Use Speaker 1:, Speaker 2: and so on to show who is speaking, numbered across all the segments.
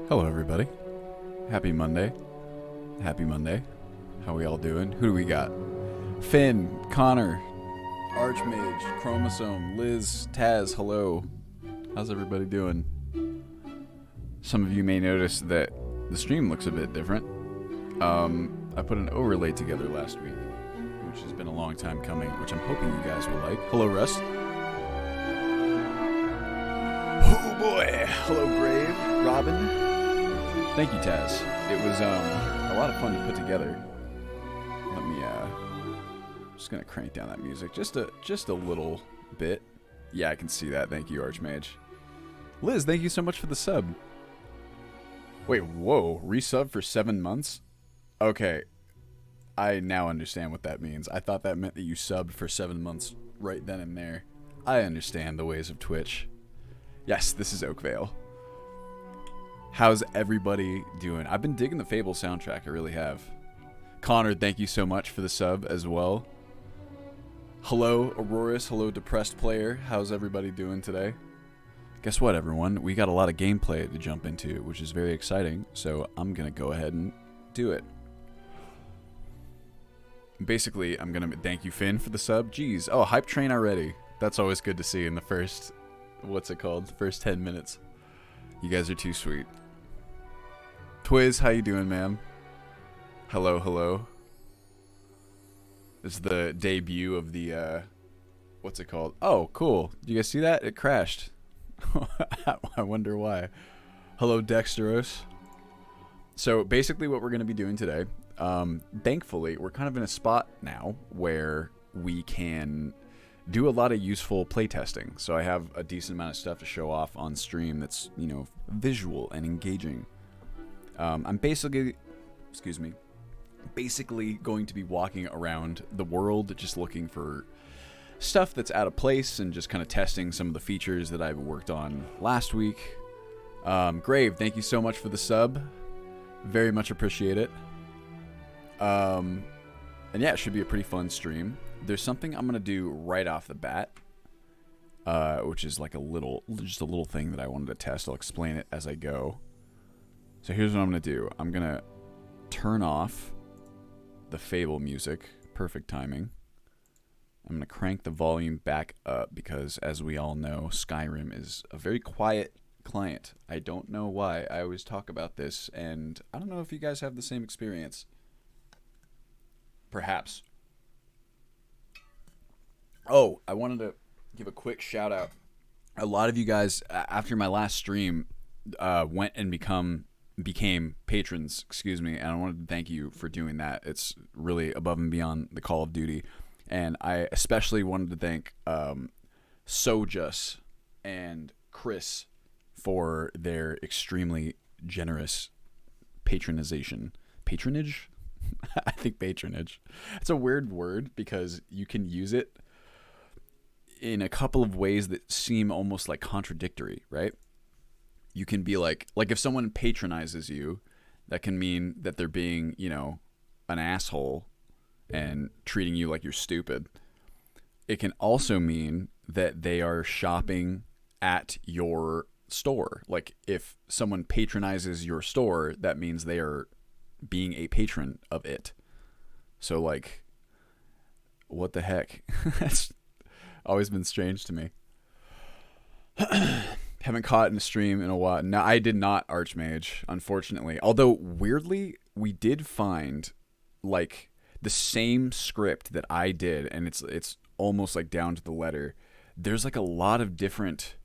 Speaker 1: Hello, everybody. Happy Monday. Happy Monday. How we all doing? Who do we got? Finn, Connor, Archmage, Chromosome, Liz, Taz, hello. How's everybody doing? Some of you may notice that the stream looks a bit different. I put an overlay together last week, which has been a long time coming, which I'm hoping you guys will like. Hello, Russ. Oh boy. Hello, Grave, Robin. Thank you, Taz. It was a lot of fun to put together. Let me just gonna crank down that music just a little bit. Yeah, I can see that. Thank you, Archmage. Liz, thank you so much for the sub. Wait, whoa, resub for 7 months? Okay, I now understand what that means. I thought that meant that you subbed for 7 months right then and there. I understand the ways of Twitch. Yes, this is Oakvale. How's everybody doing? I've been digging the Fable soundtrack, I really have. Connor, thank you so much for the sub as well. Hello, Auroras. Hello, Depressed Player. How's everybody doing today? Guess what, everyone? We got a lot of gameplay to jump into, which is very exciting, so I'm going to go ahead and do it. Basically, I'm going to thank you, Finn, for the sub. Jeez. Oh, hype train already. That's always good to see in the first, what's it called? First 10 minutes. You guys are too sweet. Twiz, how you doing, ma'am? Hello, hello. This is the debut of the, what's it called? Oh, cool. Did you guys see that? It crashed. I wonder why. Hello, Dexteros. So basically what we're going to be doing today, thankfully, we're kind of in a spot now where we can do a lot of useful playtesting. So I have a decent amount of stuff to show off on stream that's, you know, visual and engaging. I'm basically going to be walking around the world just looking for stuff that's out of place and just kind of testing some of the features that I've worked on last week. Grave, thank you so much for the sub. Very much appreciate it. And yeah, it should be a pretty fun stream. There's something I'm going to do right off the bat, which is like just a little thing that I wanted to test. I'll explain it as I go. So here's what I'm going to do. I'm going to turn off the Fable music. Perfect timing. I'm going to crank the volume back up because, as we all know, Skyrim is a very quiet client. I don't know why. I always talk about this, and I don't know if you guys have the same experience. Perhaps. Oh, I wanted to give a quick shout out. A lot of you guys, after my last stream, went and became patrons, and I wanted to thank you for doing that. It's really above and beyond the Call of Duty. And I especially wanted to thank Sojus and Chris for their extremely generous patronization. Patronage? I think patronage. It's a weird word because you can use it in a couple of ways that seem almost like contradictory, right? You can be like if someone patronizes you, that can mean that they're being, you know, an asshole and treating you like you're stupid. It can also mean that they are shopping at your store. Like if someone patronizes your store, that means they are being a patron of it. So like, what the heck? That's always been strange to me. Haven't caught in a stream in a while. No, I did not, Archmage, unfortunately. Although, weirdly, we did find, like, the same script that I did, and it's almost, like, down to the letter. There's, like, a lot of different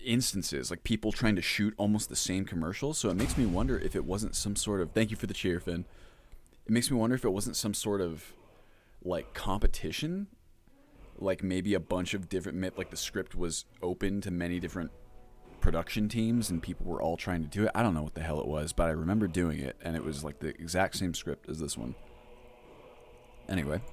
Speaker 1: instances, like, people trying to shoot almost the same commercials, so it makes me wonder if it wasn't some sort of... Thank you for the cheer, Finn. It makes me wonder if it wasn't some sort of, like, competition. Like maybe a bunch of different, like the script was open to many different production teams and people were all trying to do it. I don't know what the hell it was, but I remember doing it and it was like the exact same script as this one. Anyway,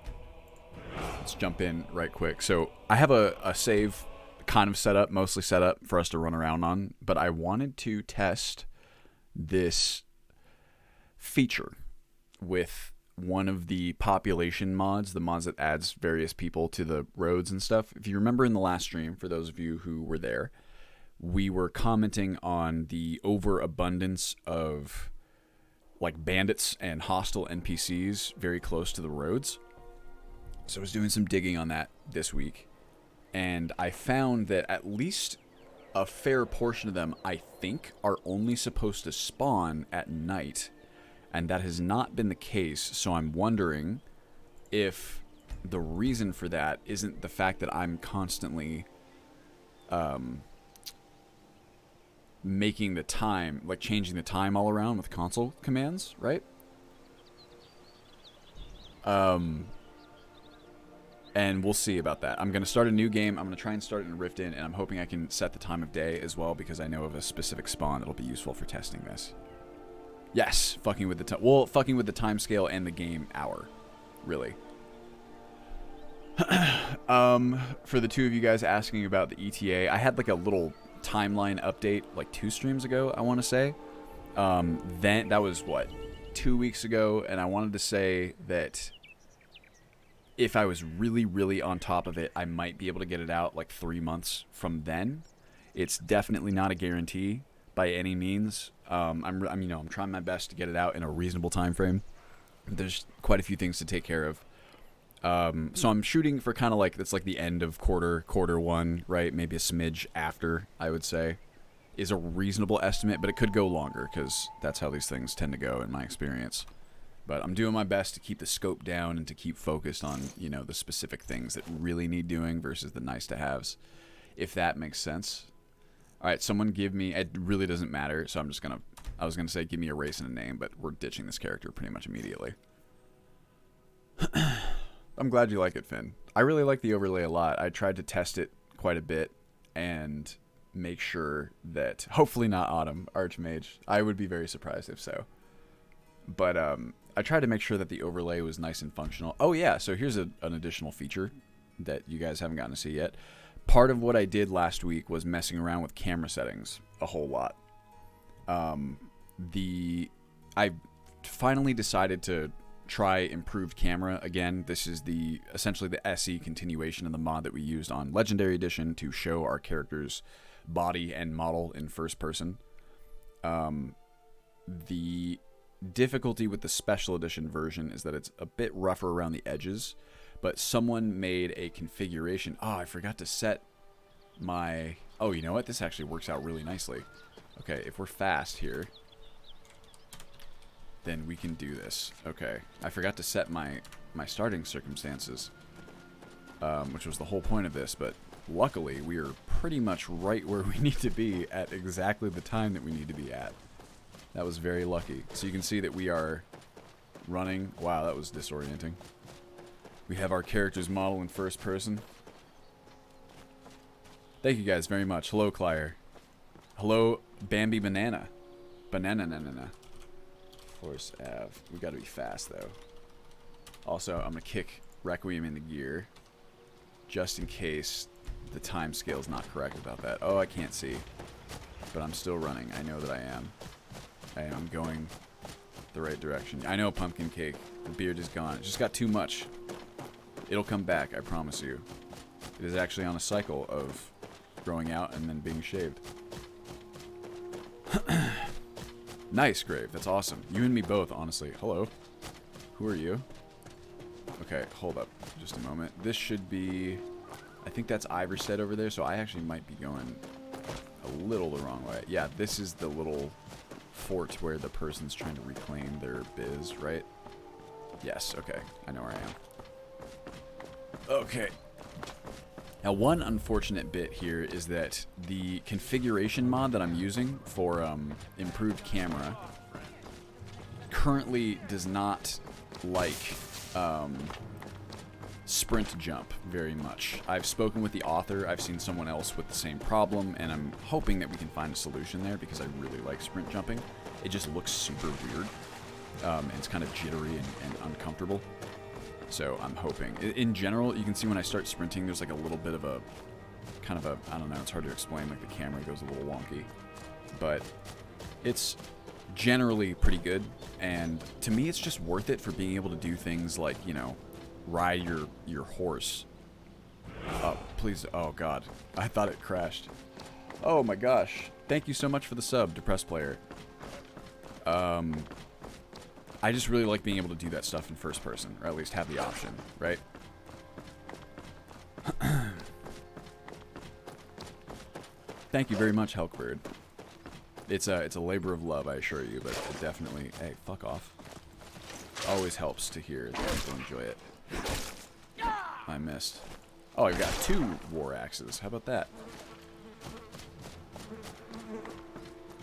Speaker 1: let's jump in right quick. So I have a save kind of set up, mostly set up for us to run around on, but I wanted to test this feature with one of the population mods, the mods that adds various people to the roads and stuff. If you remember in the last stream, for those of you who were there, we were commenting on the overabundance of like bandits and hostile NPCs very close to the roads. So I was doing some digging on that this week, and I found that at least a fair portion of them, I think, are only supposed to spawn at night, and that has not been the case. So I'm wondering if the reason for that isn't the fact that I'm constantly making the time, like changing the time all around with console commands, right? And we'll see about that. I'm going to start a new game. I'm going to try and start it in Riften, and I'm hoping I can set the time of day as well, because I know of a specific spawn that'll be useful for testing this. Yes, fucking with the time. Well, fucking with the time scale and the game hour, really. For the two of you guys asking about the ETA, I had like a little timeline update like 2 streams ago, I want to say. Then that was what, 2 weeks ago, and I wanted to say that if I was really, really on top of it, I might be able to get it out like 3 months from then. It's definitely not a guarantee by any means. I'm trying my best to get it out in a reasonable time frame. There's quite a few things to take care of. So I'm shooting for kind of like, it's like the end of quarter 1, right? Maybe a smidge after, I would say, is a reasonable estimate, but it could go longer because that's how these things tend to go in my experience. But I'm doing my best to keep the scope down and to keep focused on, you know, the specific things that really need doing versus the nice to haves, if that makes sense. All right, someone give me, it really doesn't matter, so I'm just going to, I was going to say give me a race and a name, but we're ditching this character pretty much immediately. I'm glad you like it, Finn. I really like the overlay a lot. I tried to test it quite a bit and make sure that, hopefully not Autumn, Archmage. I would be very surprised if so. But I tried to make sure that the overlay was nice and functional. Oh yeah, so here's an additional feature that you guys haven't gotten to see yet. Part of what I did last week was messing around with camera settings a whole lot. I finally decided to try improved camera again. This is essentially the SE continuation of the mod that we used on Legendary Edition to show our character's body and model in first person. The difficulty with the special edition version is that it's a bit rougher around the edges, but someone made a configuration. I forgot to set my, you know what, this actually works out really nicely. Okay, if we're fast here, then we can do this. Okay, I forgot to set my starting circumstances, which was the whole point of this, but luckily we are pretty much right where we need to be at exactly the time that we need to be at. That was very lucky. So you can see that we are running. Wow, that was disorienting. We have our character's model in first person. Thank you guys very much. Hello, Clier. Hello, Bambi Banana. Banana. Force Ave. We gotta be fast, though. Also, I'm gonna kick Requiem into gear, just in case the time scale's not correct about that. Oh, I can't see. But I'm still running. I know that I am. I'm going the right direction. I know, Pumpkin Cake. The beard is gone. It just got too much. It'll come back, I promise you. It is actually on a cycle of growing out and then being shaved. Nice, Grave. That's awesome. You and me both, honestly. Hello. Who are you? Okay, hold up just a moment. This should be, I think that's Iverstead over there, so I actually might be going a little the wrong way. Yeah, this is the little fort where the person's trying to reclaim their biz, right? Yes, okay. I know where I am. Okay. Now, one unfortunate bit here is that the configuration mod that I'm using for improved camera currently does not like sprint jump very much. I've spoken with the author, I've seen someone else with the same problem, and I'm hoping that we can find a solution there because I really like sprint jumping. It just looks super weird. And it's kind of jittery and uncomfortable. So I'm hoping. In general, you can see when I start sprinting, there's like a little bit of a, kind of a, I don't know, it's hard to explain, like the camera goes a little wonky. But it's generally pretty good, and to me it's just worth it for being able to do things like, you know, ride your horse. Oh, please, oh god. I thought it crashed. Oh my gosh. Thank you so much for the sub, Depressed Player. I just really like being able to do that stuff in first person, or at least have the option, right? Thank you very much, Helkbird. It's a labor of love, I assure you, but it definitely... Hey, fuck off. Always helps to hear that people enjoy it. I missed. Oh, I got 2 war axes. How about that?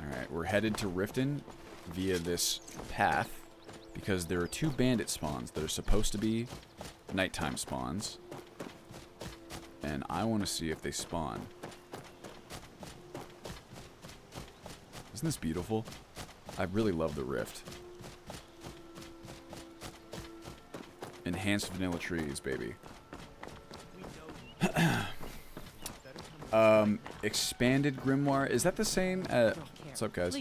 Speaker 1: Alright, we're headed to Riften via this path because there are 2 bandit spawns that are supposed to be nighttime spawns. And I want to see if they spawn. Isn't this beautiful? I really love the rift. Enhanced vanilla trees, baby. Expanded grimoire. Is that the same? What's up, guys?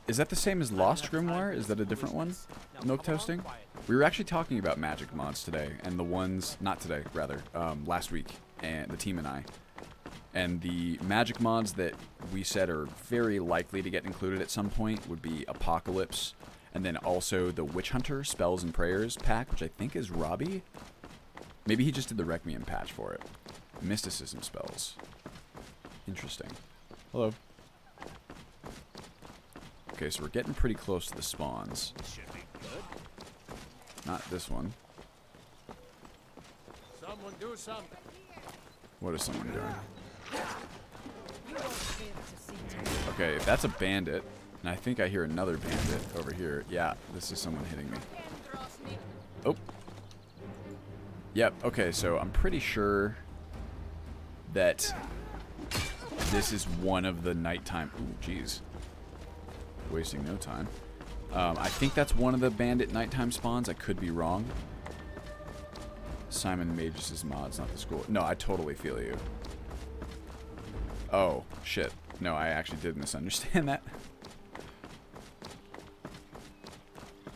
Speaker 1: Is that the same as Lost Grimoire? Is that a different one? Milk toasting? We were actually talking about magic mods today, and the ones, not today, rather, last week, and the team and I. And the magic mods that we said are very likely to get included at some point would be Apocalypse, and then also the Witch Hunter Spells and Prayers pack, which I think is Robbie. Maybe he just did the Requiem patch for it. Mysticism spells. Interesting. Hello. Okay, so we're getting pretty close to the spawns. Not this one.
Speaker 2: Someone do something.
Speaker 1: What is someone doing? Okay, if that's a bandit, and I think I hear another bandit over here. Yeah, this is someone hitting me. Oh. Yep, okay, so I'm pretty sure that this is one of the nighttime... Ooh, jeez. Wasting no time. I think that's one of the bandit nighttime spawns. I could be wrong. Simon Magus' mods, not the school. No, I totally feel you. Oh, shit. No, I actually did misunderstand that.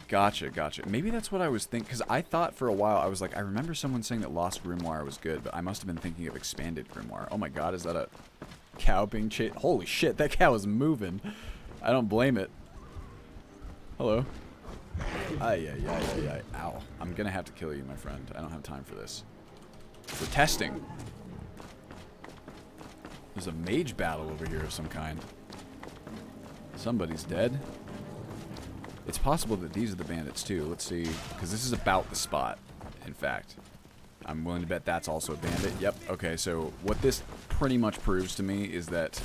Speaker 1: Gotcha, gotcha. Maybe that's what I was thinking, because I thought for a while, I was like, I remember someone saying that Lost Grimoire was good, but I must have been thinking of Expanded Grimoire. Oh my god, is that a cow being chased? Holy shit, that cow is moving. I don't blame it. Hello. Ay, ay, ay, ay, ay. Ow. I'm gonna have to kill you, my friend. I don't have time for this. We're testing. There's a mage battle over here of some kind. Somebody's dead. It's possible that these are the bandits too. Let's see, because this is about the spot, in fact. I'm willing to bet that's also a bandit. Yep. Okay, so what this pretty much proves to me is that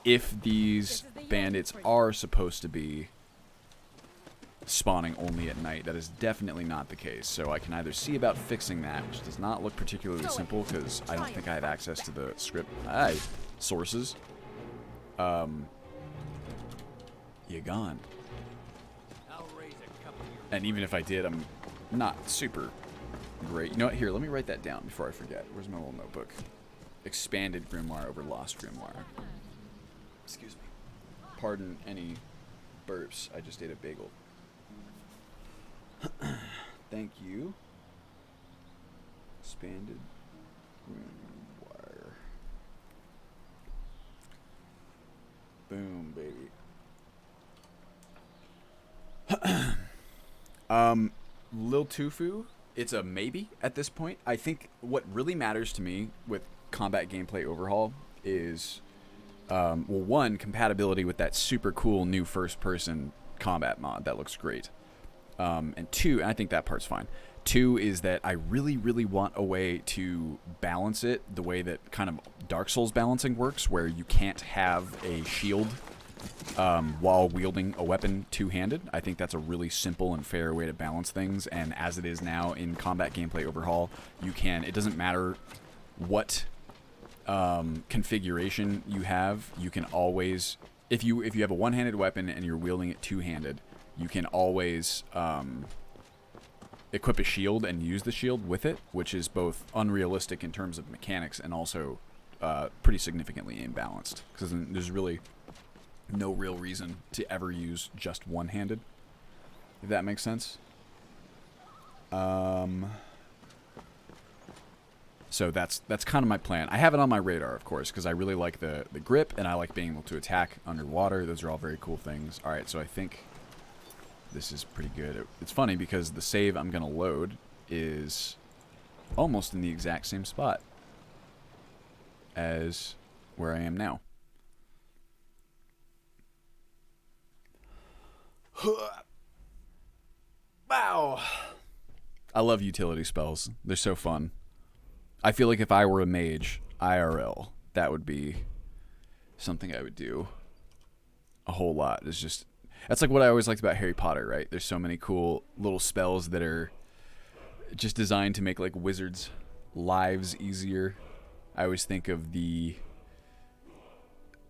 Speaker 1: if these bandits are supposed to be spawning only at night, that is definitely not the case. So I can either see about fixing that, which does not look particularly simple because I don't think I have access to the script sources. You're gone. And even if I did, I'm not super great. You know what? Here, let me write that down before I forget. Where's my little notebook? Expanded Grimoire over Lost Grimoire. Excuse me. Pardon any burps. I just ate a bagel. Thank you. Expanded Grimoire. Boom, baby. Lil Tufu, it's a maybe at this point. I think what really matters to me with combat gameplay overhaul is, well, one, compatibility with that super cool new first-person combat mod. That looks great. And two, and I think that part's fine. Two is that I really, really want a way to balance it the way that kind of Dark Souls balancing works, where you can't have a shield while wielding a weapon two-handed. I think that's a really simple and fair way to balance things, and as it is now in combat gameplay overhaul, you can, it doesn't matter what configuration you have, you can always, if you have a one-handed weapon and you're wielding it two-handed, you can always equip a shield and use the shield with it, which is both unrealistic in terms of mechanics and also pretty significantly imbalanced, because there's really no real reason to ever use just one-handed, if that makes sense. So that's kind of my plan. I have it on my radar, of course, because I really like the grip, and I like being able to attack underwater. Those are all very cool things. All right, so I think this is pretty good. It's funny because the save I'm going to load is almost in the exact same spot as where I am now. Wow. I love utility spells. They're so fun. I feel like if I were a mage, IRL, that would be something I would do a whole lot. It's just, that's like what I always liked about Harry Potter, right? There's so many cool little spells that are just designed to make like wizards' lives easier. I always think of the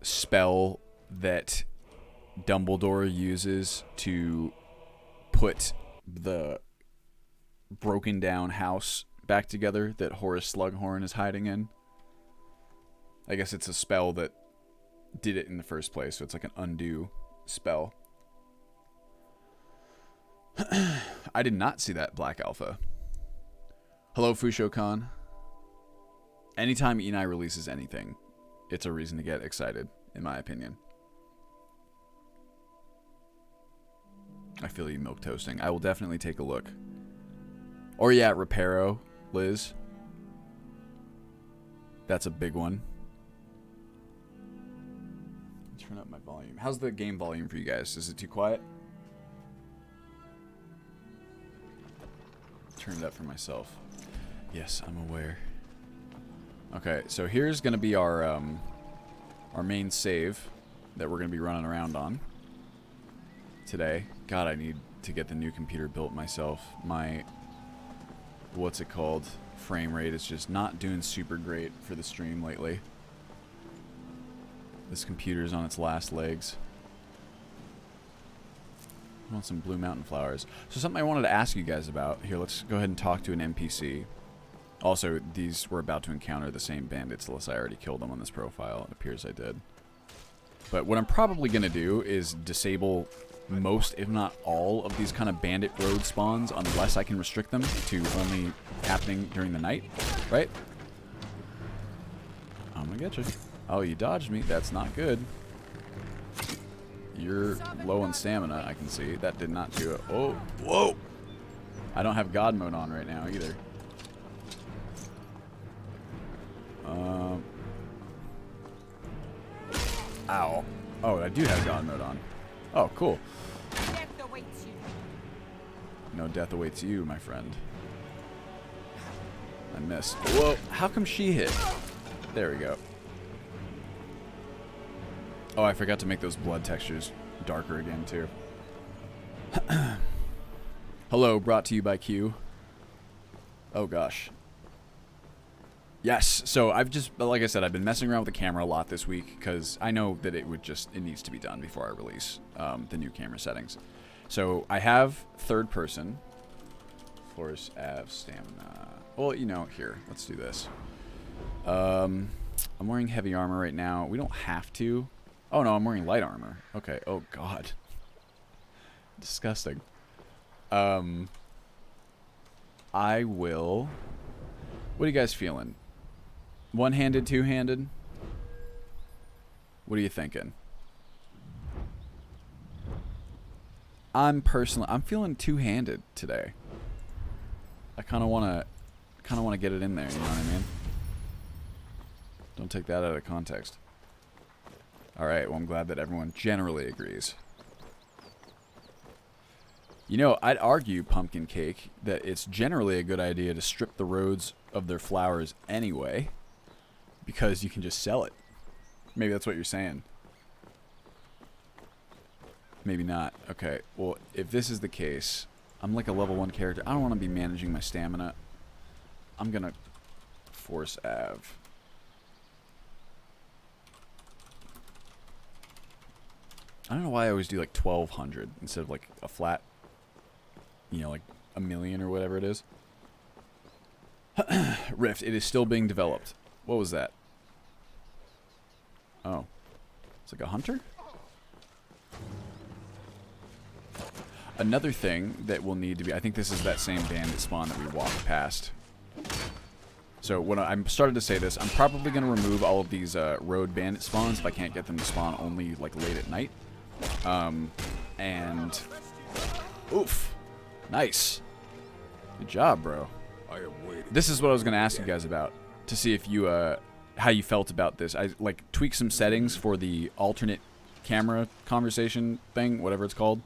Speaker 1: spell that Dumbledore uses to put the broken down house back together that Horace Slughorn is hiding in. I guess it's a spell that did it in the first place, so it's like an undo spell. I did not see that Black Alpha. Hello, Fusho-Khan. Anytime Enei releases anything, it's a reason to get excited, in my opinion. I feel you milk toasting. I will definitely take a look. Or yeah, Reparo, Liz. That's a big one. Turn up my volume. How's the game volume for you guys? Is it too quiet? Turn it up for myself. Yes, I'm aware. Okay, so here's gonna be our main save that we're gonna be running around on today. God, I need to get the new computer built myself. My, what's it called, frame rate is just not doing super great for the stream lately. This computer's on its last legs. I want some blue mountain flowers. So something I wanted to ask you guys about. Here, let's go ahead and talk to an NPC. Also, these were about to encounter the same bandits unless I already killed them on this profile. It appears I did. But what I'm probably going to do is disable most, if not all, of these kind of bandit road spawns unless I can restrict them to only happening during the night, right? I'm going to get you. Oh, you dodged me. That's not good. You're low on stamina, I can see. That did not do it. Oh, whoa! I don't have God mode on right now either. Ow. Oh, I do have God mode on. Oh, cool.
Speaker 2: Death awaits you.
Speaker 1: No death awaits you, my friend. I missed. Whoa, how come she hit? There we go. Oh, I forgot to make those blood textures darker again, too. Hello, brought to you by Q. Oh, gosh. Yes, so I've just, like I said, I've been messing around with the camera a lot this week because I know that it needs to be done before I release the new camera settings. So I have third person, force, av, stamina. Well, you know, here, let's do this. I'm wearing heavy armor right now. We don't have to. Oh, no, I'm wearing light armor. Okay, oh, God. Disgusting. I will... What are you guys feeling? One-handed, two-handed? What are you thinking? I'm feeling two-handed today. I kind of want to get it in there, you know what I mean? Don't take that out of context. All right, well, I'm glad that everyone generally agrees. You know, I'd argue, Pumpkin Cake, that it's generally a good idea to strip the roads of their flowers anyway, because you can just sell it. Maybe that's what you're saying. Maybe not. Okay, well, if this is the case, I'm like a level 1 character. I don't want to be managing my stamina. I'm going to force Av. I don't know why I always do like 1200 instead of like a flat, you know, like a million or whatever it is. Rift, it is still being developed. What was that? Oh. It's like a hunter? Another thing that will need to be... I think this is that same bandit spawn that we walked past. So when I started to say this, I'm probably going to remove all of these road bandit spawns if I can't get them to spawn only like late at night. And oof, nice, good job, bro. This is what I was going to ask you guys about, to see if you how you felt about this. I like tweaked some settings for the alternate camera conversation thing, whatever it's called.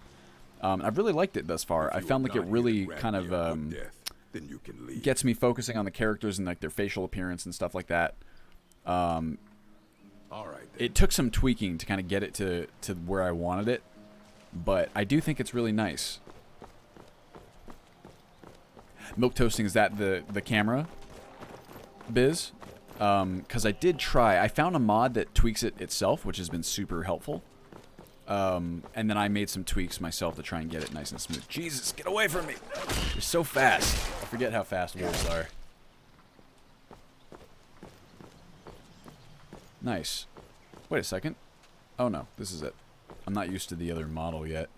Speaker 1: I've really liked it thus far. I found like it really kind of gets me focusing on the characters and like their facial appearance and stuff like that. It took some tweaking to kind of get it to where I wanted it, but I do think it's really nice. Milk toasting, is that the camera biz? Because I did try. I found a mod that tweaks it itself, which has been super helpful. And then I made some tweaks myself to try and get it nice and smooth. Jesus, get away from me! You're so fast. I forget how fast wolves are. Nice. Wait a second. Oh no, this is it. I'm not used to the other model yet.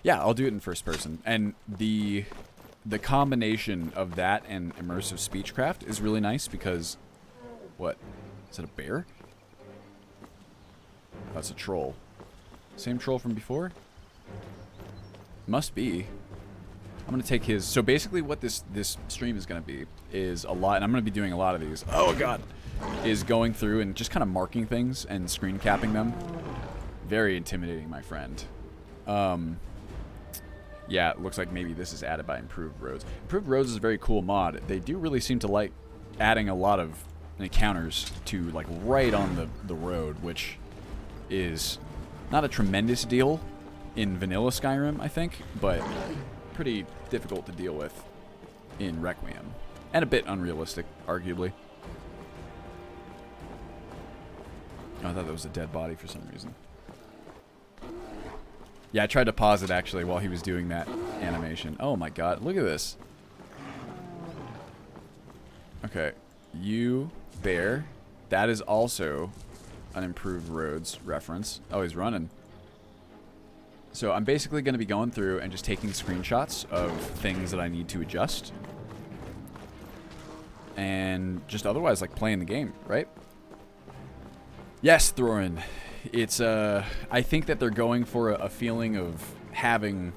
Speaker 1: Yeah, I'll do it in first person. And the combination of that and immersive speechcraft is really nice because... What? Is it a bear? That's a troll. Same troll from before? Must be. I'm going to take his... So basically what this stream is going to be is a lot... And I'm going to be doing a lot of these. Oh, God. Is going through and just kind of marking things and screen capping them. Very intimidating, my friend. Yeah, it looks like maybe this is added by Improved Roads. Improved Roads is a very cool mod. They do really seem to like adding a lot of encounters to like right on the road, which is not a tremendous deal in vanilla Skyrim, I think, but pretty difficult to deal with in Requiem. And a bit unrealistic, arguably. Oh, I thought that was a dead body for some reason. Yeah, I tried to pause it, actually, while he was doing that animation. Oh, my God. Look at this. Okay. You, bear. That is also an Improved Roads reference. Oh, he's running. So I'm basically going to be going through and just taking screenshots of things that I need to adjust. And just otherwise, like, playing the game, right? Yes, Thorin. It's, I think that they're going for a feeling of having...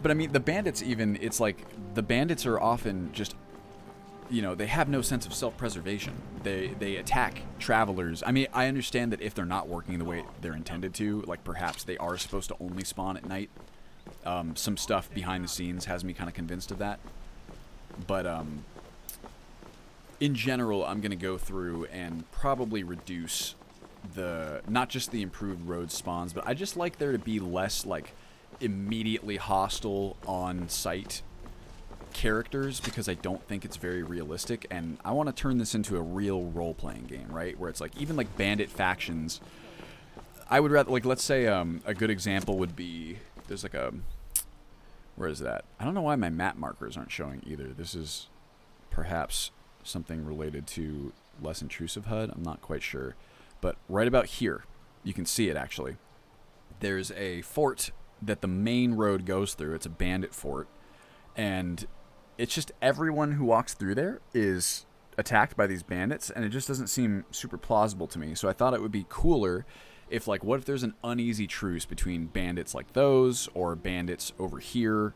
Speaker 1: But, I mean, the bandits even, it's like, the bandits are often just, you know, they have no sense of self-preservation. They attack travelers. I mean, I understand that if they're not working the way they're intended to, like, perhaps they are supposed to only spawn at night. Some stuff behind the scenes has me kind of convinced of that. But, in general, I'm going to go through and probably reduce... not just the Improved Road spawns, but I just like there to be less like immediately hostile on site characters, because I don't think it's very realistic, and I want to turn this into a real role-playing game, right? Where it's like even like bandit factions. I would rather, like, let's say a good example would be, there's like a, where is that? I don't know why my map markers aren't showing either. This is perhaps something related to less intrusive HUD. I'm not quite sure. But right about here, you can see it actually. There's a fort that the main road goes through. It's a bandit fort. And it's just everyone who walks through there is attacked by these bandits. And it just doesn't seem super plausible to me. So I thought it would be cooler if, like, what if there's an uneasy truce between bandits like those or bandits over here,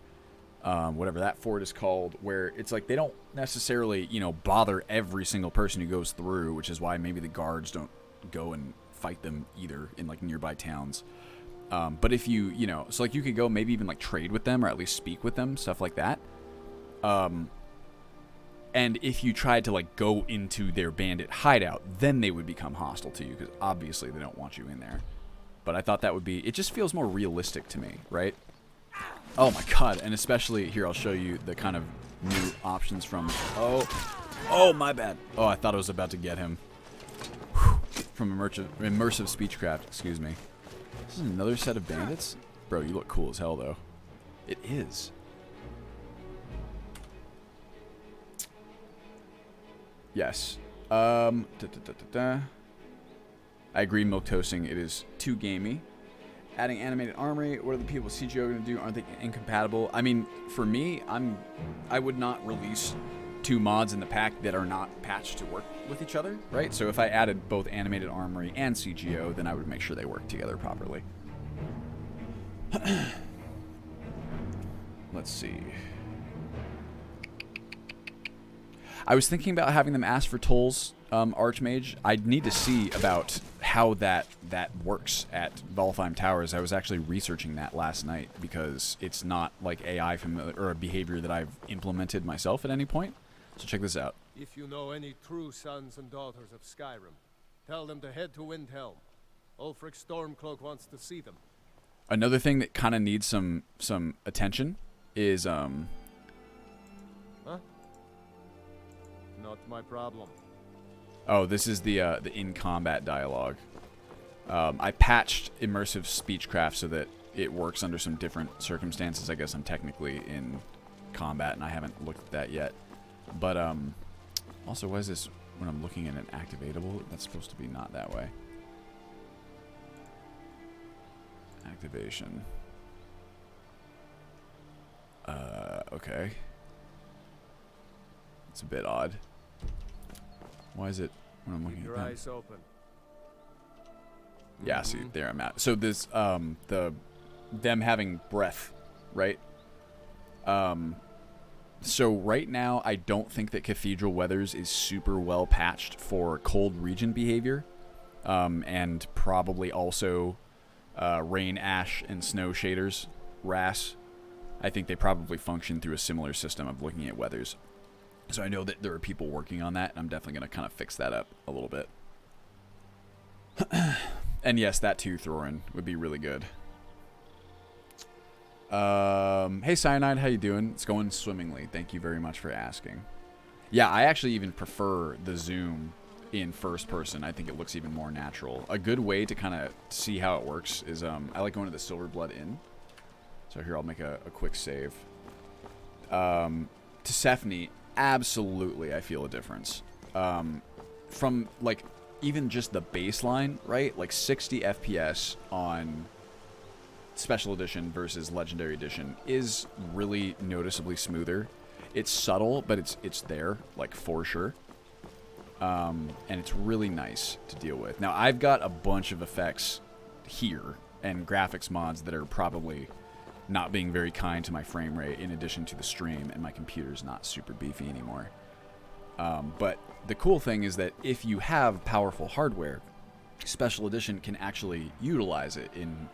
Speaker 1: whatever that fort is called, where it's like they don't necessarily, you know, bother every single person who goes through, which is why maybe the guards don't go and fight them either in like nearby towns. But if you know, so like you could go maybe even like trade with them or at least speak with them, stuff like that. And if you tried to like go into their bandit hideout, then they would become hostile to you because obviously they don't want you in there. But I thought that would be, it just feels more realistic to me, right? Oh my God. And especially here, I'll show you the kind of new options from, oh my bad. Oh, I thought I was about to get him. From immersive speechcraft, excuse me. This is another set of bandits? Bro, you look cool as hell, though. It is. Yes. I agree, milk toasting. It is too gamey. Adding animated armory. What are the people with CGO going to do? Aren't they incompatible? I mean, for me, I would not release 2 mods in the pack that are not patched to work with each other, right? So if I added both animated armory and CGO, then I would make sure they work together properly. Let's see. I was thinking about having them ask for tolls, Archmage. I'd need to see about how that works at Valheim Towers. I was actually researching that last night because it's not like AI familiar or a behavior that I've implemented myself at any point. So check this out.
Speaker 3: If you know any true sons and daughters of Skyrim, tell them to head to Windhelm. Ulfric Stormcloak wants to see them.
Speaker 1: Another thing that kind of needs some attention is
Speaker 3: Huh? Not my problem.
Speaker 1: Oh, this is the in-combat dialogue. I patched immersive speechcraft so that it works under some different circumstances. I guess I'm technically in combat, and I haven't looked at that yet. But, also, what is this when I'm looking at an activatable? That's supposed to be not that way. Activation. Okay. It's a bit odd. Why is it when I'm looking
Speaker 3: Keep
Speaker 1: at
Speaker 3: your
Speaker 1: that?
Speaker 3: eyes open.
Speaker 1: Yeah, see, there I'm at. So this, them having breath, right? So right now, I don't think that Cathedral Weathers is super well patched for cold region behavior, and probably also rain, ash, and snow shaders, RAS. I think they probably function through a similar system of looking at weathers. So I know that there are people working on that, and I'm definitely going to kind of fix that up a little bit. And yes, that too, Thorin, would be really good. Hey Cyanide, how you doing? It's going swimmingly. Thank you very much for asking. Yeah, I actually even prefer the zoom in first person. I think it looks even more natural. A good way to kind of see how it works is I like going to the Silverblood Inn. So here, I'll make a quick save. Tsephne, absolutely I feel a difference. From like even just the baseline, right? Like 60 FPS on Special Edition versus Legendary Edition is really noticeably smoother. It's subtle, but it's there, like, for sure. And it's really nice to deal with. Now, I've got a bunch of effects here and graphics mods that are probably not being very kind to my frame rate in addition to the stream, and my computer's not super beefy anymore. But the cool thing is that if you have powerful hardware, Special Edition can actually utilize it in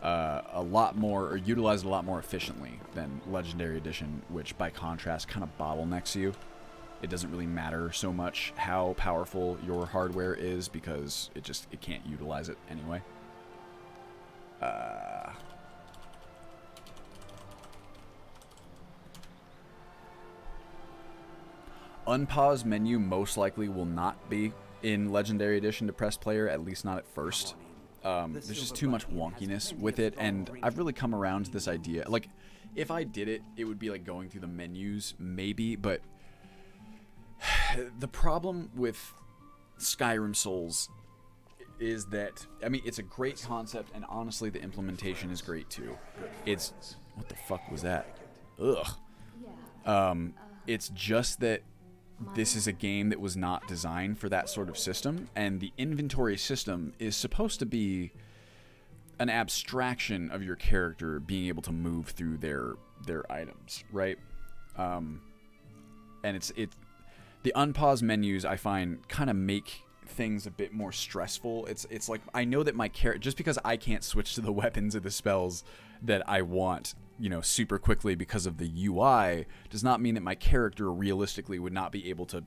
Speaker 1: a lot more, or utilize it a lot more efficiently than Legendary Edition, which by contrast kind of bottlenecks you. It doesn't really matter so much how powerful your hardware is because it can't utilize it anyway. Unpause menu most likely will not be in Legendary Edition to press player, at least not at first. There's just too much wonkiness with it, and I've really come around to this idea. Like, if I did it, it would be like going through the menus, maybe, but the problem with Skyrim Souls is that, I mean, it's a great concept, and honestly, the implementation is great too. It's, what the fuck was that? Ugh. It's just that this is a game that was not designed for that sort of system, and the inventory system is supposed to be an abstraction of your character being able to move through their items, right? And the unpause menus, I find, kind of make things a bit more stressful. It's like, I know that my character, just because I can't switch to the weapons or the spells that I want, you know, super quickly because of the UI, does not mean that my character realistically would not be able to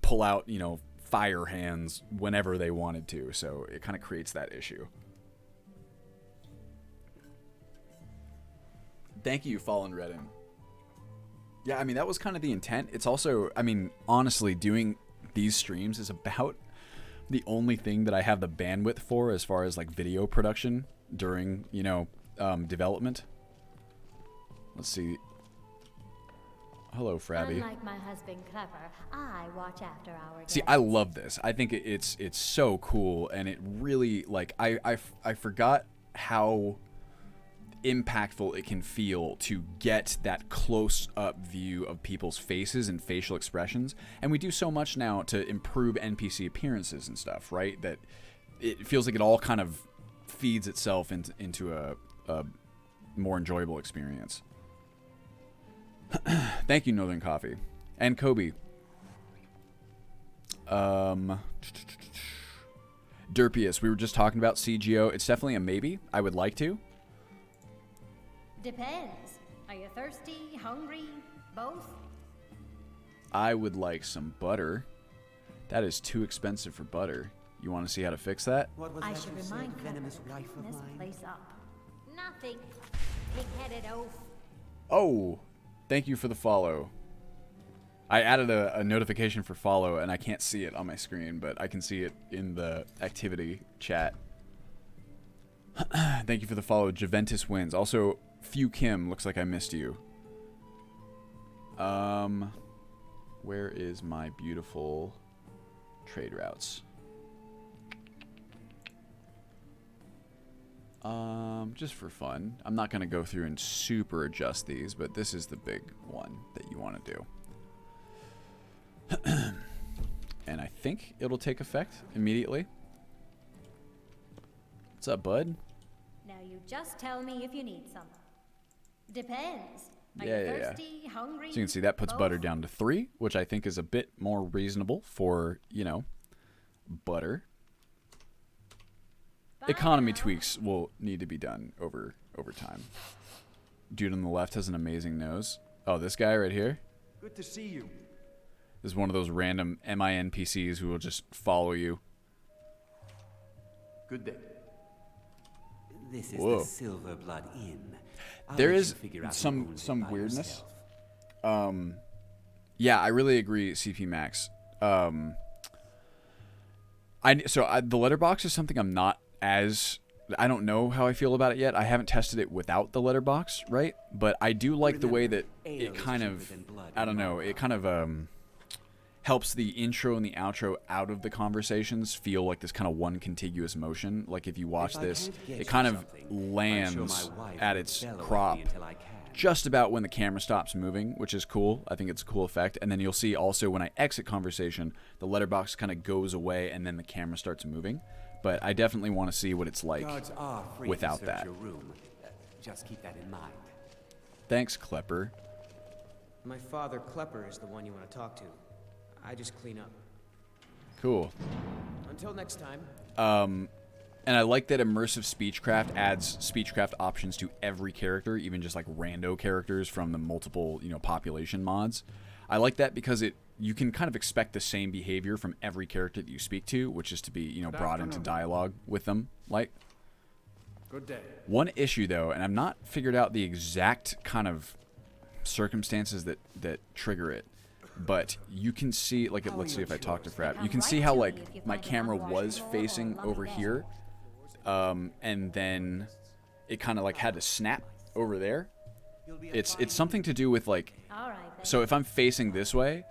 Speaker 1: pull out, you know, fire hands whenever they wanted to. So it kind of creates that issue. Thank you, Fallen Redden. Yeah, I mean, that was kind of the intent. It's also, I mean, honestly, doing these streams is about the only thing that I have the bandwidth for as far as, like, video production during, you know, development. Let's see. Hello, Frabby.
Speaker 4: Unlike my husband, Clever, I watch after our guests.
Speaker 1: See, I love this. I think it's so cool, and it really, like, I forgot how impactful it can feel to get that close-up view of people's faces and facial expressions. And we do so much now to improve NPC appearances and stuff, right? That it feels like it all kind of feeds itself into a more enjoyable experience. Thank you, Northern Coffee. And Kobe. Derpius, we were just talking about CGO. It's definitely a maybe. I would like to.
Speaker 4: Depends. Are you thirsty, hungry, both?
Speaker 1: I would like some butter. That is too expensive for butter. You want to see how to fix that?
Speaker 4: I should remind venomous wife of this place up. Nothing. Pig-headed oaf.
Speaker 1: Oh, thank you for the follow. I added a notification for follow, and I can't see it on my screen, but I can see it in the activity chat. Thank you for the follow. Juventus wins. Also, Few Kim, looks like I missed you. Where is my beautiful trade routes? Just for fun. I'm not going to go through and super adjust these, but this is the big one that you want to do. And I think it'll take effect immediately. What's up, bud?
Speaker 4: Now you just tell me if you need some. Depends. Are
Speaker 1: Yeah,
Speaker 4: you
Speaker 1: yeah, yeah.
Speaker 4: thirsty, hungry?
Speaker 1: So you can see that puts
Speaker 4: both?
Speaker 1: butter down to 3, which I think is a bit more reasonable for, you know, butter.
Speaker 4: Bye
Speaker 1: Economy
Speaker 4: now.
Speaker 1: tweaks will need to be done over time. Dude on the left has an amazing nose. Oh, this guy right here?
Speaker 5: Good to see you.
Speaker 1: This is one of those random MINPCs who will just follow you.
Speaker 5: Good day.
Speaker 6: This is
Speaker 1: Whoa.
Speaker 6: the Silver Blood Inn. I'll
Speaker 1: There
Speaker 6: let you
Speaker 1: is
Speaker 6: figure out who
Speaker 1: some
Speaker 6: owns it by
Speaker 1: weirdness.
Speaker 6: yourself.
Speaker 1: Yeah, I really agree, CP Max. The letterbox is something I'm not as... I don't know how I feel about it yet. I haven't tested it without the letterbox, right? But I do like the way that it kind of... I don't know. It kind of helps the intro and the outro out of the conversations feel like this kind of one contiguous motion. Like if you watch this, it kind of lands at its crop just about when the camera stops moving, which is cool. I think it's a cool effect. And then you'll see also when I exit conversation, the letterbox kind of goes away and then the camera starts moving. But I definitely want to see what it's like
Speaker 6: Guards are free
Speaker 1: without
Speaker 6: to search
Speaker 1: that.
Speaker 6: your room. Just keep that in mind.
Speaker 1: Thanks, Klepper.
Speaker 7: My father, Klepper, is the one you want to talk to. I just clean up.
Speaker 1: Cool.
Speaker 7: Until next time.
Speaker 1: And I like that immersive speechcraft adds speechcraft options to every character, even just like rando characters from the multiple, population mods. I like that because you can kind of expect the same behavior from every character that you speak to, which is to be, brought into dialogue with them. Like,
Speaker 3: Good day.
Speaker 1: one issue though, and I've not figured out the exact kind of circumstances that trigger it, but you can see, like, let's see if I talk to Frap. You can see how, like, my camera was facing over here, and then it kind of, like, had to snap over there. It's something to do with, like,
Speaker 4: All right, then.
Speaker 1: so if I'm facing this way,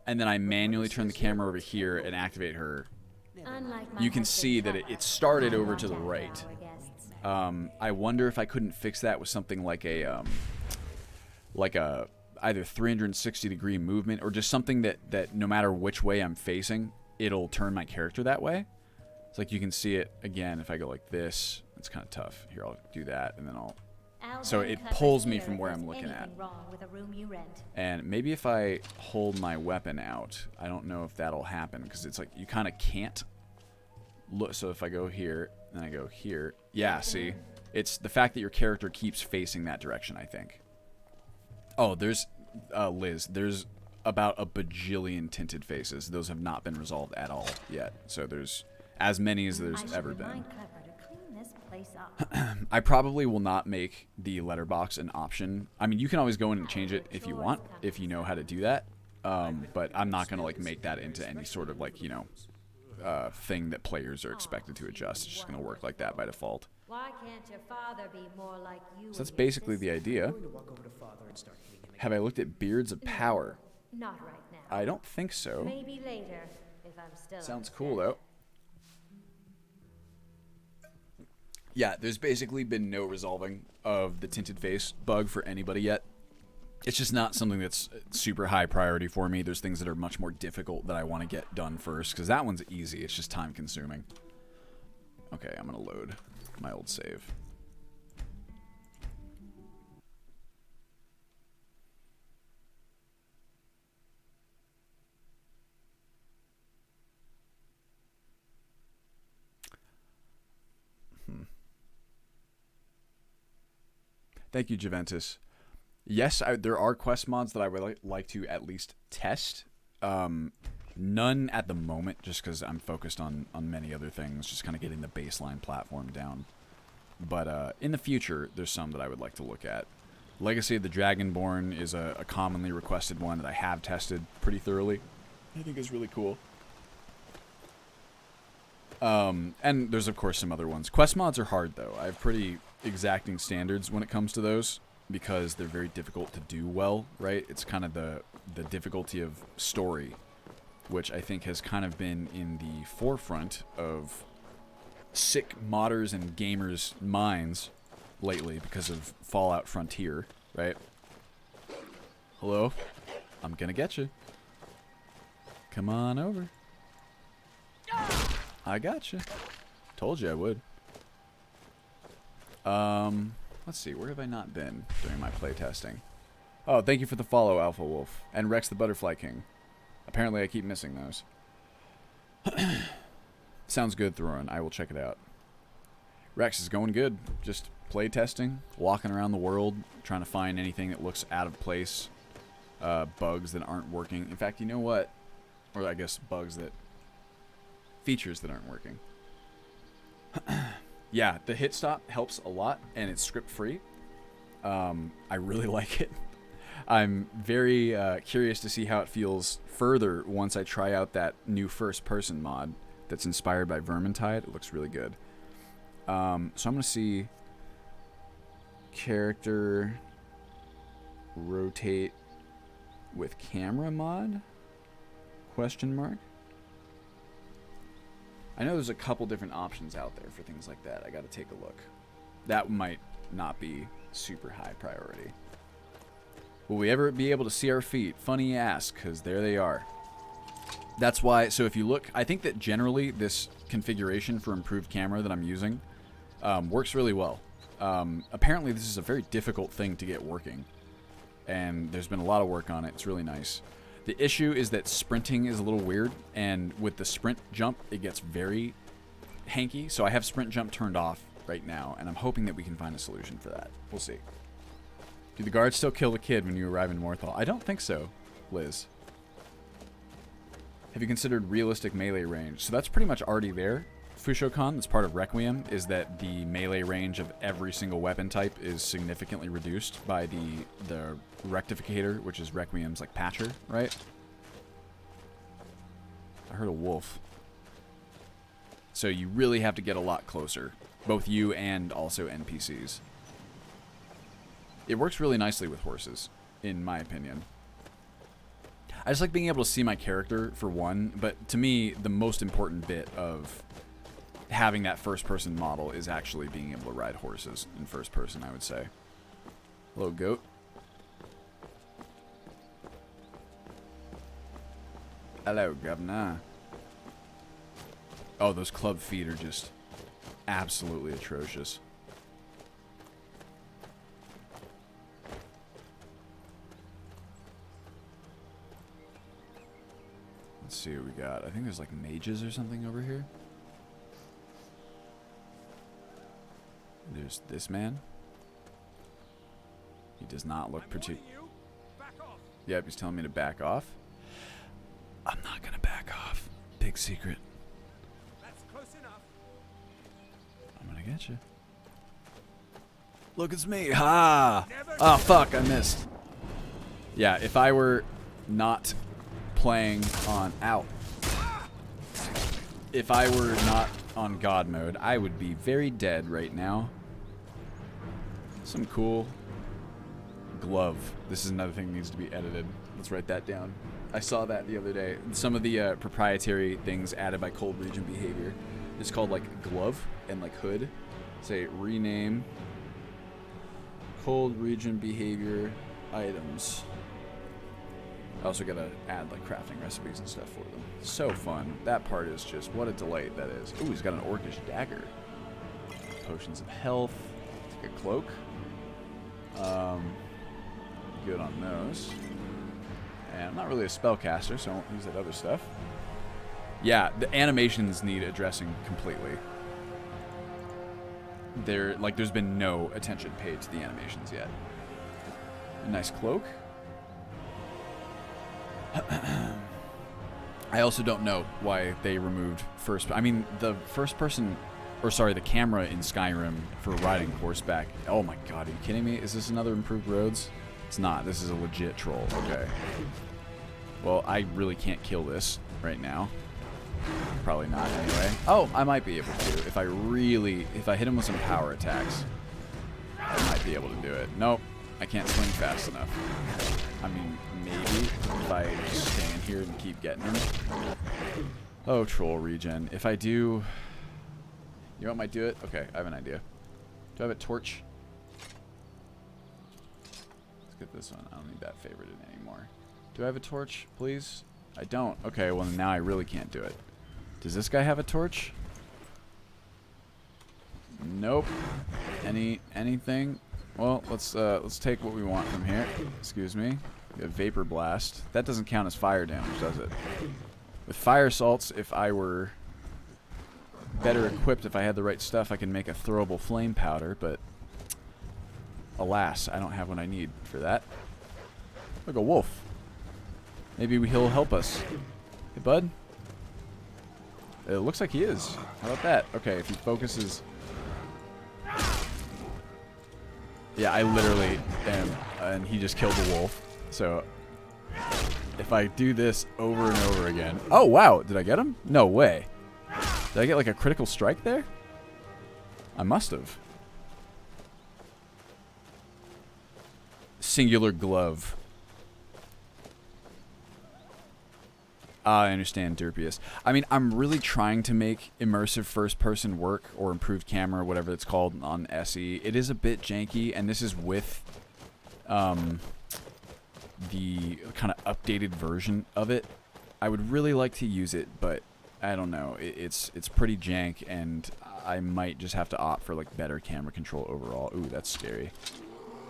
Speaker 1: and then I manually turn the camera over here and activate her,
Speaker 4: Unlike my
Speaker 1: you can
Speaker 4: husband
Speaker 1: see that
Speaker 4: Klepper,
Speaker 1: it started
Speaker 4: I
Speaker 1: over
Speaker 4: watch
Speaker 1: to the
Speaker 4: after
Speaker 1: right.
Speaker 4: our guests.
Speaker 1: I wonder if I couldn't fix that with something like a either 360-degree movement or just something that no matter which way I'm facing, it'll turn my character that way. It's like you can see it again if I go like this. It's kind of tough. Here, I'll do that, and then so it
Speaker 4: Klepper's
Speaker 1: pulls me
Speaker 4: here
Speaker 1: from
Speaker 4: if
Speaker 1: where
Speaker 4: there's
Speaker 1: I'm looking at.
Speaker 4: anything wrong with a room you rent.
Speaker 1: And maybe if I hold my weapon out, I don't know if that'll happen because it's like you kind of can't look. So if I go here and I go here, yeah, see, it's the fact that your character keeps facing that direction, I think. Oh, there's Liz. There's about a bajillion tinted faces. Those have not been resolved at all yet. So there's as many as there's
Speaker 4: I should
Speaker 1: ever been.
Speaker 4: remind Klepper to clean this place up.
Speaker 1: I probably will not make the letterbox an option. I mean, you can always go in and change it if you want, if you know how to do that. But I'm not going to like make that into any sort of like, thing that players are expected to adjust. It's just going to work like that by default.
Speaker 4: Why can't your father be more like you?
Speaker 1: So that's
Speaker 4: and your
Speaker 1: basically the
Speaker 4: sister?
Speaker 1: idea.
Speaker 7: I'm going to walk over to father and start hitting him again.
Speaker 1: Have I looked at Beards of Power?
Speaker 4: Not right now.
Speaker 1: I don't think so.
Speaker 4: Maybe later, if I'm still.
Speaker 1: Sounds
Speaker 4: upset.
Speaker 1: cool though. Yeah, there's basically been no resolving of the tinted face bug for anybody yet. It's just not something that's super high priority for me. There's things that are much more difficult that I want to get done first, because that one's easy. It's just time consuming. Okay, I'm going to load my old save. Thank you, Juventus. Yes, there are quest mods that I would like to at least test. None at the moment, just because I'm focused on many other things, just kind of getting the baseline platform down. But in the future, there's some that I would like to look at. Legacy of the Dragonborn is a commonly requested one that I have tested pretty thoroughly. I think is really cool. And there's, of course, some other ones. Quest mods are hard, though. I have pretty exacting standards when it comes to those, because they're very difficult to do well, right? It's kind of the difficulty of story, which I think has kind of been in the forefront of sick modders and gamers' minds lately because of Fallout Frontier, right? Hello? I'm gonna get you. Come on over. I got you. Told you I would. Let's see. Where have I not been during my playtesting? Oh, thank you for the follow, Alpha Wolf. And Rex the Butterfly King. Apparently I keep missing those. Sounds good, Thorin. I will check it out. Rex is going good. Just playtesting, walking around the world, trying to find anything that looks out of place. Bugs that aren't working. In fact, you know what? Or I guess bugs that... features that aren't working. Yeah, the hit stop helps a lot, and it's script free. I really like it. I'm very curious to see how it feels further once I try out that new first-person mod that's inspired by Vermintide. It looks really good. So I'm going to see character rotate with camera mod? Question mark. I know there's a couple different options out there for things like that. I got to take a look. That might not be super high priority. Will we ever be able to see our feet? Funny you ask, because there they are. That's why, so if you look, I think that generally this configuration for improved camera that I'm using works really well. Apparently this is a very difficult thing to get working, and there's been a lot of work on it. It's really nice. The issue is that sprinting is a little weird, and with the sprint jump, it gets very hanky. So I have sprint jump turned off right now, and I'm hoping that we can find a solution for that. We'll see. Do the guards still kill the kid when you arrive in Morthal? I don't think so, Liz. Have you considered realistic melee range? So that's pretty much already there. Fushokan, that's part of Requiem, is that the melee range of every single weapon type is significantly reduced by the Rectificator, which is Requiem's like patcher, right? I heard a wolf. So you really have to get a lot closer, both you and also NPCs. It works really nicely with horses, in my opinion. I just like being able to see my character, for one, but to me, the most important bit of having that first-person model is actually being able to ride horses in first person, I would say. Hello, goat. Hello, governor. Oh, those club feet are just absolutely atrocious. Let's see what we got. I think there's like mages or something over here. There's this man. He does not look particular. Yep, he's telling me to back off. I'm not gonna back off. Big secret.
Speaker 3: That's close enough.
Speaker 1: I'm gonna get you. Look, it's me. Ha! Oh, fuck, I missed. Yeah, if I were not playing on... Ow. If I were not on God mode, I would be very dead right now. Some cool glove. This is another thing that needs to be edited. Let's write that down. I saw that the other day. Some of the proprietary things added by Cold Region Behavior. It's called like glove and like hood. Say rename cold region behavior items. I also gotta add like crafting recipes and stuff for them. So fun. That part is just, what a delight that is. Ooh, he's got an orcish dagger. Potions of health. Take a cloak. Good on those. And I'm not really a spellcaster, so I won't use that other stuff. Yeah, the animations need addressing completely. There's been no attention paid to the animations yet. A nice cloak. I also don't know why they removed the camera in Skyrim for riding horseback. Oh my god, are you kidding me? Is this another improved roads? It's not. This is a legit troll. Okay. Well, I really can't kill this right now. Probably not anyway. Oh, I might be able to. If I hit him with some power attacks, I might be able to do it. Nope. I can't swing fast enough. I mean, maybe if I just stand here and keep getting him. Oh, troll regen. If I do... You know what might do it? Okay, I have an idea. Do I have a torch? Let's get this one. I don't need that favorited anymore. Do I have a torch, please? I don't. Okay, well now I really can't do it. Does this guy have a torch? Nope. Anything? Well, let's take what we want from here. Excuse me. We have vapor blast. That doesn't count as fire damage, does it? With fire salts, if I were better equipped, if I had the right stuff, I can make a throwable flame powder, but alas, I don't have what I need for that. Look, a wolf. Maybe he'll help us. Hey, bud. It looks like he is. How about that? Okay, if he focuses... Yeah, I literally am, and he just killed the wolf. So, if I do this over and over again... Oh, wow! Did I get him? No way. Did I get, like, a critical strike there? I must have. Singular glove. I understand, Derpius. I mean, I'm really trying to make immersive first-person work, or improved camera, whatever it's called, on SE. It is a bit janky, and this is with the kind of updated version of it. I would really like to use it, but I don't know. It's pretty jank, and I might just have to opt for like better camera control overall. Ooh, that's scary.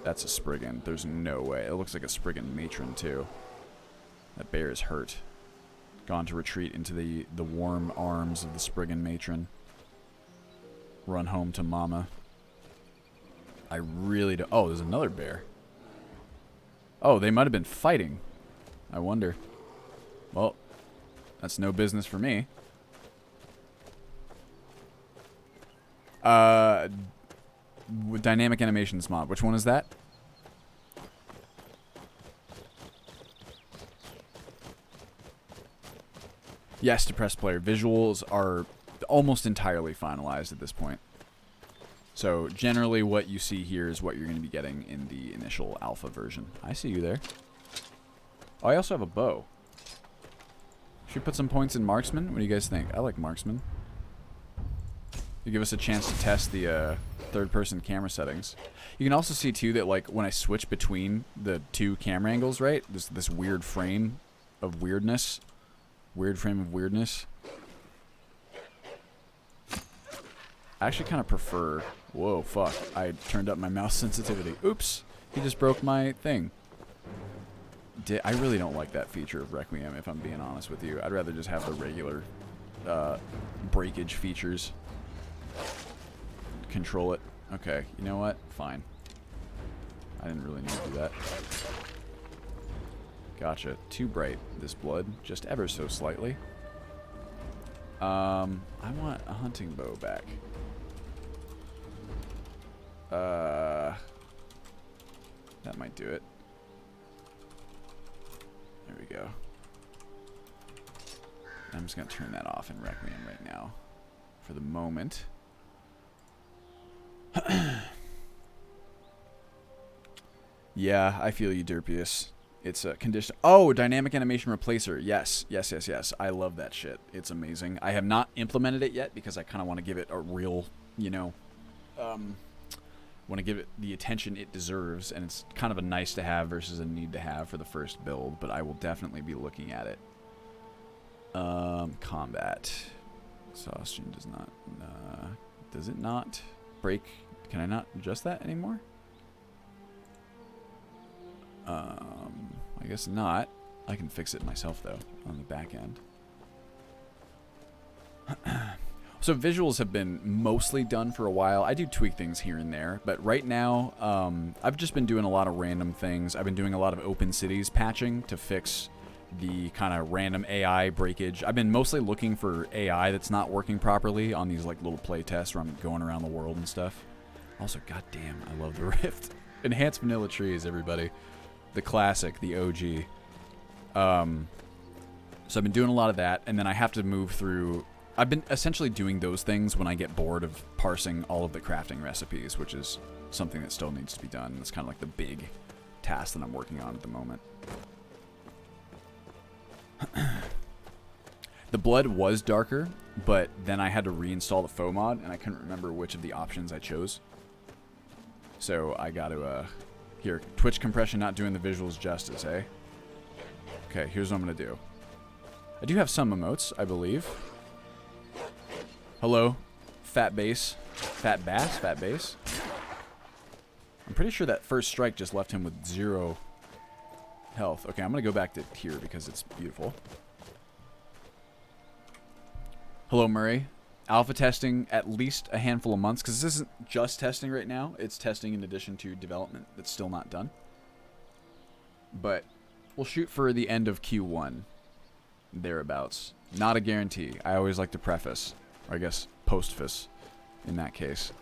Speaker 1: That's a Spriggan. There's no way. It looks like a Spriggan matron, too. That bear is hurt. Gone to retreat into the warm arms of the Spriggan matron. Run home to mama. I really don't... Oh, there's another bear. Oh, they might have been fighting. I wonder. Well, that's no business for me. Dynamic animations mod. Which one is that? Yes, depressed player. Visuals are almost entirely finalized at this point. So generally what you see here is what you're going to be getting in the initial alpha version. I see you there. Oh, I also have a bow. Should we put some points in marksman? What do you guys think? I like marksman. You give us a chance to test the third-person camera settings. You can also see too that like when I switch between the two camera angles, right? There's this weird frame of weirdness. Weird frame of weirdness. I actually kind of prefer... Whoa, fuck. I turned up my mouse sensitivity. Oops. He just broke my thing. I really don't like that feature of Requiem, if I'm being honest with you. I'd rather just have the regular breakage features. Control it. Okay, you know what? Fine. I didn't really need to do that. Gotcha. Too bright, this blood. Just ever so slightly. I want a hunting bow back. That might do it. There we go. I'm just going to turn that off in Requiem right now. For the moment. Yeah, I feel you, Derpius. It's a condition. Oh, dynamic animation replacer. Yes, yes, yes, yes. I love that shit. It's amazing. I have not implemented it yet because I kind of want to give it a real, you know, Want to give it the attention it deserves, and it's kind of a nice to have versus a need to have for the first build, but I will definitely be looking at it. Combat. Exhaustion does not, does it not break? Can I not adjust that anymore? I guess not. I can fix it myself though on the back end. So visuals have been mostly done for a while. I do tweak things here and there, but right now I've just been doing a lot of random things. I've been doing a lot of open cities patching to fix the kind of random AI breakage. I've been mostly looking for AI that's not working properly on these like little play tests where I'm going around the world and stuff. Also, goddamn, I love the Rift. Enhanced vanilla trees, everybody. The classic, the OG. So I've been doing a lot of that, and then I have to move through. I've been essentially doing those things when I get bored of parsing all of the crafting recipes, which is something that still needs to be done. It's kind of like the big task that I'm working on at the moment. The blood was darker, but then I had to reinstall the faux mod, and I couldn't remember which of the options I chose. So I got to, here, Twitch compression not doing the visuals justice, eh? Okay, here's what I'm going to do. I do have some emotes, I believe. Hello, fat bass. Fat bass? Fat bass? I'm pretty sure that first strike just left him with 0 health. Okay, I'm going to go back to here because it's beautiful. Hello, Murray. Alpha testing at least a handful of months, because this isn't just testing right now. It's testing in addition to development that's still not done. But we'll shoot for the end of Q1. Thereabouts. Not a guarantee. I always like to preface, or I guess postface in that case.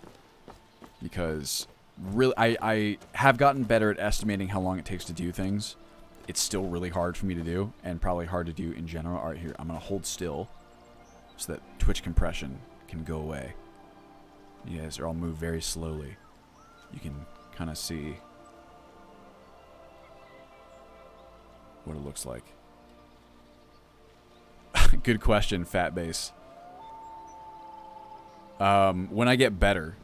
Speaker 1: Because really, I have gotten better at estimating how long it takes to do things. It's still really hard for me to do, and probably hard to do in general. Alright, here, I'm going to hold still so that Twitch compression can go away. You guys are all move very slowly. You can kind of see what it looks like. Good question, Fat Base. When I get better,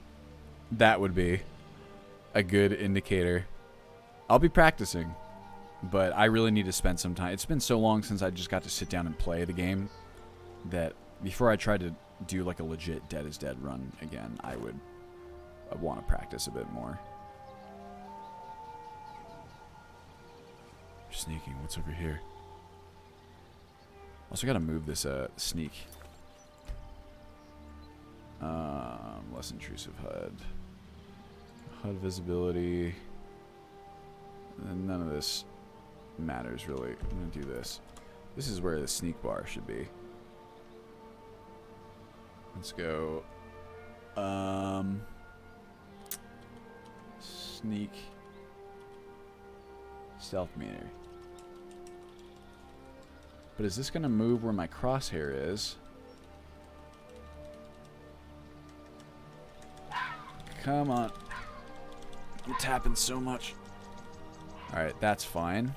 Speaker 1: that would be a good indicator. I'll be practicing, but I really need to spend some time. It's been so long since I just got to sit down and play the game that before I tried to do like a legit Dead is Dead run again, I'd want to practice a bit more. Sneaking, what's over here? Also gotta move this sneak. Less intrusive HUD. HUD visibility. And none of this matters really. I'm gonna do this. This is where the sneak bar should be. Let's go. Sneak. Stealth meter. But is this going to move where my crosshair is? Come on. You're tapping so much. Alright, that's fine.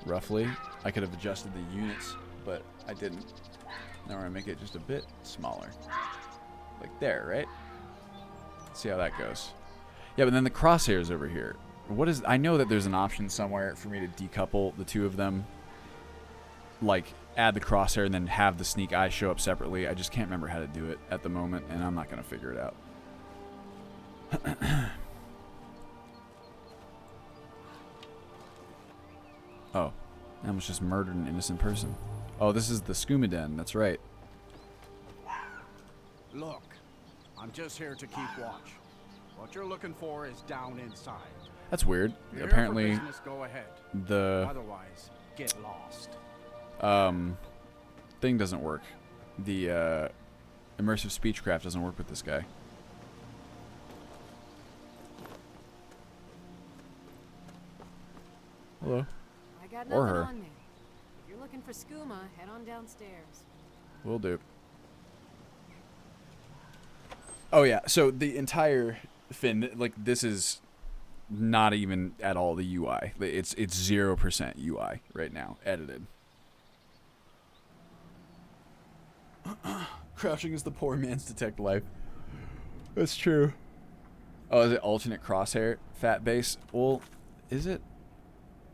Speaker 1: Roughly. I could have adjusted the units, but I didn't. Now we're going to make it just a bit smaller. Like there, right? See how that goes. Yeah, but then the crosshairs over here. What is... I know that there's an option somewhere for me to decouple the two of them. Like, add the crosshair and then have the sneak eye show up separately. I just can't remember how to do it at the moment, and I'm not going to figure it out. Oh. I almost just murdered an innocent person. Oh, this is the skooma den. That's right.
Speaker 5: Look, I'm just here to keep watch. What you're looking for is down inside.
Speaker 1: That's weird.
Speaker 5: You're
Speaker 1: Apparently,
Speaker 5: here for business, go ahead.
Speaker 1: the
Speaker 5: Otherwise, get lost.
Speaker 1: thing doesn't work. The immersive speechcraft doesn't work with this guy. Hello.
Speaker 8: I got
Speaker 1: Or
Speaker 8: nothing
Speaker 1: her.
Speaker 8: on me. If you're looking for skooma, head on downstairs.
Speaker 1: Will do. Oh yeah, so the entire Finn, like, this is not even at all the UI. It's 0% UI right now, edited. Crouching is the poor man's detect life. That's true. Oh, is it alternate crosshair fat base? Well, is it?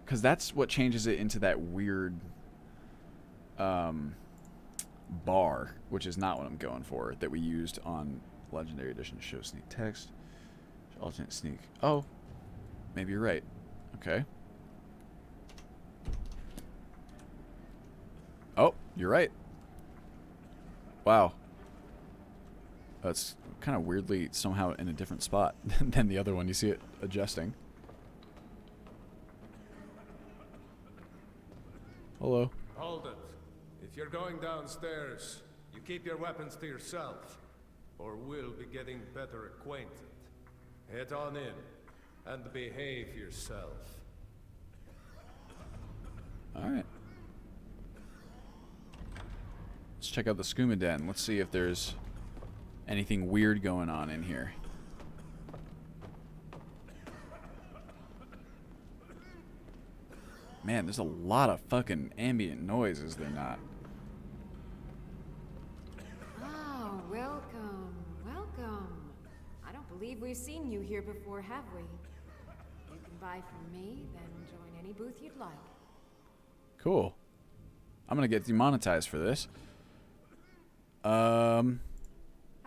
Speaker 1: Because that's what changes it into that weird bar, which is not what I'm going for, that we used on Legendary Edition. Show sneak text. Alternate sneak. Oh, maybe you're right. Okay. Oh, you're right. Wow. That's kind of weirdly somehow in a different spot than the other one. You see it adjusting. Hello.
Speaker 3: Hold it. If you're going downstairs, you keep your weapons to yourself, or we'll be getting better acquainted. Head on in, and behave yourself.
Speaker 1: Alright. Let's check out the skooma den. Let's see if there's anything weird going on in here. Man, there's a lot of fucking ambient noise, is there not?
Speaker 8: Oh, welcome, welcome. I don't believe we've seen you here before, have we? You can buy from me, then join any booth you'd like.
Speaker 1: Cool. I'm gonna get demonetized for this.
Speaker 8: How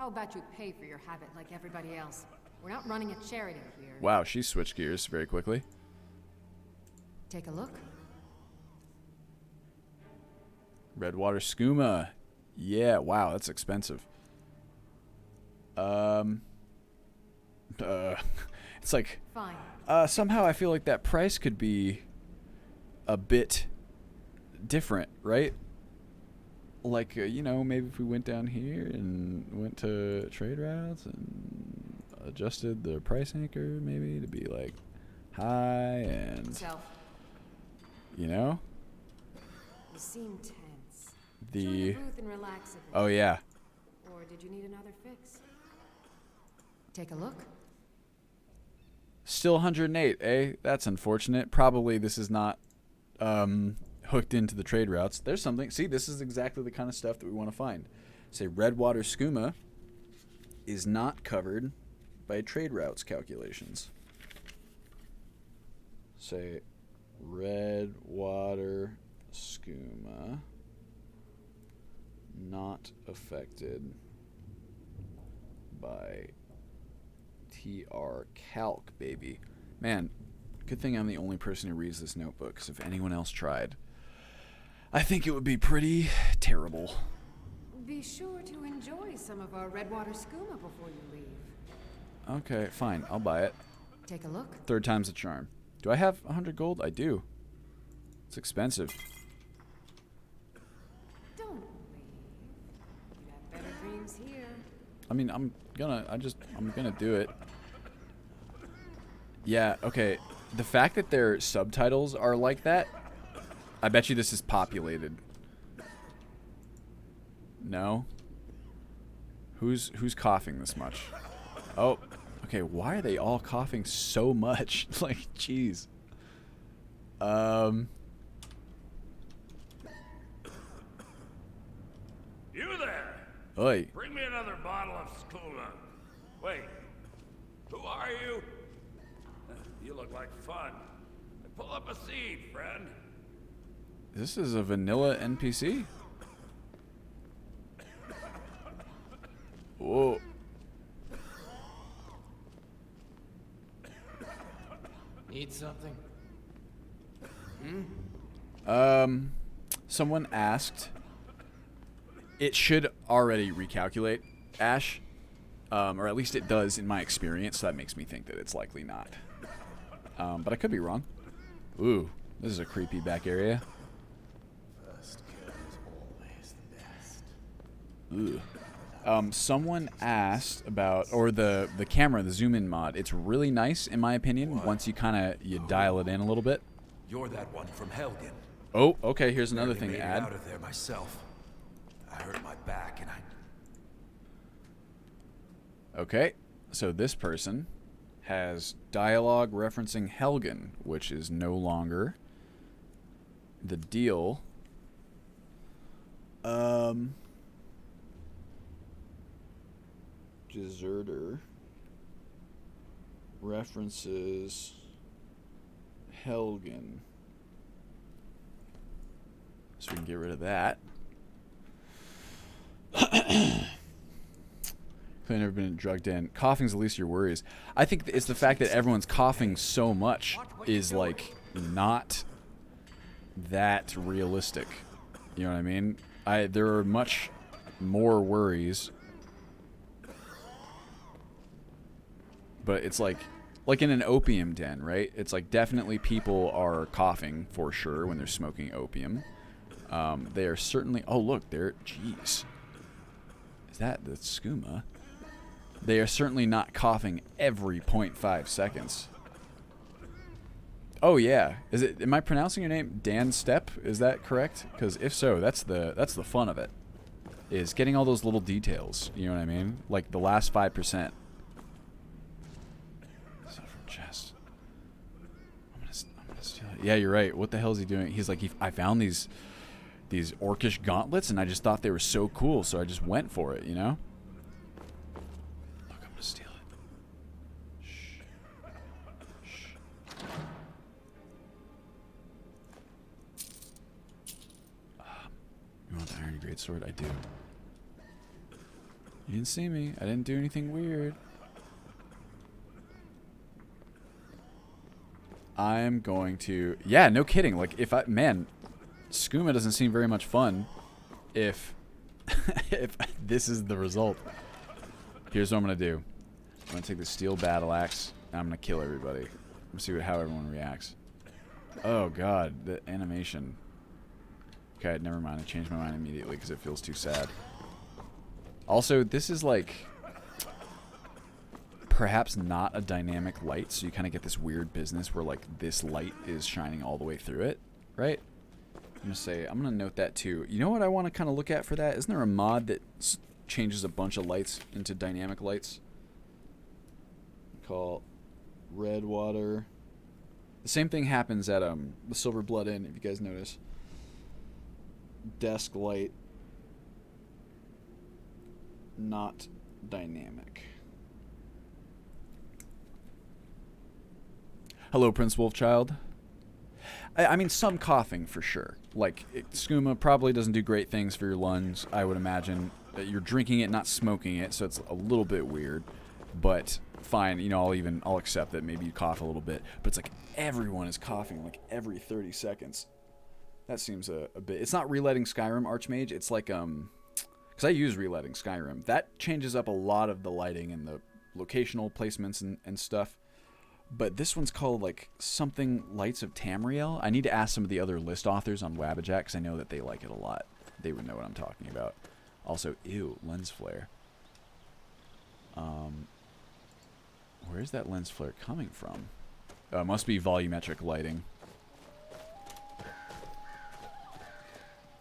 Speaker 8: about you pay for your habit like everybody else? We're not running a charity here.
Speaker 1: Wow, she switched gears very quickly.
Speaker 8: Take a look.
Speaker 1: Redwater skooma. Yeah, wow, that's expensive. It's like
Speaker 8: Fine.
Speaker 1: somehow I feel like that price could be a bit different, right? Like, you know, maybe if we went down here and went to trade routes and adjusted the price anchor maybe to be like high and,
Speaker 8: Self,
Speaker 1: you know,
Speaker 8: you seem tense. Join
Speaker 1: the
Speaker 8: the booth and relax a bit.
Speaker 1: oh yeah,
Speaker 8: Or did you need another fix? Take a look.
Speaker 1: still 108, eh? That's unfortunate. Probably this is not hooked into the trade routes. There's something. See, this is exactly the kind of stuff that we want to find. Say Redwater skooma is not covered by trade routes calculations. Say Redwater skooma not affected by TR calc, baby. Man, good thing I'm the only person who reads this notebook, because if anyone else tried, I think it would be pretty terrible.
Speaker 8: Be sure to enjoy some of our Redwater skooma before you leave.
Speaker 1: Okay, fine. I'll buy it.
Speaker 8: Take a look.
Speaker 1: Third time's a charm. Do I have 100 gold? I do. It's expensive.
Speaker 8: Don't leave. You have better dreams here.
Speaker 1: I mean, I'm gonna do it. Yeah, okay. The fact that their subtitles are like that, I bet you this is populated. No? Who's coughing this much? Oh, okay, why are they all coughing so much? Like, jeez.
Speaker 9: You there!
Speaker 1: Oi.
Speaker 9: Bring me another bottle of skooma. Wait, who are you? You look like fun. Pull up a seat, friend.
Speaker 1: This is a vanilla NPC? Whoa.
Speaker 10: Need something?
Speaker 1: Someone asked. It should already recalculate, Ash. Or at least it does in my experience, so that makes me think that it's likely not. But I could be wrong. Ooh, this is a creepy back area.
Speaker 10: First kill is always the best.
Speaker 1: Ooh. Someone asked about, or the camera, the zoom in mod. It's really nice, in my opinion, once you you dial it in a little bit.
Speaker 10: You're that one from Helgen.
Speaker 1: Oh, okay, here's another
Speaker 10: Barely
Speaker 1: thing
Speaker 10: made
Speaker 1: to
Speaker 10: it
Speaker 1: add.
Speaker 10: out of there myself. I hurt my back and
Speaker 1: Okay, so this person has dialogue referencing Helgen, which is no longer the deal. Deserter. References Helgen. So we can get rid of that. I've never been drugged in. Coughing's the least of your worries. I think it's the fact that everyone's coughing so much is like not that realistic. You know what I mean? There are much more worries, but it's like in an opium den, right? It's like definitely people are coughing for sure when they're smoking opium. They are certainly. Oh look, there. Jeez, is that the skooma? They are certainly not coughing every 0.5 seconds. Oh yeah, is it? Am I pronouncing your name Dan Stepp? Is that correct? Because if so, that's the fun of it. Is getting all those little details. You know what I mean? Like the last 5%. Sulfur chest. I'm gonna steal it. Yeah, you're right. What the hell is he doing? He's like, I found these orcish gauntlets, and I just thought they were so cool, so I just went for it. You know? Look, I'm gonna steal it. Shh. Shh. You want the iron greatsword? I do. You didn't see me. I didn't do anything weird. I'm going to... Yeah, no kidding. Like, Man, skooma doesn't seem very much fun if... if this is the result. Here's what I'm going to do. I'm going to take the steel battle axe, and I'm going to kill everybody. I'm going to see how everyone reacts. Oh, God. The animation... Okay, never mind. I changed my mind immediately because it feels too sad. Also, this is like perhaps not a dynamic light, so you kind of get this weird business where like this light is shining all the way through it, right? I'm gonna note that too. You know what I want to kind of look at for that? Isn't there a mod that changes a bunch of lights into dynamic lights? Call red water. The same thing happens at the Silver Blood Inn, if you guys notice. Desk light, not dynamic. Hello, Prince Wolfchild. I mean, some coughing for sure. Like, skooma probably doesn't do great things for your lungs, I would imagine. You're drinking it, not smoking it, so it's a little bit weird. But fine, you know, I'll accept that maybe you cough a little bit. But it's like everyone is coughing like every 30 seconds. That seems a bit... It's not relighting Skyrim, Archmage. It's like, because I use relighting Skyrim. That changes up a lot of the lighting and the locational placements and stuff. But this one's called, like, something Lights of Tamriel. I need to ask some of the other list authors on Wabbajack, because I know that they like it a lot. They would know what I'm talking about. Also, ew, lens flare. Where's that lens flare coming from? It must be volumetric lighting.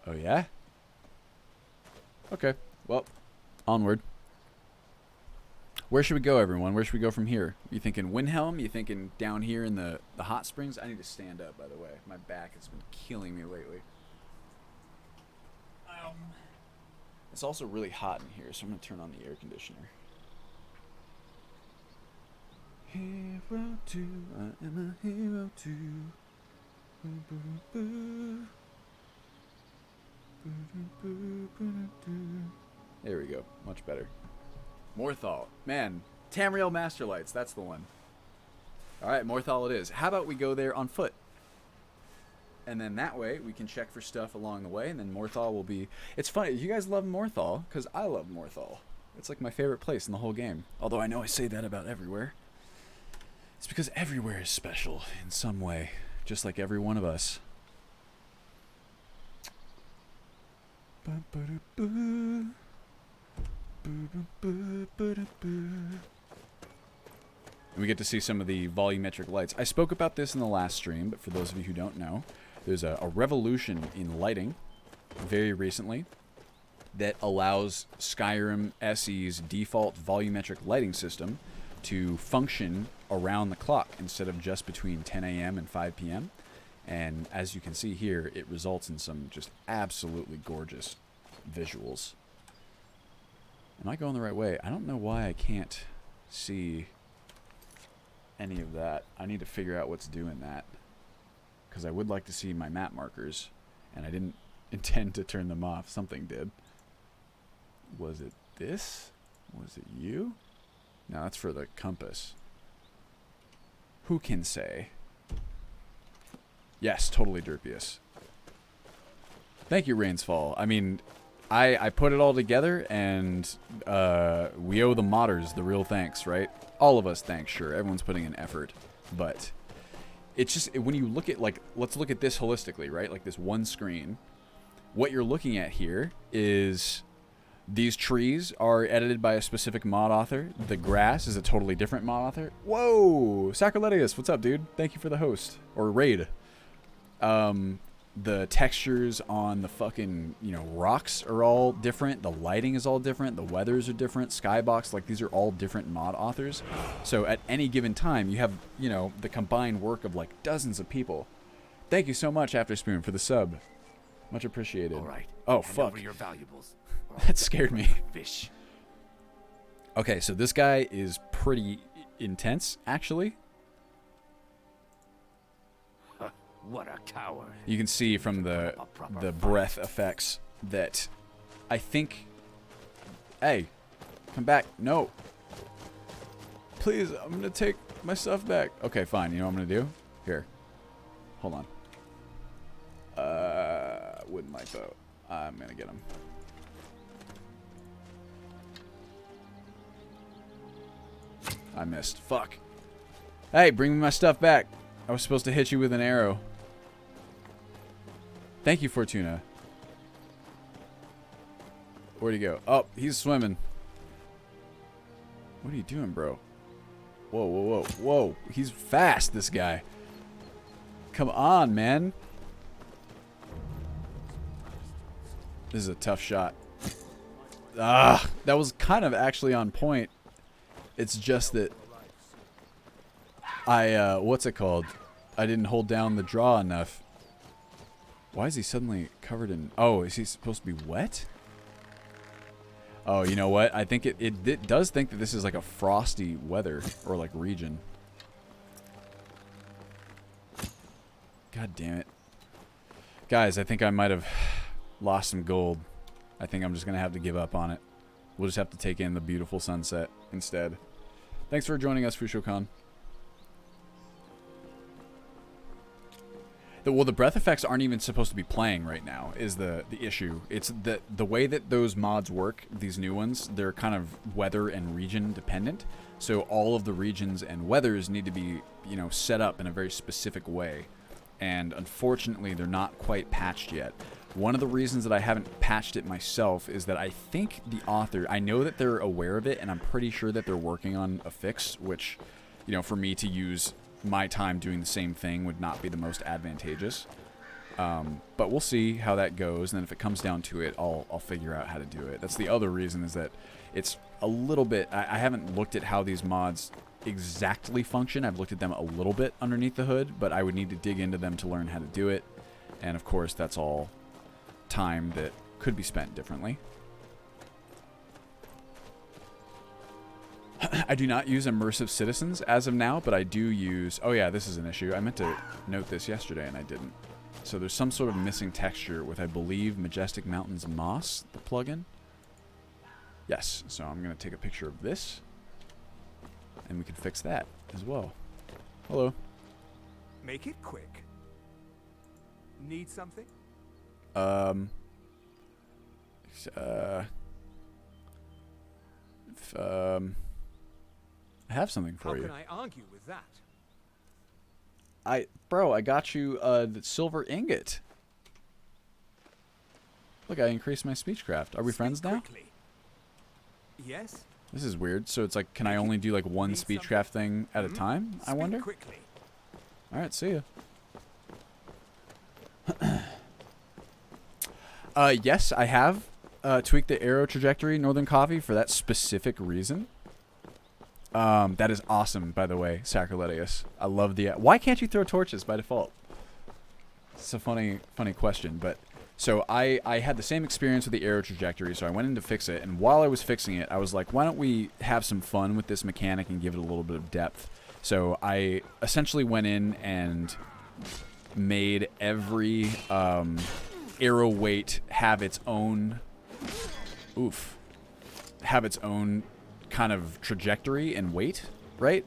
Speaker 1: Oh, yeah? Okay. Well, onward. Where should we go, everyone? Where should we go from here? You thinking Windhelm? You thinking down here in the hot springs? I need to stand up, by the way. My back has been killing me lately. It's also really hot in here, so I'm going to turn on the air conditioner. Hero 2, I am a hero too. There we go. Much better. Morthal. Man, Tamriel Masterlights. That's the one. Alright, Morthal it is. How about we go there on foot? And then that way, we can check for stuff along the way, and then Morthal will be... It's funny, you guys love Morthal, because I love Morthal. It's like my favorite place in the whole game. Although I know I say that about everywhere. It's because everywhere is special in some way. Just like every one of us. And we get to see some of the volumetric lights. I spoke about this in the last stream, but for those of you who don't know, there's a revolution in lighting very recently that allows Skyrim SE's default volumetric lighting system to function around the clock instead of just between 10 a.m. and 5 p.m. And as you can see here, it results in some just absolutely gorgeous visuals. Am I going the right way? I don't know why I can't see any of that. I need to figure out what's doing that. Because I would like to see my map markers. And I didn't intend to turn them off. Something did. Was it this? Was it you? No, that's for the compass. Who can say? Yes, totally Derpius. Thank you, Rainsfall. I mean, I put it all together, and we owe the modders the real thanks, right? All of us thanks, sure. Everyone's putting in effort. But it's just, when you look at, like, let's look at this holistically, right? Like this one screen. What you're looking at here is these trees are edited by a specific mod author. The grass is a totally different mod author. Whoa! Sacriletius, what's up, dude? Thank you for the host. Or raid. The textures on the fucking, you know, rocks are all different. The lighting is all different. The weathers are different. Skybox, like, these are all different mod authors. So at any given time, you have, you know, the combined work of, like, dozens of people. Thank you so much, Afterspoon, for the sub. Much appreciated.
Speaker 9: All right.
Speaker 1: Oh,
Speaker 9: Hand
Speaker 1: fuck.
Speaker 9: over your valuables.
Speaker 1: That scared me.
Speaker 9: Fish.
Speaker 1: Okay, so this guy is pretty intense, actually.
Speaker 9: What a coward.
Speaker 1: You can see from the breath effects that I think... Hey, come back. No. Please, I'm going to take my stuff back. Okay, fine. You know what I'm going to do? Here. Hold on. Wooden light bow. I'm going to get him. I missed. Fuck. Hey, bring me my stuff back. I was supposed to hit you with an arrow. Thank you, Fortuna. Where'd he go? Oh, he's swimming. What are you doing, bro? Whoa, whoa, whoa. Whoa. He's fast, this guy. Come on, man. This is a tough shot. Ah, that was kind of actually on point. It's just that what's it called? I didn't hold down the draw enough. Why is he suddenly covered in... Oh, is he supposed to be wet? Oh, you know what? I think it does think that this is like a frosty weather or like region. God damn it. Guys, I think I might have lost some gold. I think I'm just going to have to give up on it. We'll just have to take in the beautiful sunset instead. Thanks for joining us, Fushokan. Well, the breath effects aren't even supposed to be playing right now, is the issue. It's the way that those mods work, these new ones, they're kind of weather and region dependent. So all of the regions and weathers need to be, you know, set up in a very specific way. And unfortunately, they're not quite patched yet. One of the reasons that I haven't patched it myself is that I think the author, I know that they're aware of it, and I'm pretty sure that they're working on a fix, which, you know, for me to use my time doing the same thing would not be the most advantageous. But we'll see how that goes, and then if it comes down to it, I'll figure out how to do it. That's the other reason, is that it's a little bit... I haven't looked at how these mods exactly function. I've looked at them a little bit underneath the hood, but I would need to dig into them to learn how to do it. And of course, that's all time that could be spent differently. I do not use immersive citizens as of now, but I do use... Oh yeah, this is an issue. I meant to note this yesterday and I didn't. So there's some sort of missing texture with, I believe, Majestic Mountains Moss, the plugin. Yes, so I'm going to take a picture of this, and we can fix that as well. Hello.
Speaker 11: Make it quick. Need something?
Speaker 1: I have something for you.
Speaker 11: How can I argue with that?
Speaker 1: Bro, I got you the silver ingot. Look, I increased my speechcraft. Are we friends now?
Speaker 11: Quickly. Yes.
Speaker 1: This is weird. So it's like, can I only do like one speechcraft thing at a time? I wonder.
Speaker 11: Quickly.
Speaker 1: All right, see ya. Yes, I have tweaked the arrow trajectory Northern Coffee for that specific reason. That is awesome, by the way, Sacriletius. I love the... Why can't you throw torches by default? It's a funny question, but So I had the same experience with the arrow trajectory, so I went in to fix it, and while I was fixing it, I was like, why don't we have some fun with this mechanic and give it a little bit of depth? So I essentially went in and made every arrow weight have its own kind of trajectory and weight, right?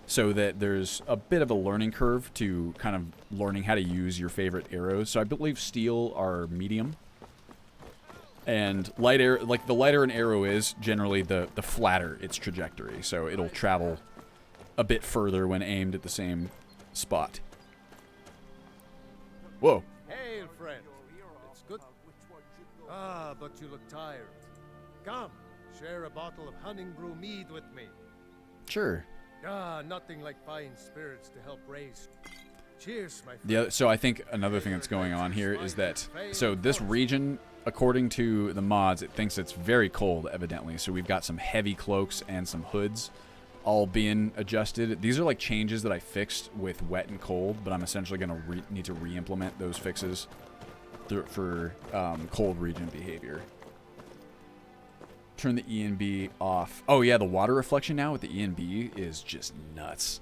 Speaker 1: So that there's a bit of a learning curve to kind of learning how to use your favorite arrows. So I believe steel are medium, and light arrow, like the lighter an arrow is, generally the flatter its trajectory. So it'll travel a bit further when aimed at the same spot. Whoa.
Speaker 3: Hail, friend. It's good. Ah, but you look tired. Come, share a bottle of hunting brew mead with me.
Speaker 1: Sure.
Speaker 3: Ah, nothing like fine spirits to help raise. Cheers, my friend.
Speaker 1: So I think another thing that's going on here is that, so this region, according to the mods, it thinks it's very cold, evidently. So we've got some heavy cloaks and some hoods all being adjusted. These are like changes that I fixed with wet and cold, but I'm essentially going to need to re-implement those fixes for cold region behavior. Turn the E and B off. Oh yeah, the water reflection now with the E and B is just nuts.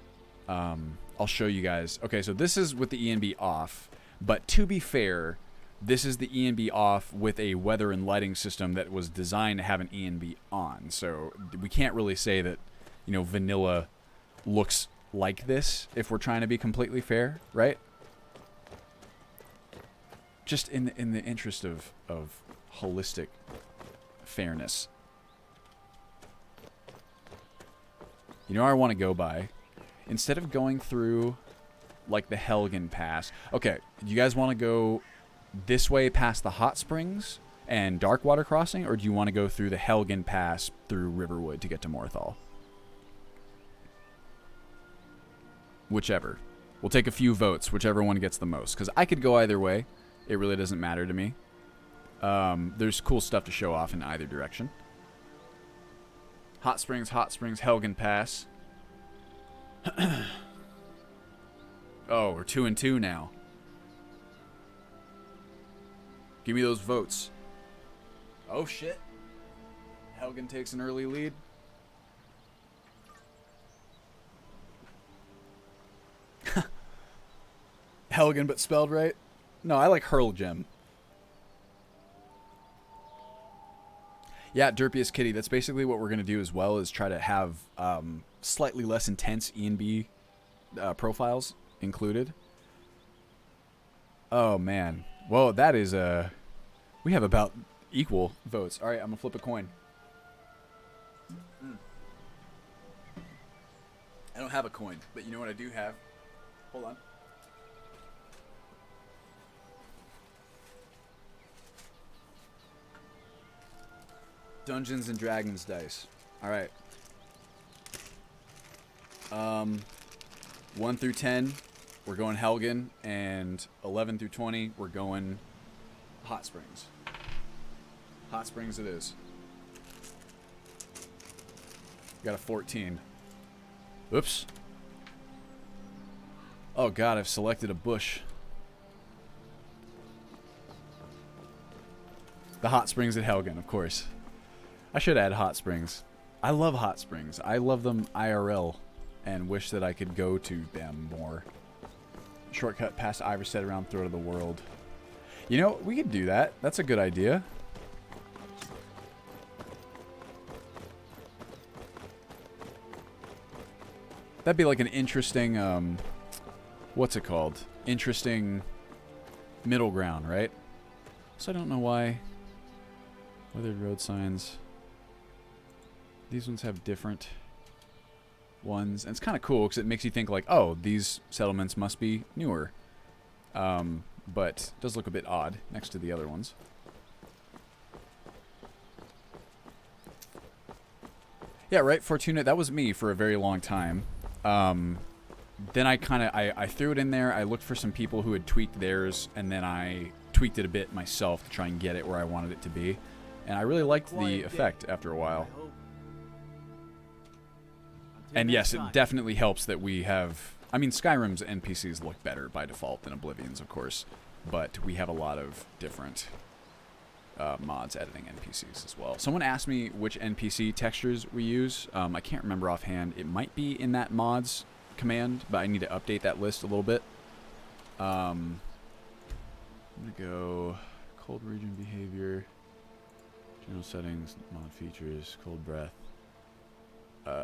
Speaker 1: I'll show you guys. Okay, so this is with the E and B off, but to be fair, this is the E and B off with a weather and lighting system that was designed to have an E and B on. So we can't really say that, you know, vanilla looks like this if we're trying to be completely fair, right? Just in the interest of holistic fairness. You know where I want to go by? Instead of going through, like, the Helgen Pass. Okay, do you guys want to go this way past the Hot Springs and Darkwater Crossing? Or do you want to go through the Helgen Pass through Riverwood to get to Morthal? Whichever. We'll take a few votes, whichever one gets the most. Because I could go either way. It really doesn't matter to me. There's cool stuff to show off in either direction. Hot Springs, Helgen Pass. Oh, we're 2-2 now. Give me those votes. Oh, shit. Helgen takes an early lead. Helgen, but spelled right? No, I like Hurlgem. Yeah, Derpiest Kitty. That's basically what we're going to do as well, is try to have slightly less intense E&B profiles included. Oh, man. Well, that is... we have about equal votes. All right, I'm going to flip a coin. I don't have a coin, but you know what I do have? Hold on. Dungeons and Dragons dice. All right. 1 through 10, we're going Helgen, and 11 through 20, we're going Hot Springs. Hot Springs it is. Got a 14. Oops. Oh god, I've selected a bush. The Hot Springs at Helgen, of course. I should add Hot Springs. I love Hot Springs. I love them IRL and wish that I could go to them more. Shortcut past Iverstead around Throat of the World. You know, we could do that. That's a good idea. That'd be like an interesting, what's it called? Interesting middle ground, right? So I don't know why. Weathered road signs. These ones have different ones. And it's kind of cool because it makes you think like, oh, these settlements must be newer. But it does look a bit odd next to the other ones. Yeah, right, Fortuna, that was me for a very long time. Then I threw it in there. I looked for some people who had tweaked theirs, and then I tweaked it a bit myself to try and get it where I wanted it to be. And I really liked the effect after a while. And yes, it definitely helps that we have... I mean, Skyrim's NPCs look better by default than Oblivion's, of course. but we have a lot of different mods editing NPCs as well. Someone asked me which NPC textures we use. I can't remember offhand. It might be in that mods command, but I need to update that list a little bit. I'm going to go cold region behavior, general settings, mod features, cold breath. No.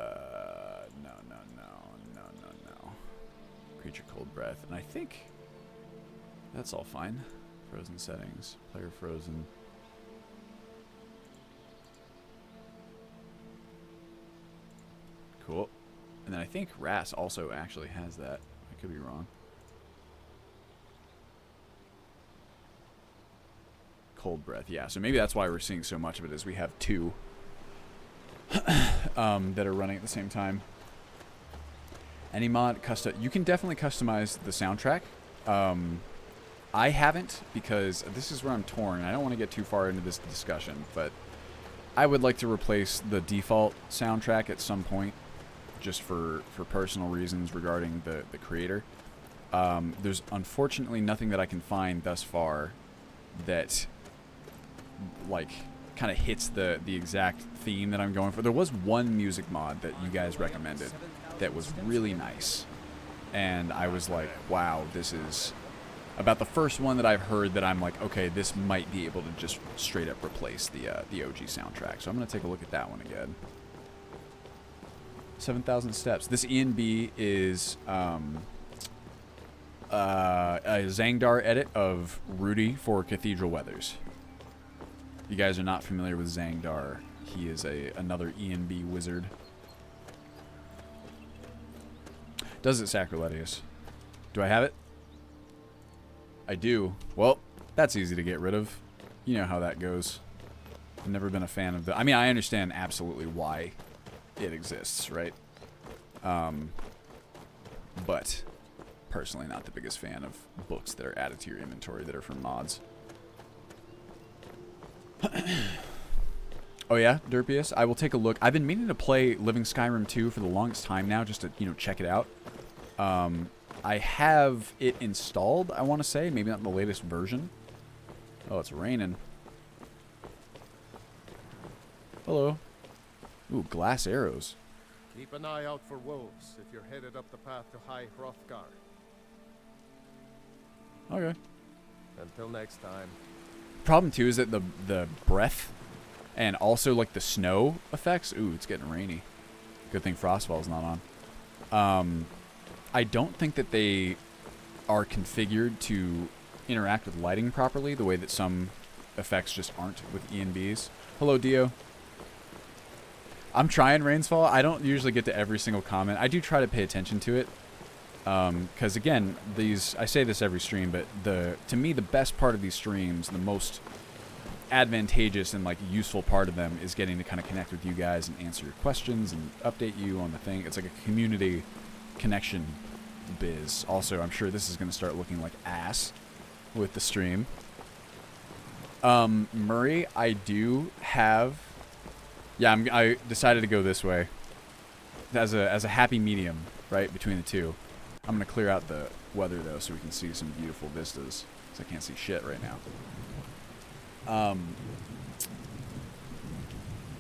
Speaker 1: Creature cold breath. And I think that's all fine. Frozen settings, player frozen. Cool. And then I think RAS also actually has that. I could be wrong. Cold breath, yeah. So maybe that's why we're seeing so much of it, is we have two that are running at the same time. Any mod you can definitely customize the soundtrack. I haven't, because this is where I'm torn. I don't want to get too far into this discussion, but I would like to replace the default soundtrack at some point, just for personal reasons regarding the creator. There's unfortunately nothing that I can find thus far that like kind of hits the exact theme that I'm going for. There was one music mod that you guys recommended that was really nice, and I was like, wow, this is about the first one that I've heard that I'm like, okay, this might be able to just straight up replace the OG soundtrack. So I'm gonna take a look at that one again. 7,000 steps. This ENB is a Zangdar edit of Rudy for Cathedral Weathers. If you guys are not familiar with Zangdar, he is another ENB wizard. Does it, Sacriletius? Do I have it? I do. Well, that's easy to get rid of. You know how that goes. I've never been a fan of the... I mean, I understand absolutely why it exists, right? But personally not the biggest fan of books that are added to your inventory that are from mods. Oh yeah, Derpius? I will take a look. I've been meaning to play Living Skyrim 2 for the longest time now, just to, you know, check it out. I have it installed, I want to say. Maybe not in the latest version. Oh, it's raining. Hello. Ooh, glass arrows.
Speaker 3: Keep an eye out for wolves if you're headed up the path to High Hrothgar.
Speaker 1: Okay.
Speaker 3: Until next time.
Speaker 1: Problem too is that the breath and also like the snow effects. Ooh, it's getting rainy. Good thing Frostfall's not on. I don't think that they are configured to interact with lighting properly the way that some effects just aren't with ENBs. Hello, Dio. I'm trying Rainsfall. I don't usually get to every single comment. I do try to pay attention to it. Because again, I say this every stream, but to me the best part of these streams, the most advantageous and like useful part of them, is getting to kind of connect with you guys and answer your questions and update you on the thing. It's like a community connection biz. Also, I'm sure this is going to start looking like ass with the stream. Murray, I do have... Yeah, I decided to go this way as a happy medium, right, between the two. I'm going to clear out the weather, though, so we can see some beautiful vistas, because I can't see shit right now.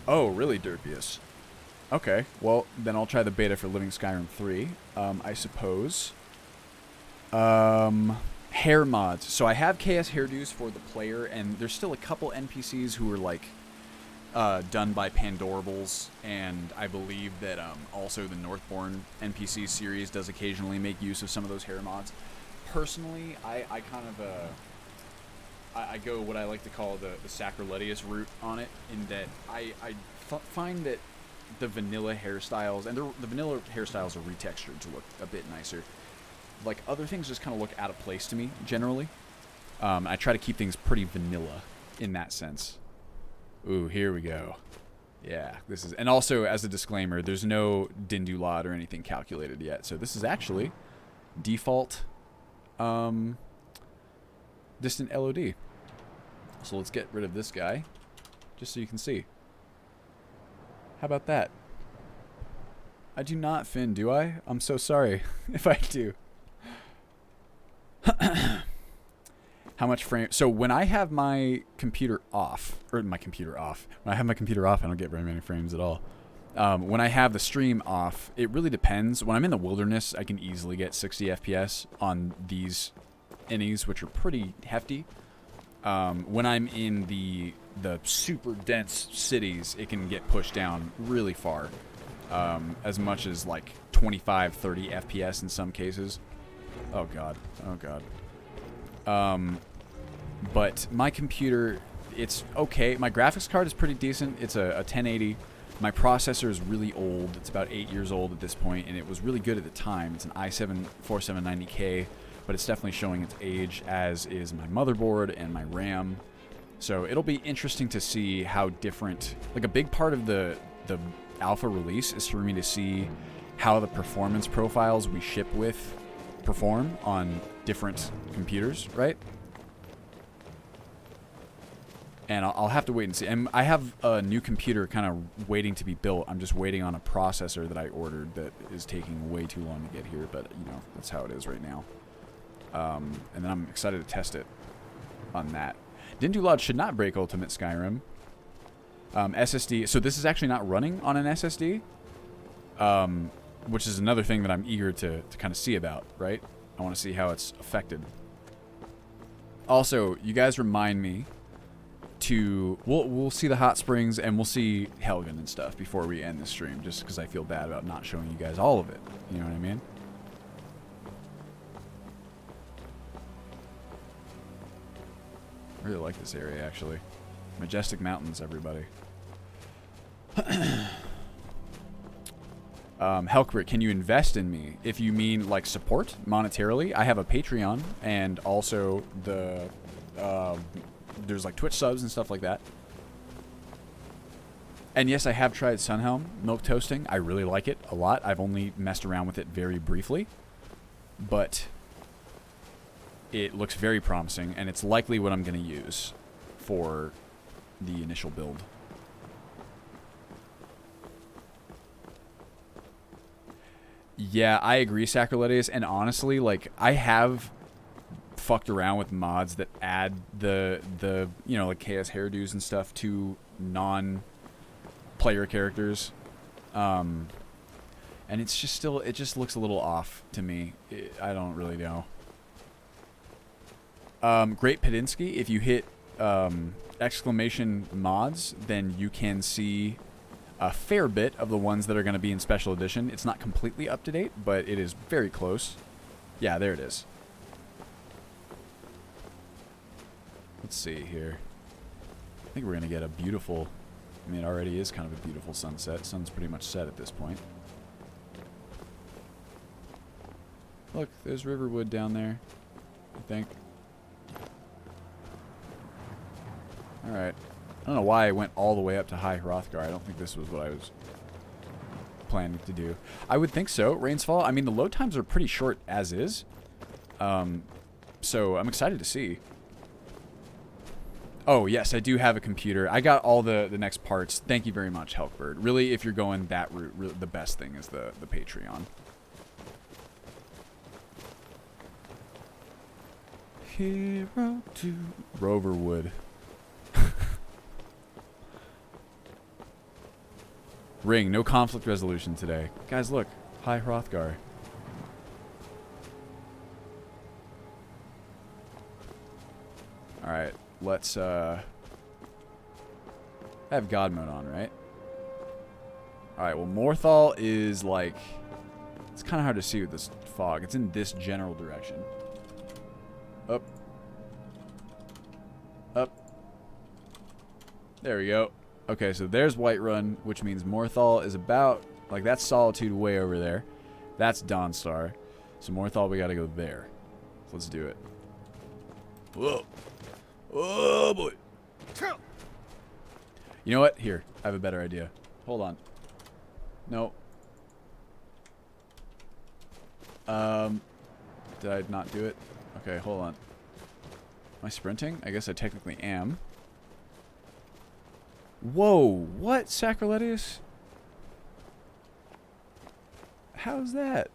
Speaker 1: Oh, really, Derpius? Okay, well, then I'll try the beta for Living Skyrim 3, I suppose. Hair mods. So I have KS hairdos for the player, and there's still a couple NPCs who are, like, done by Pandorables, and I believe that also the Northborn NPC series does occasionally make use of some of those hair mods. Personally, I kind of I go what I like to call the Sacriletius route on it, in that I find that the vanilla hairstyles, and the vanilla hairstyles are retextured to look a bit nicer. Like, other things just kind of look out of place to me, generally. I try to keep things pretty vanilla in that sense. Ooh, here we go. Yeah, this is... And also, as a disclaimer, there's no Dindulad or anything calculated yet. So this is actually default distant LOD. So let's get rid of this guy, just so you can see. How about that? I do not, Finn, do I? I'm so sorry if I do. How how much frame. So when I have my computer off, when I have my computer off, I don't get very many frames at all. When I have the stream off, it really depends. When I'm in the wilderness, I can easily get 60 FPS on these innies, which are pretty hefty. When I'm in the super dense cities, it can get pushed down really far, as much as like 25, 30 FPS in some cases. Oh god, oh god. But my computer, it's okay. My graphics card is pretty decent. It's a 1080. My processor is really old. It's about 8 years old at this point, and it was really good at the time. It's an i7 4790K, but it's definitely showing its age, as is my motherboard and my RAM. So it'll be interesting to see how different, like a big part of the alpha release is for me to see how the performance profiles we ship with perform on different computers, right? And I'll have to wait and see. And I have a new computer kind of waiting to be built. I'm just waiting on a processor that I ordered that is taking way too long to get here, but you know, that's how it is right now. And then I'm excited to test it on that. Didn't Do Loud should not break Ultimate Skyrim. SSD. So this is actually not running on an SSD, which is another thing that I'm eager to kind of see about, right? I want to see how it's affected. Also, you guys remind me to... We'll see the hot springs and we'll see Helgen and stuff before we end the stream, just because I feel bad about not showing you guys all of it. You know what I mean? I really like this area, actually. Majestic mountains, everybody. Helkbrit, can you invest in me? If you mean, like, support monetarily, I have a Patreon, and also the, there's, like, Twitch subs and stuff like that. And yes, I have tried Sunhelm milk toasting. I really like it a lot. I've only messed around with it very briefly, but it looks very promising, and it's likely what I'm going to use for the initial build. Yeah, I agree, Sacriletius, and honestly, like, I have fucked around with mods that add the you know, like chaos hairdos and stuff to non-player characters, and it's just still, it just looks a little off to me. I don't really know. Great Pedinsky, if you hit exclamation mods, then you can see a fair bit of the ones that are going to be in special edition. It's not completely up to date, but it is very close. Yeah, there it is. Let's see here. I think we're going to get a beautiful, I mean, it already is kind of a beautiful sunset. Sun's pretty much set at this point. Look, there's Riverwood down there, I think. Alright. I don't know why I went all the way up to High Hrothgar. I don't think this was what I was planning to do. I would think so. Rainsfall. I mean, the load times are pretty short as is. So I'm excited to see. Oh, yes, I do have a computer. I got all the next parts. Thank you very much, Helkbird. Really, if you're going that route, really, the best thing is the Patreon. Hero to Roverwood. Ring, no conflict resolution today. Guys, look. High Hrothgar. Alright, let's, I have God mode on, right? Alright, well, Morthal is, like, it's kind of hard to see with this fog. It's in this general direction. Up. Up. There we go. Okay, so there's Whiterun, which means Morthal is about, like, that's Solitude way over there. That's Dawnstar. So Morthal, we gotta go there. So let's do it. Whoa. Oh, boy. You know what? Here, I have a better idea. Hold on. No. Did I not do it? Okay, hold on. Am I sprinting? I guess I technically am. Whoa, what, Sacriletius? How's that?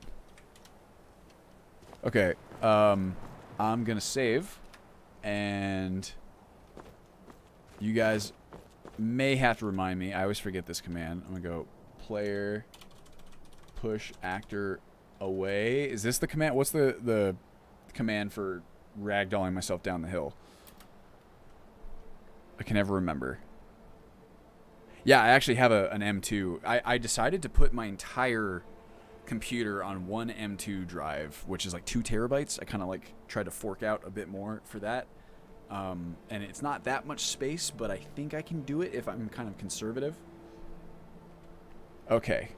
Speaker 1: Okay, I'm gonna save. and you guys may have to remind me. I always forget this command. I'm going to go player push actor away. Is this the command? What's the command for ragdolling myself down the hill? I can never remember. Yeah, I actually have an M2. I decided to put my entire computer on one M2 drive, which is like 2 terabytes. I kind of like tried to fork out a bit more for that. And it's not that much space, but I think I can do it if I'm kind of conservative. Okay.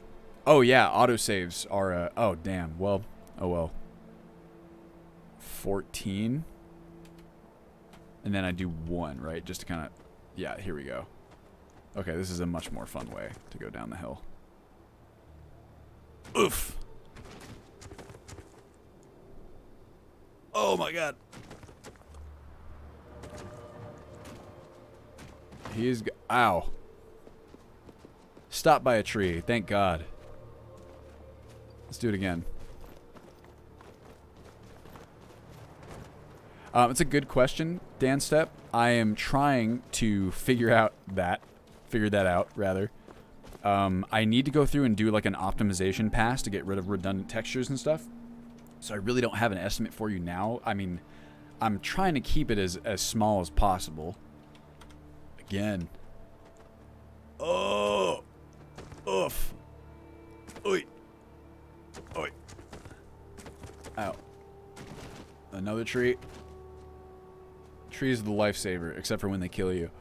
Speaker 1: Oh yeah, autosaves are oh damn. Well, oh well. 14. And then I do 1, right? Just to kind of, yeah, here we go. Okay, this is a much more fun way to go down the hill. Oof. Oh my god. He's, ow. Stopped by a tree, thank God. Let's do it again. It's a good question, Dan Step. I am trying to figure that out, rather. I need to go through and do like an optimization pass to get rid of redundant textures and stuff. So I really don't have an estimate for you now. I mean, I'm trying to keep it as small as possible. Again. Oh! Oof. Oi. Oi. Ow. Another tree. Trees are the lifesaver, except for when they kill you.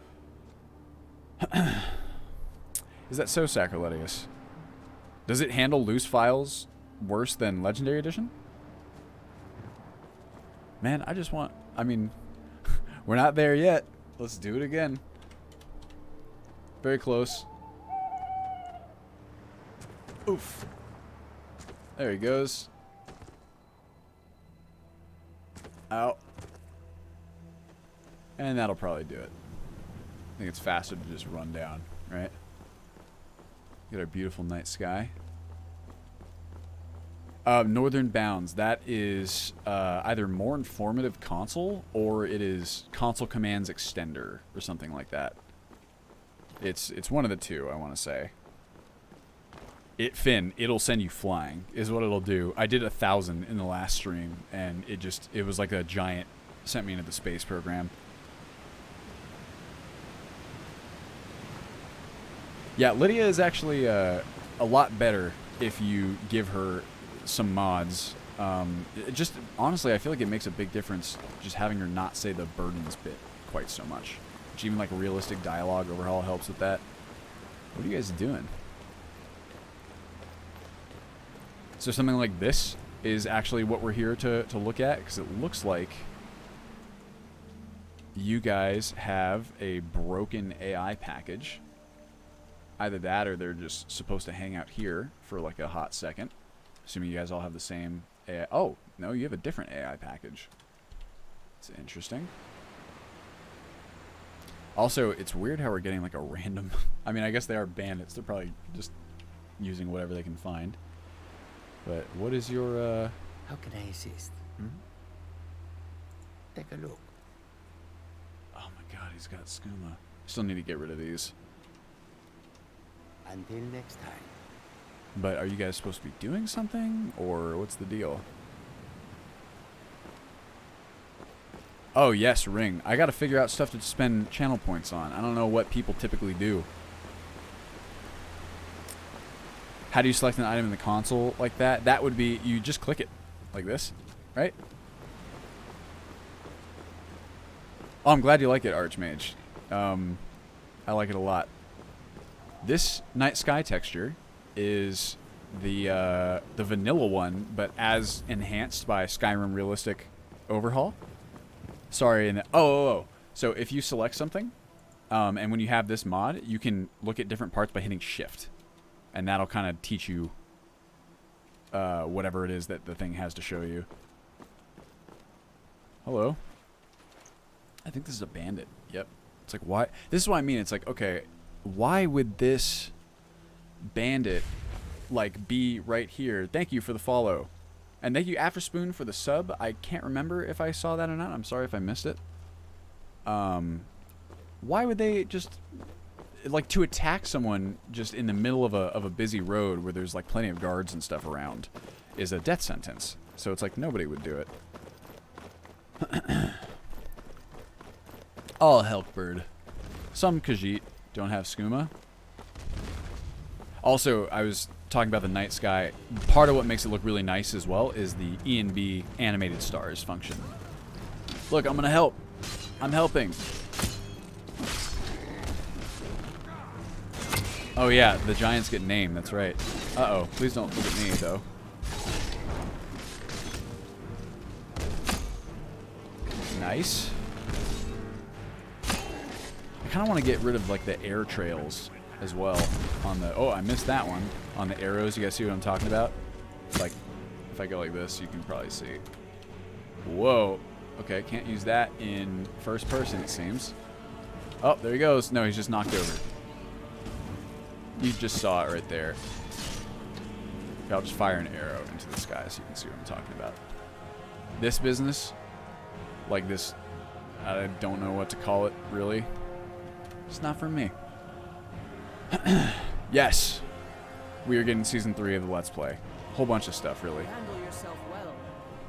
Speaker 1: Is that so sacrilegious? Does it handle loose files worse than Legendary Edition? Man, I just want... I mean, we're not there yet. Let's do it again. Very close. Oof. There he goes. Ow. And that'll probably do it. I think it's faster to just run down, right? Get our beautiful night sky. Northern Bounds. That is either more informative console or it is console commands extender or something like that. It's one of the two, I want to say. Finn, it'll send you flying is what it'll do. I did 1,000 in the last stream and it was like a giant sent me into the space program. Yeah, Lydia is actually a lot better if you give her some mods. Just honestly, I feel like it makes a big difference just having her not say the burdens bit quite so much. Which even like realistic dialogue overhaul helps with that. What are you guys doing? So something like this is actually what we're here to look at, because it looks like you guys have a broken AI package. Either that or they're just supposed to hang out here for like a hot second. Assuming you guys all have the same AI. Oh, no, you have a different AI package. It's interesting. Also, it's weird how we're getting like a random... I mean, I guess they are bandits. They're probably just using whatever they can find. But what is your...
Speaker 12: How can I assist? Hmm? Take a look.
Speaker 1: Oh my god, he's got skooma. Still need to get rid of these.
Speaker 12: Until next time.
Speaker 1: But are you guys supposed to be doing something? Or what's the deal? Oh, yes, ring. I gotta figure out stuff to spend channel points on. I don't know what people typically do. How do you select an item in the console like that? That would be, you just click it. Like this, right? Oh, I'm glad you like it, Archmage. I like it a lot. This night sky texture is the vanilla one, but as enhanced by Skyrim Realistic Overhaul. Sorry, and so if you select something, and when you have this mod, you can look at different parts by hitting Shift, and that'll kind of teach you whatever it is that the thing has to show you. Hello. I think this is a bandit. Yep. It's like, why? This is what I mean. It's like, okay, why would this bandit like be right here? Thank you for the follow. And thank you, Afterspoon, for the sub. I can't remember if I saw that or not. I'm sorry if I missed it. why would they just like to attack someone just in the middle of a busy road where there's like plenty of guards and stuff around is a death sentence. So it's like nobody would do it. I'll help, bird. Some Khajiit don't have skooma. Also, I was talking about the night sky. Part of what makes it look really nice as well is the E&B animated stars function. Look, I'm gonna help. I'm helping. Oh yeah, the giants get named, that's right. Uh-oh, please don't look at me, though. Nice. I kind of want to get rid of, like, the air trails as well on the... Oh, I missed that one. On the arrows, you guys see what I'm talking about? Like, if I go like this, you can probably see. Whoa. Okay, can't use that in first person, it seems. Oh, there he goes. No, he's just knocked over. You just saw it right there. Okay, I'll just fire an arrow into the sky so you can see what I'm talking about. This business, like this, I don't know what to call it, really. It's not for me. Yes! We are getting Season 3 of the Let's Play. Whole bunch of stuff, really.
Speaker 13: Handle yourself well.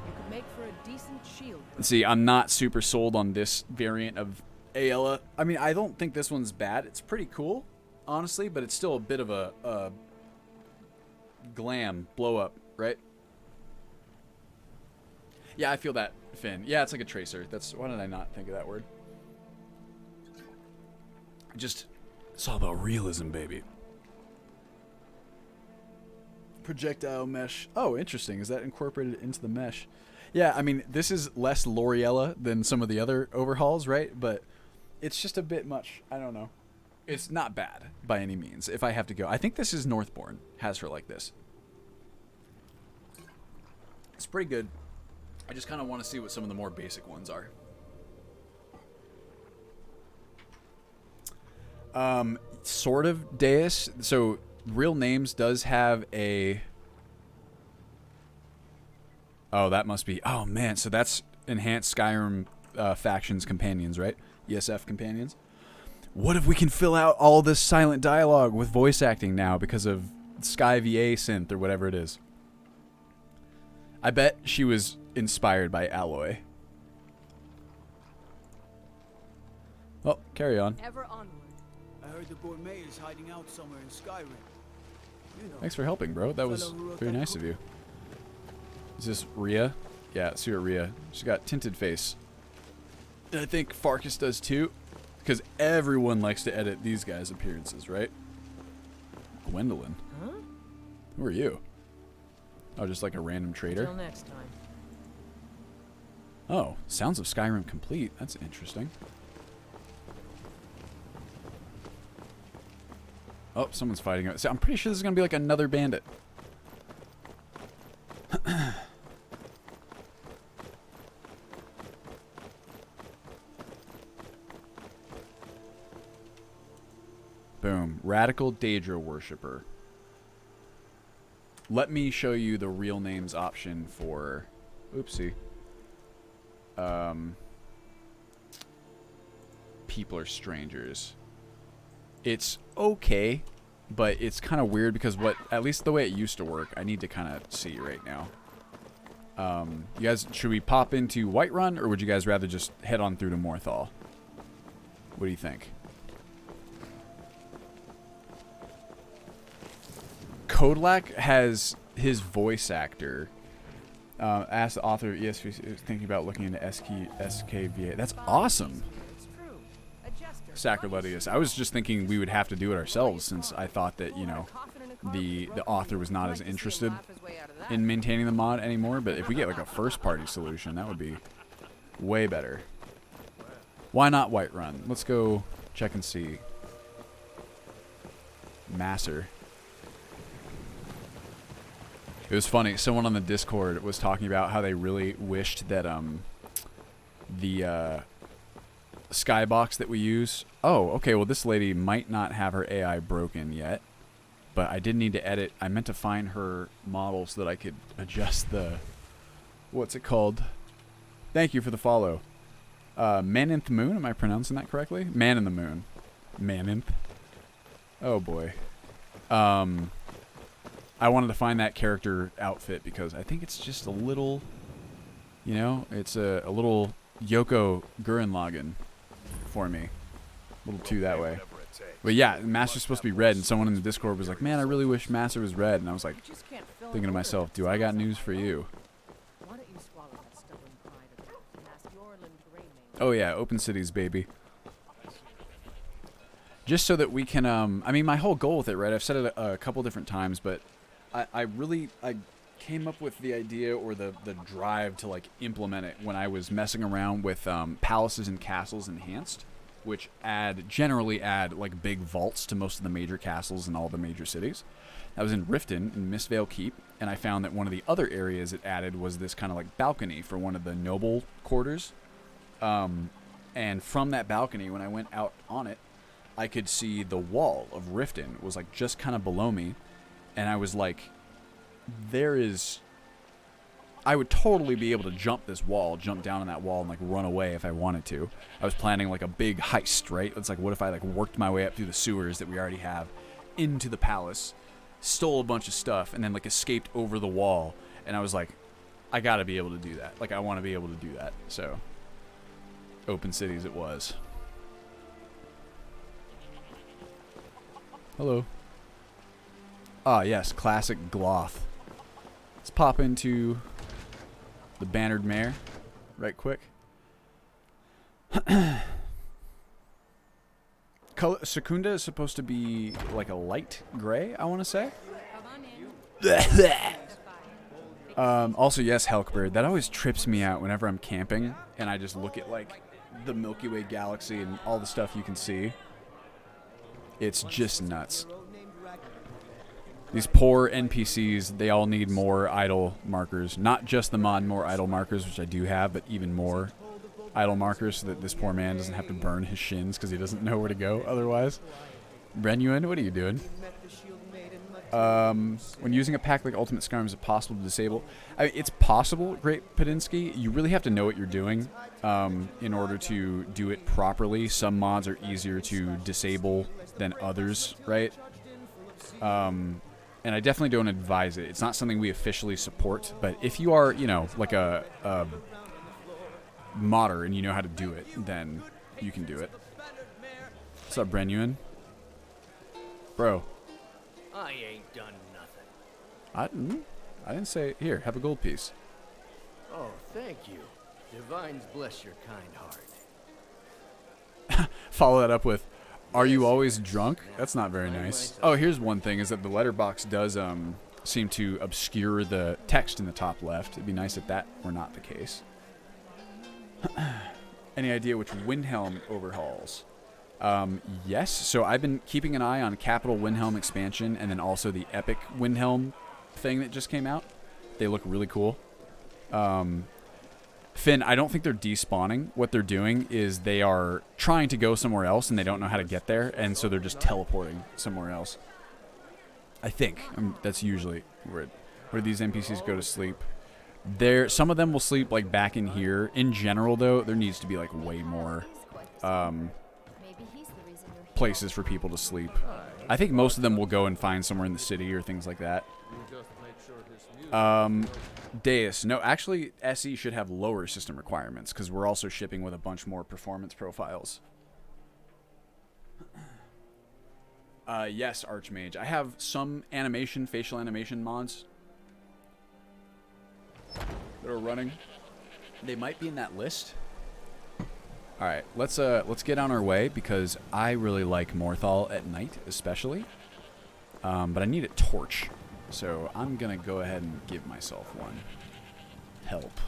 Speaker 13: You could make for a decent shield.
Speaker 1: See, I'm not super sold on this variant of Ayala. I mean, I don't think this one's bad. It's pretty cool, honestly, but it's still a bit of a glam blow-up, right? Yeah, I feel that, Finn. Yeah, it's like a tracer. That's... Why did I not think of that word? Just... It's all about realism, baby. Projectile mesh. Oh, interesting. Is that incorporated into the mesh? Yeah, I mean, this is less L'Orealla than some of the other overhauls, right? But it's just a bit much. I don't know. It's not bad by any means, if I have to go. I think this is Northbourne. Has her like this. It's pretty good. I just kind of want to see what some of the more basic ones are. Sort of Deus. So Real Names does have a... Oh, that must be... Oh, man. So that's Enhanced Skyrim Factions Companions, right? ESF Companions. What if we can fill out all this silent dialogue with voice acting now because of Sky VA Synth or whatever it is? I bet she was inspired by Alloy. Well, carry on.
Speaker 13: Ever onward.
Speaker 14: I heard the gourmet is hiding out somewhere in Skyrim. You know,
Speaker 1: Thanks for helping, bro. That was very nice of you. Is this Rhea? Yeah, let's see what Rhea. She's got tinted face. And I think Farkas does too. Because everyone likes to edit these guys' appearances, right? Gwendolyn.
Speaker 13: Huh?
Speaker 1: Who are you? Oh, just like a random trader?
Speaker 13: Till next time.
Speaker 1: Oh, Sounds of Skyrim complete. That's interesting. Oh, someone's fighting it. So I'm pretty sure this is going to be like another bandit. Boom. Radical Daedra Worshipper. Let me show you the real names option for... Oopsie. People are strangers. It's okay, but it's kind of weird because at least the way it used to work, I need to kind of see right now. You guys, should we pop into Whiterun, or would you guys rather just head on through to Morthal? What do you think? Kodlak has his voice actor. Asked the author, yes, he's thinking about looking into SKVA. That's awesome. Sacrilegious. I was just thinking we would have to do it ourselves, since I thought that, you know, the author was not as interested in maintaining the mod anymore. But if we get like a first-party solution, that would be way better. Why not Whiterun? Let's go check and see. Masser. It was funny. Someone on the Discord was talking about how they really wished that the skybox that we use. Oh, okay. Well, this lady might not have her AI broken yet, but I did need to edit. I meant to find her model so that I could adjust the... What's it called? Thank you for the follow. Maninth Moon, am I pronouncing that correctly? Man in the Moon. Maninth. Oh boy. I wanted to find that character outfit because I think it's just a little, you know, it's a little Yoko Gurren-Lagann for me. A little too that way. But yeah, Master's supposed to be red, and someone in the Discord was like, man, I really wish Master was red. And I was like, thinking to myself, do I got news for you?
Speaker 13: Why don't you swallow that stubborn pride of yours and ask Yorland Greymane?
Speaker 1: Oh yeah, Open Cities, baby. Just so that we can, I mean, my whole goal with it, right? I've said it a couple different times, but I came up with the idea or the drive to like implement it when I was messing around with Palaces and Castles Enhanced, which generally add like big vaults to most of the major castles in all the major cities. I was in Riften in Mistvale Keep, and I found that one of the other areas it added was this kind of like balcony for one of the noble quarters. And from that balcony, when I went out on it, I could see the wall of Riften was like just kind of below me, and I was like, I would totally be able to jump this wall, jump down on that wall and like run away if I wanted to. I was planning like a big heist, right? It's like, what if I like worked my way up through the sewers that we already have into the palace, stole a bunch of stuff, and then like escaped over the wall. And I was like, I gotta be able to do that. Like, I want to be able to do that. So, Open Cities it was. Hello. Ah, yes, classic Gloth. Let's pop into the Bannered Mare right quick. Secunda is supposed to be like a light gray, I want to say. Also, yes, Helkbird. That always trips me out whenever I'm camping and I just look at like the Milky Way galaxy and all the stuff you can see. It's just nuts. These poor NPCs, they all need more idle markers. Not just the mod more idle markers, which I do have, but even more idle markers so that this poor man doesn't have to burn his shins because he doesn't know where to go otherwise. Brenuin, what are you doing? When using a pack like Ultimate Skyrim, is it possible to disable? I mean, it's possible, Great Padinsky. You really have to know what you're doing in order to do it properly. Some mods are easier to disable than others, right? And I definitely don't advise it. It's not something we officially support, but if you are, you know, like a modder and you know how to do it, then you can do it. What's up, Brenuin? Bro.
Speaker 15: I ain't done nothing.
Speaker 1: I didn't say, here, have a gold piece.
Speaker 15: Oh, thank you. Divines bless your kind heart.
Speaker 1: Follow that up with, are you always drunk? That's not very nice. Oh, here's one thing, is that the letterbox does seem to obscure the text in the top left. It'd be nice if that were not the case. Any idea which Windhelm overhauls? Yes, so I've been keeping an eye on Capital Windhelm expansion and then also the Epic Windhelm thing that just came out. They look really cool. Finn, I don't think they're despawning. What they're doing is they are trying to go somewhere else and they don't know how to get there, and so they're just teleporting somewhere else. I think. That's usually where these NPCs go to sleep. Some of them will sleep like back in here. In general, though, there needs to be like way more places for people to sleep. I think most of them will go and find somewhere in the city or things like that. Deus. No, actually, SE should have lower system requirements because we're also shipping with a bunch more performance profiles. Yes, Archmage. I have some facial animation mods that are running. They might be in that list. All right, let's get on our way because I really like Morthal at night, especially. But I need a torch. So I'm going to go ahead and give myself one. Help.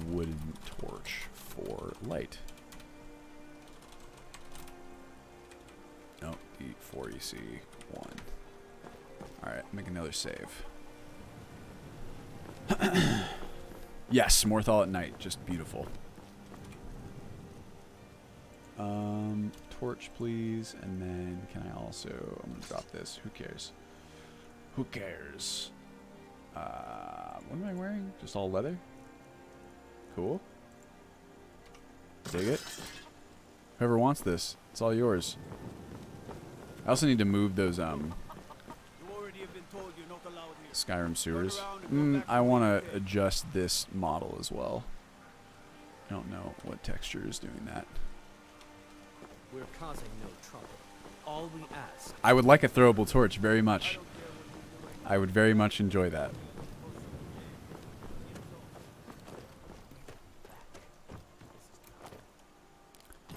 Speaker 1: Wooden torch for light. Oh, E4 EC1. Alright, make another save. Yes, Morthal at night. Just beautiful. Torch, please. And then can I also... I'm going to drop this. Who cares? Who cares? What am I wearing? Just all leather? Cool. Dig it. Whoever wants this, it's all yours. I also need to move those Skyrim sewers. I want to adjust this model as well. I don't know what texture is doing that.
Speaker 15: We're causing no trouble. All we ask.
Speaker 1: I would like a throwable torch very much. I would very much enjoy that.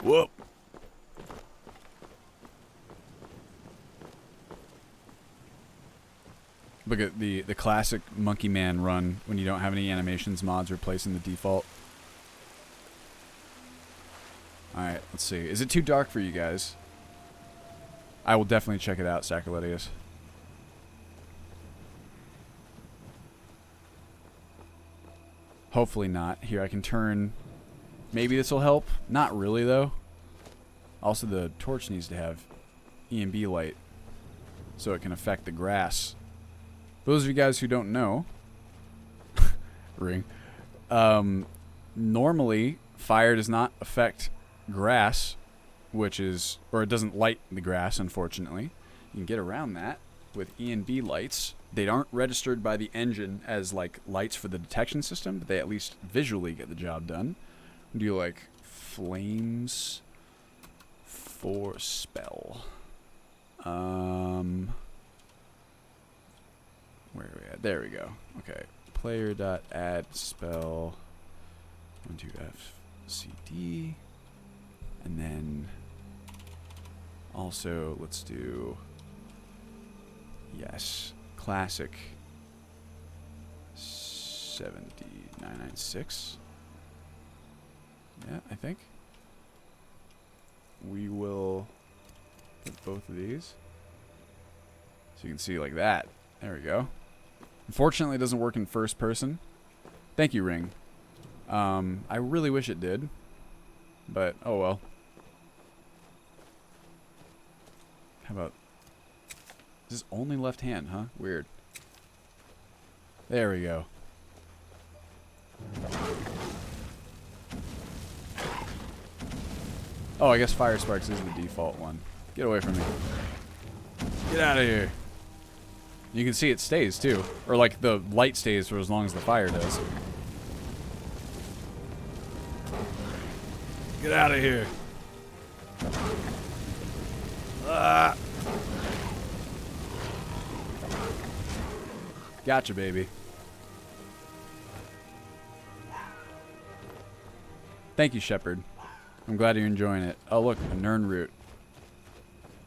Speaker 1: Whoop. Look at the classic Monkey Man run when you don't have any animations mods replacing the default. Alright, let's see. Is it too dark for you guys? I will definitely check it out, Sacrilegious. Hopefully not. Here, I can turn... Maybe this will help. Not really, though. Also, the torch needs to have EMB light so it can affect the grass. For those of you guys who don't know... Ring. Normally, fire does not affect grass, which is... Or it doesn't light the grass, unfortunately. You can get around that with EMB lights. They aren't registered by the engine as, like, lights for the detection system, but they at least visually get the job done. Do like flames for spell. Where are we at? There we go. Okay. Player.add spell 12FCD. And then also let's do classic 70996. Yeah, I think. We will put both of these. So you can see like that. There we go. Unfortunately, it doesn't work in first person. Thank you, Ring. I really wish it did. But, oh well. How about... Is this only left hand, huh? Weird. There we go. Oh, I guess Fire Sparks is the default one. Get away from me. Get out of here. You can see it stays, too. Or, like, the light stays for as long as the fire does. Get out of here. Ah. Gotcha, baby. Thank you, Shepard. I'm glad you're enjoying it. Oh, look, a Nern root.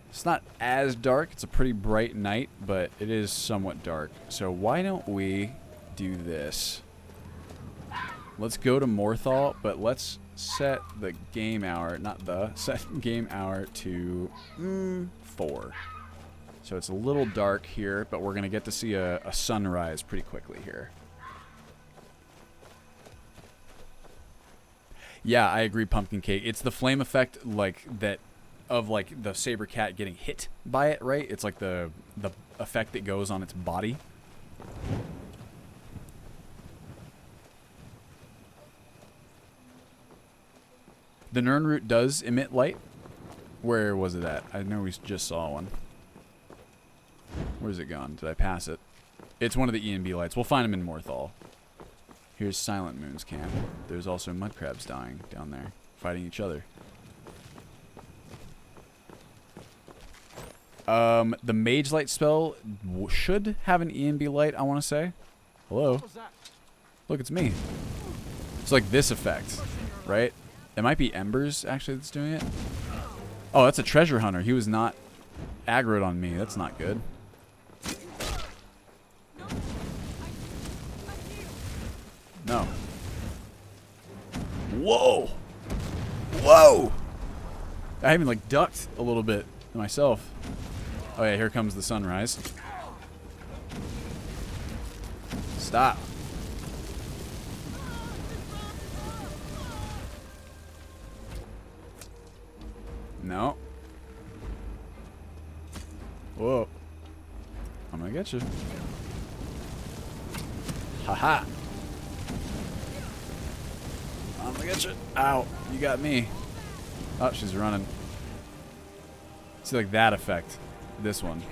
Speaker 1: It's not as dark. It's a pretty bright night, but it is somewhat dark. So why don't we do this? Let's go to Morthal, but let's set the game hour, set game hour to 4. So it's a little dark here, but we're going to get to see a sunrise pretty quickly here. Yeah, I agree, Pumpkin Cake. It's the flame effect, like, that of, like, the saber cat getting hit by it, right? It's like the effect that goes on its body. The Nern root does emit light. Where was it at? I know we just saw one. Where's it gone? Did I pass it? It's one of the EMB lights. We'll find them in Morthal. Here's Silent Moon's camp. There's also mud crabs dying down there, fighting each other. The Mage Light spell should have an EMB light, I want to say. Hello? Look, it's me. It's like this effect, right? It might be Embers, actually, that's doing it. Oh, that's a treasure hunter. He was not aggroed on me. That's not good. No. Whoa! Whoa! I even, like, ducked a little bit myself. Oh, yeah, here comes the sunrise. Stop. No. Whoa. I'm gonna get you. Haha. I'm I'm gonna get you. Ow, you got me. Oh, she's running. See, like that effect. This one.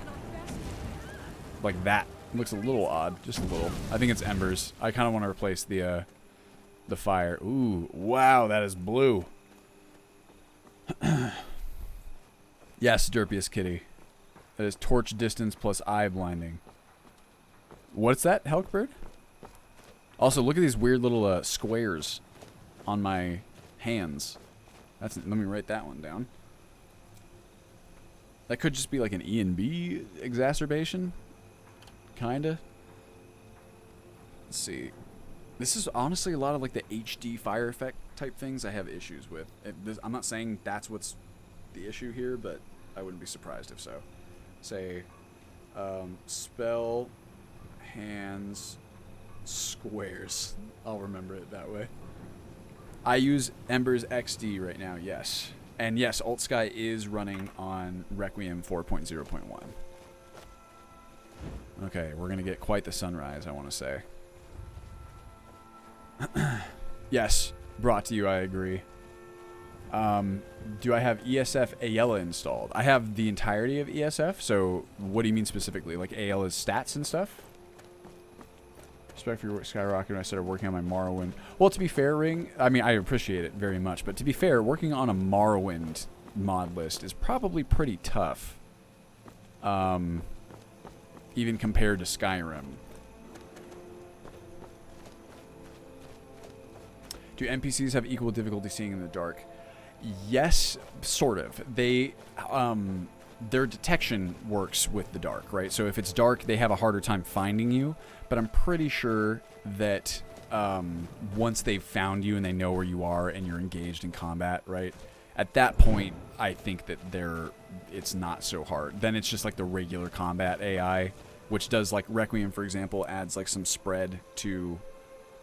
Speaker 1: Like that. Looks a little odd. Just a little. I think it's embers. I kind of want to replace the fire. Ooh, wow, that is blue. Yes, Derpiest Kitty. That is torch distance plus eye blinding. What's that, Helkbird? Also, look at these weird little squares on my hands. Let me write that one down. That could just be like an E and B exacerbation. Kinda. Let's see. This is honestly a lot of like the HD fire effect type things I have issues with. I'm not saying that's what's the issue here, but I wouldn't be surprised if so. Say, spell, hands, squares. I'll remember it that way. I use Embers XD right now, yes. And yes, Alt Sky is running on Requiem 4.0.1. Okay, we're going to get quite the sunrise, I want to say. Yes, brought to you, I agree. Do I have ESF Ayala installed? I have the entirety of ESF, so what do you mean specifically? Like Ayala's stats and stuff? Respect for your work skyrocketed when I started working on my Morrowind. Well, to be fair, Ring, I mean, I appreciate it very much, but to be fair, working on a Morrowind mod list is probably pretty tough. Even compared to Skyrim. Do NPCs have equal difficulty seeing in the dark? Yes, sort of. They, their detection works with the dark, right? So if it's dark, they have a harder time finding you. But I'm pretty sure that once they've found you and they know where you are and you're engaged in combat, right? At that point, I think that it's not so hard. Then it's just like the regular combat AI, which does like Requiem, for example, adds like some spread to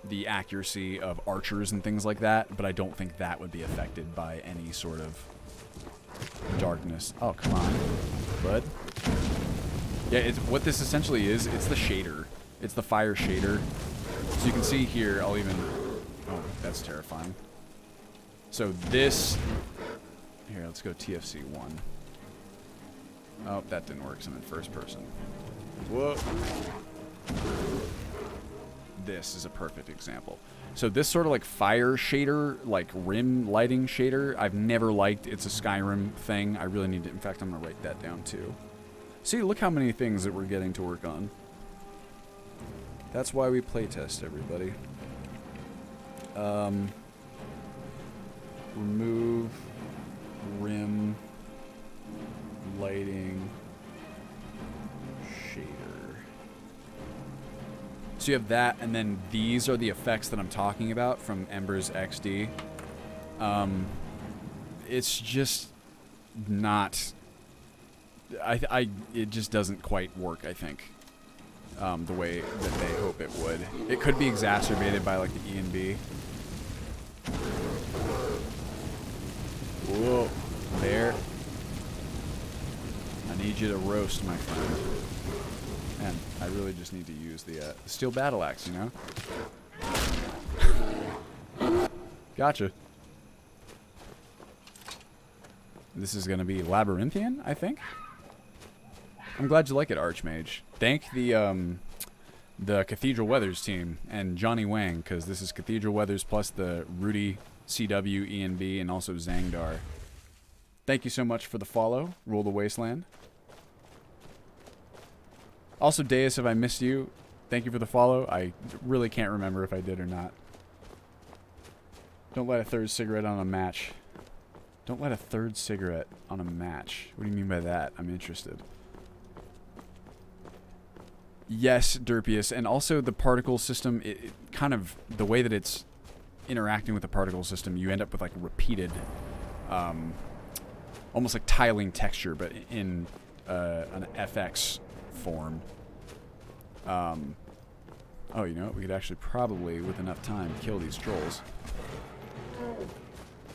Speaker 1: the accuracy of archers and things like that, but I don't think that would be affected by any sort of darkness. Oh, come on, bud. Yeah, it's what this essentially is. It's the shader. It's the fire shader. So you can see here, I'll even... Oh, that's terrifying. So this... Here, let's go TFC 1. Oh, that didn't work, so I'm in first person. Whoa. This is a perfect example. So this sort of like fire shader, like rim lighting shader, I've never liked. It's a Skyrim thing. I really need to... In fact, I'm going to write that down too. See, look how many things that we're getting to work on. That's why we playtest, everybody. Remove rim lighting shader. So you have that, and then these are the effects that I'm talking about from Embers XD. It's just not... it just doesn't quite work, I think, the way that they hope it would. It could be exacerbated by, like, the E and B. Whoa. There. I need you to roast, my friend. And I really just need to use the steel battle axe, you know? Gotcha. This is going to be Labyrinthian, I think. I'm glad you like it, Archmage. Thank the Cathedral Weathers team and Johnny Wang, because this is Cathedral Weathers plus the Rudy, CW, ENB, and also Zangdar. Thank you so much for the follow. Rule the Wasteland. Also, Deus, if I missed you, thank you for the follow. I really can't remember if I did or not. Don't light a third cigarette on a match. Don't light a third cigarette on a match. What do you mean by that? I'm interested. Yes, Derpius. And also the particle system, it kind of, the way that it's interacting with the particle system, you end up with like repeated, almost like tiling texture, but in an FX form. Oh, you know what? We could actually probably, with enough time, kill these trolls.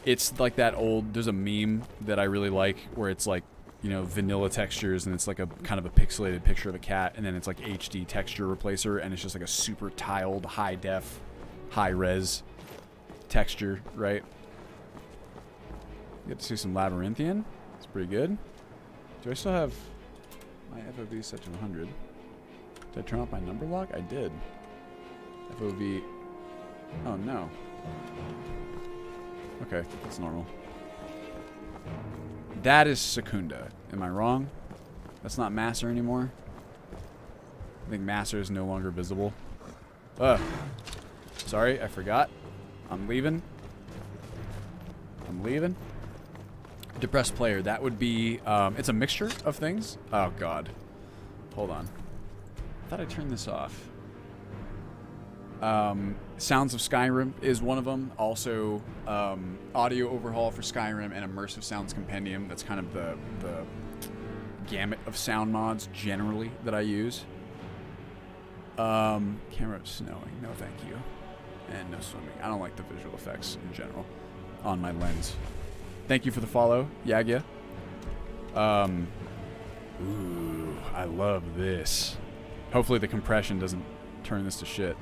Speaker 1: It's like that old, there's a meme that I really like where it's like, you know, vanilla textures and it's like a kind of a pixelated picture of a cat, and then it's like HD texture replacer and it's just like a super tiled, high def, high res texture, right? You get to see some labyrinthian. It's pretty good. Do I still have my FOV set to 100? Did I turn off my number lock? I did. FOV. Oh no. Okay, that's normal. That is Secunda. Am I wrong? That's not Master anymore. I think Master is no longer visible. Sorry, I forgot. I'm leaving. I'm leaving. Depressed player. That would be, it's a mixture of things. Oh, God. Hold on. I thought I turned this off. Sounds of Skyrim is one of them. Also, audio overhaul for Skyrim and immersive sounds compendium. That's kind of the gamut of sound mods generally that I use. Camera snowing. No, thank you. And no swimming. I don't like the visual effects in general on my lens. Thank you for the follow, Yagya. Ooh, I love this. Hopefully the compression doesn't turn this to shit.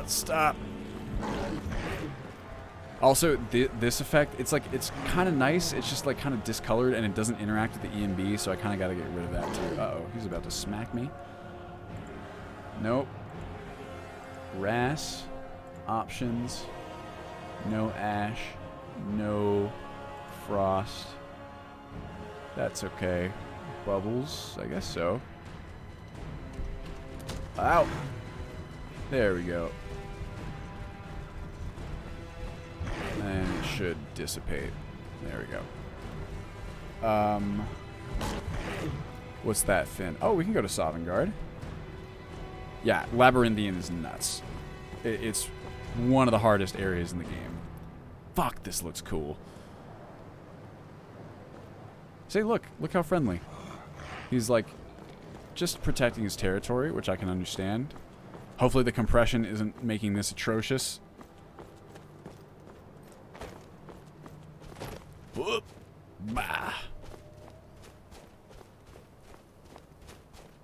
Speaker 1: Stop. Also, this effect, it's kind of nice. It's just like kind of discolored and it doesn't interact with the EMB, so I kind of got to get rid of that too. Uh-oh, he's about to smack me. Nope. RAS. Options. No ash. No frost. That's okay. Bubbles, I guess so. Ow. There we go. And it should dissipate. There we go. What's that, Finn? Oh, we can go to Sovngarde. Yeah, Labyrinthian is nuts. It's one of the hardest areas in the game. Fuck, this looks cool. Say, look how friendly. He's like just protecting his territory, which I can understand. Hopefully the compression isn't making this atrocious. Whoop. Bah.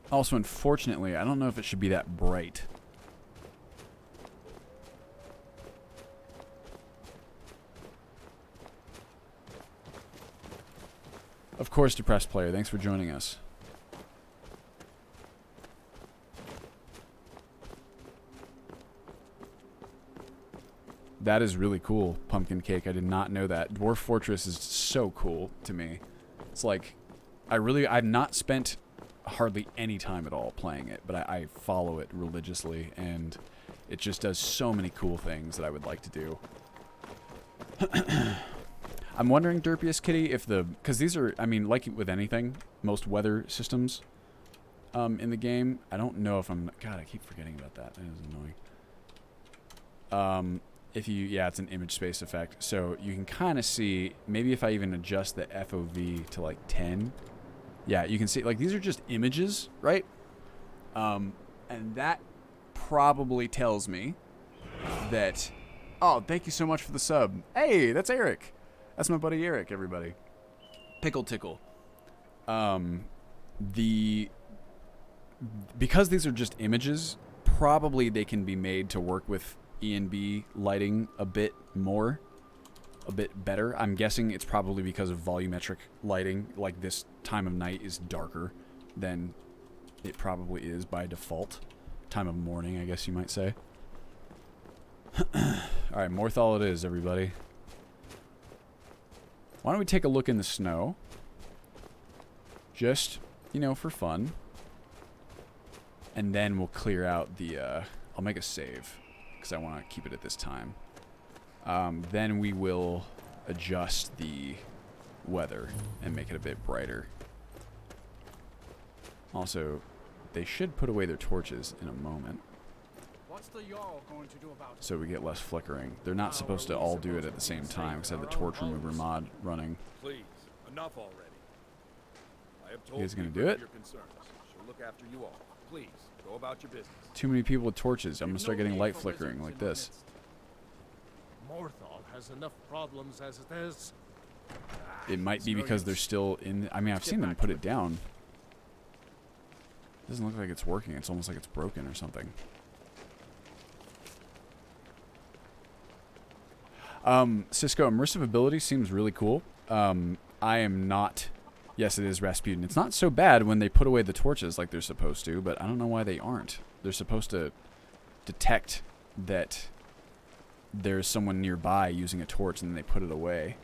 Speaker 1: Also, unfortunately, I don't know if it should be that bright. Of course, Depressed Player, thanks for joining us. That is really cool, Pumpkin Cake. I did not know that. Dwarf Fortress is so cool to me. It's like, I've not spent hardly any time at all playing it, but I follow it religiously, and it just does so many cool things that I would like to do. I'm wondering, Derpius Kitty, if because these are, I mean, like with anything, most weather systems in the game, I don't know if God, I keep forgetting about that. That is annoying. Yeah, it's an image space effect, so you can kind of see, maybe if I even adjust the FOV to like 10, yeah, you can see, like, these are just images, right? And that probably tells me that, oh, thank you so much for the sub. Hey, that's Eric. That's my buddy Eric, everybody. Pickle Tickle. Because these are just images, probably they can be made to work with ENB lighting a bit more, a bit better. I'm guessing it's probably because of volumetric lighting, like this time of night is darker than it probably is by default. Time of morning, I guess you might say. Alright, Morthal it is, everybody. Why don't we take a look in the snow? Just, you know, for fun. And then we'll clear out the, I'll make a save, because I want to keep it at this time. Then we will adjust the weather and make it a bit brighter. Also, they should put away their torches in a moment.
Speaker 5: What's the Jarl going to do about it?
Speaker 1: So we get less flickering. They're not supposed to all do it at the same time because I have the torch remover mod running.
Speaker 9: Please, enough already. I have told
Speaker 1: You guys gonna
Speaker 9: you
Speaker 1: do it?
Speaker 9: your concerns. She'll look after you all. Please, go about your business.
Speaker 1: Too many people with torches. I'm gonna start getting light flickering like this.
Speaker 3: Morthal has enough problems as it is.
Speaker 1: It might be because they're still in. I mean, I've seen them put it down. Doesn't look like it's working. It's almost like it's broken or something. Cisco, immersive ability seems really cool. I am not... Yes, it is Rasputin. It's not so bad when they put away the torches like they're supposed to, but I don't know why they aren't. They're supposed to detect that there's someone nearby using a torch and then they put it away.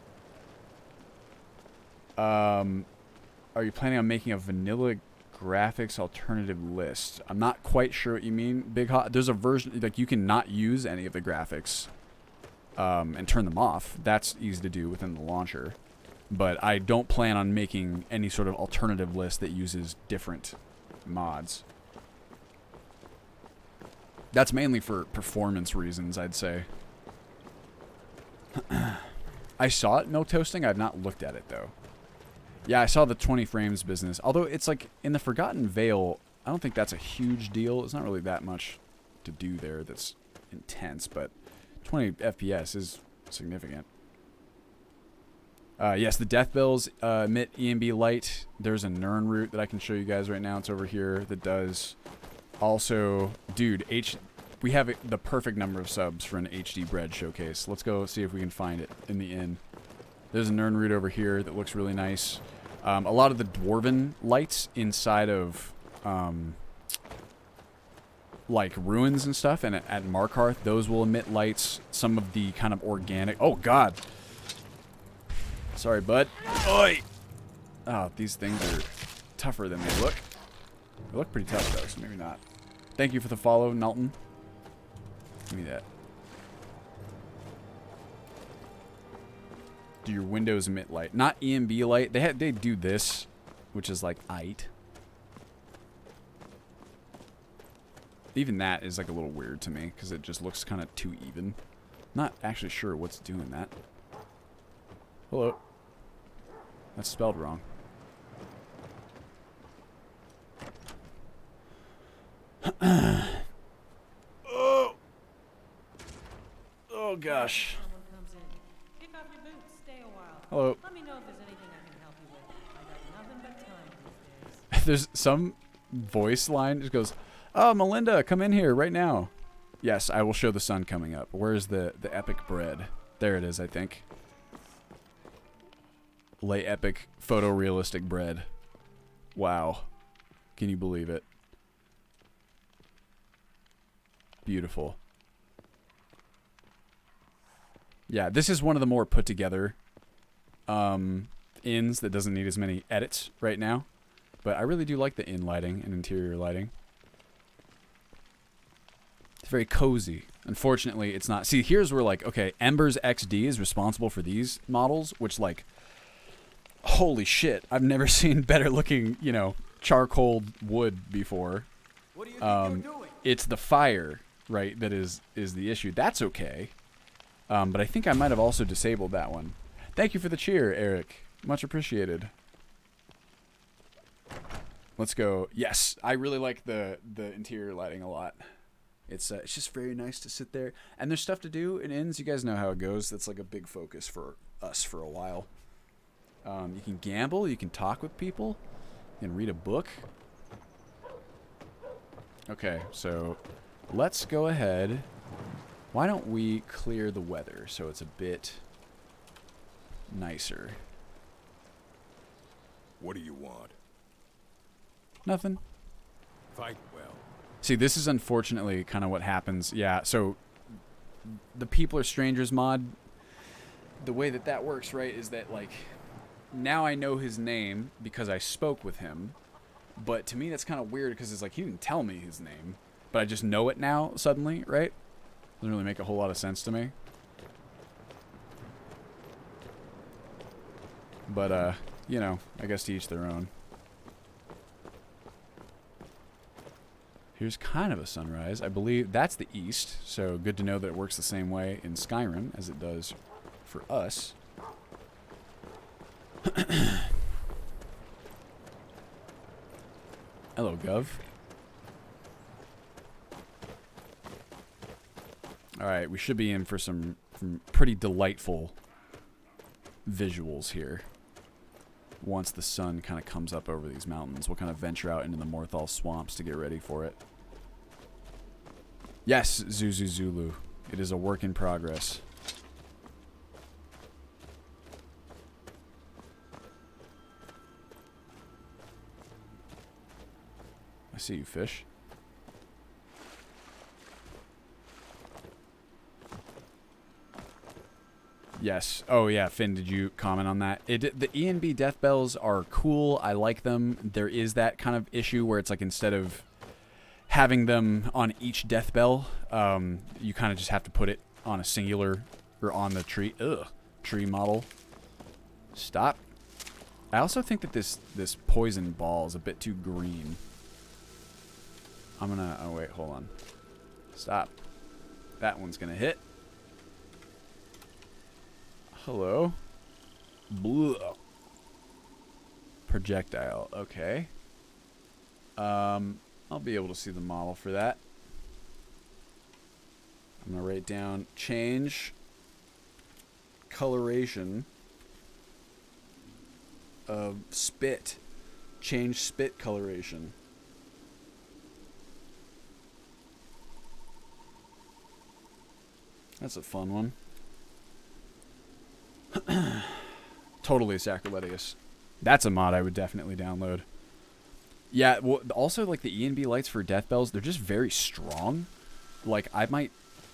Speaker 1: Are you planning on making a vanilla graphics alternative list? I'm not quite sure what you mean, Big Hot. There's a version, like, you can not use any of the graphics and turn them off. That's easy to do within the launcher. But I don't plan on making any sort of alternative list that uses different mods. That's mainly for performance reasons, I'd say. I saw it, no toasting. I've not looked at it, though. Yeah, I saw the 20 frames business. Although it's like in the Forgotten Vale, I don't think that's a huge deal. It's not really that much to do there that's intense, but 20 FPS is significant. Yes, the death bells emit EMB light. There's a Nern route that I can show you guys right now. It's over here that does. Also, dude, we have the perfect number of subs for an HD bread showcase. Let's go see if we can find it in the inn. There's a Nern route over here that looks really nice. A lot of the dwarven lights inside of like ruins and stuff, and at Markarth, those will emit lights. Some of the kind of organic... Oh, God! Sorry, bud. Oi! Oh, these things are tougher than they look. They look pretty tough, though, so maybe not. Thank you for the follow, Nalton. Give me that. Do your windows emit light? Not EMB light. They do this, which is like aight. Even that is like a little weird to me because it just looks kind of too even. Not actually sure what's doing that. Hello. That's spelled wrong. Oh. Oh gosh. Hello.
Speaker 13: Let me know if there's anything I can help you with. I got nothing but time these days.
Speaker 1: There's some voice line that just goes, "Oh, Melinda, come in here right now." Yes, I will show the sun coming up. Where's the epic bread? There it is, I think. Lay epic photorealistic bread. Wow. Can you believe it? Beautiful. Yeah, this is one of the more put together inns that doesn't need as many edits right now. But I really do like the inn lighting and interior lighting. It's very cozy. Unfortunately, it's not. See, here's where, like, okay, Embers XD is responsible for these models, which, like, holy shit, I've never seen better looking, you know, charcoal wood before.
Speaker 14: What do you think you're doing?
Speaker 1: It's the fire, right, that is the issue. That's okay. But I think I might have also disabled that one. Thank you for the cheer, Eric. Much appreciated. Let's go. Yes, I really like the interior lighting a lot. It's just very nice to sit there. And there's stuff to do in inns. You guys know how it goes. That's like a big focus for us for a while. You can gamble. You can talk with people. You can read a book. Okay, so let's go ahead. Why don't we clear the weather so it's a bit nicer?
Speaker 3: What do you want?
Speaker 1: Nothing.
Speaker 3: Fight well.
Speaker 1: See, this is unfortunately kind of what happens. Yeah, so the People Are Strangers mod, the way that works, right, is that, like, now I know his name because I spoke with him. But to me, that's kind of weird because it's like he didn't tell me his name. But I just know it now suddenly, right? Doesn't really make a whole lot of sense to me. But, you know, I guess to each their own. Here's kind of a sunrise. I believe that's the east, so good to know that it works the same way in Skyrim as it does for us. Hello, Gov. Alright, we should be in for some pretty delightful visuals here. Once the sun kind of comes up over these mountains, we'll kind of venture out into the Morthal swamps to get ready for it. Yes, Zuzu Zulu. It is a work in progress. I see you, fish. Yes. Oh, yeah. Finn, did you comment on that? The E&B death bells are cool. I like them. There is that kind of issue where it's like instead of having them on each death bell, you kind of just have to put it on a singular or on the tree model. Stop. I also think that this poison ball is a bit too green. I'm gonna... Oh, wait. Hold on. Stop. That one's gonna hit. Hello. Blah. Projectile. Okay. I'll be able to see the model for that. I'm gonna write down change coloration of spit. Change spit coloration. That's a fun one. Totally sacrilegious. That's a mod I would definitely download. Yeah, well, also, like, the E&B lights for death bells, they're just very strong. Like, I might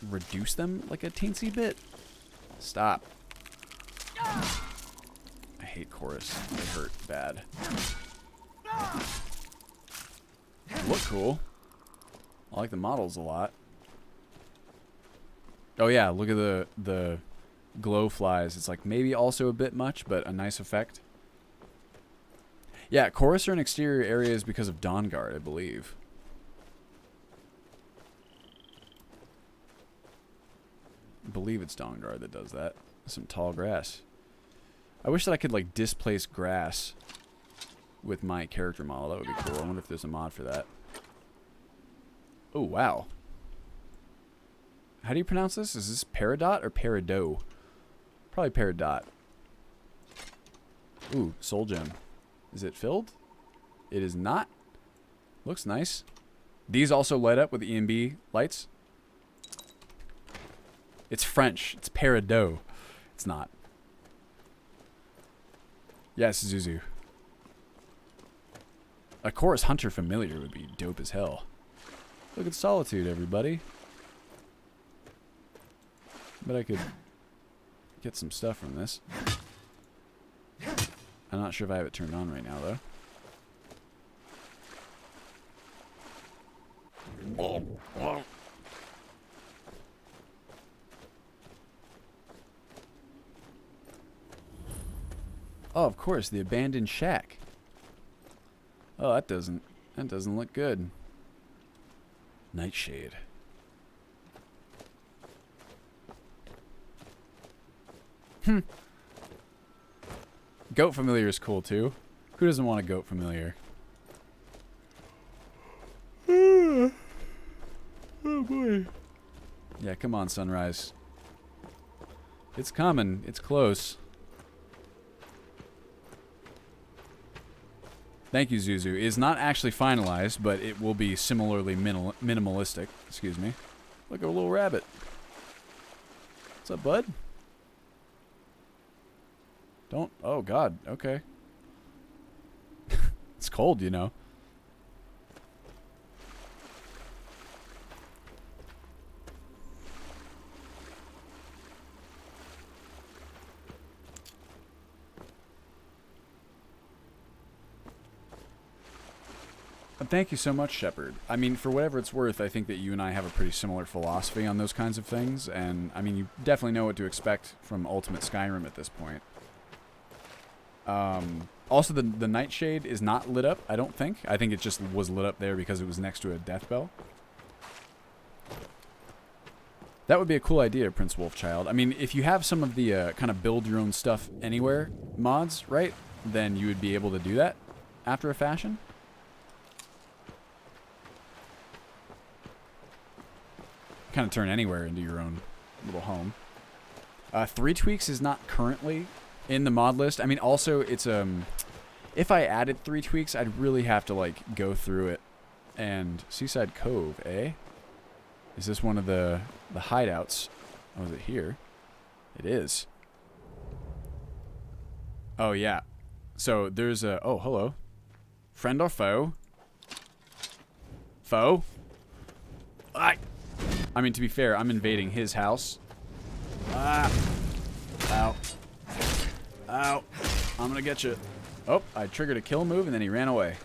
Speaker 1: reduce them, like, a teensy bit. Stop. I hate chorus. They hurt bad. Look cool. I like the models a lot. Oh, yeah, look at the glow flies. It's like maybe also a bit much, but a nice effect. Yeah, chorus are in exterior areas because of Dawnguard, I believe. I believe it's Dawnguard that does that. Some tall grass. I wish that I could like displace grass with my character model. That would be cool. I wonder if there's a mod for that. Oh, wow. How do you pronounce this? Is this Peridot or Peridot? Probably Peridot. Ooh, soul gem. Is it filled? It is not. Looks nice. These also light up with E&B lights. It's French. It's Peridot. It's not. Yes, Zuzu. A Chorus Hunter Familiar would be dope as hell. Look at Solitude, everybody. Bet I could get some stuff from this. I'm not sure if I have it turned on right now, though. Oh, of course, the abandoned shack. Oh, that doesn't look good. Nightshade. Goat Familiar is cool too. Who doesn't want a Goat Familiar? Oh boy. Yeah, come on, Sunrise. It's coming. It's close. Thank you, Zuzu. It is not actually finalized, but it will be similarly minimalistic. Excuse me. Look at a little rabbit. What's up, bud? Don't... Oh, God. Okay. It's cold, you know. Thank you so much, Shepard. I mean, for whatever it's worth, I think that you and I have a pretty similar philosophy on those kinds of things, and, I mean, you definitely know what to expect from Ultimate Skyrim at this point. Also, the Nightshade is not lit up, I don't think. I think it just was lit up there because it was next to a death bell. That would be a cool idea, Prince Wolfchild. I mean, if you have some of the kind of build your own stuff anywhere mods, right, then you would be able to do that after a fashion. Kind of turn anywhere into your own little home. 3 tweaks is not currently in the mod list. I mean, also it's if I added 3 tweaks, I'd really have to like go through it. And Seaside Cove, eh? Is this one of the hideouts? Oh, is it here? It is. Oh yeah. So there's a... Oh, hello. Friend or foe? foe. I mean, to be fair, I'm invading his house. Ah. Ow. Ow. I'm gonna get you. Oh, I triggered a kill move and then he ran away.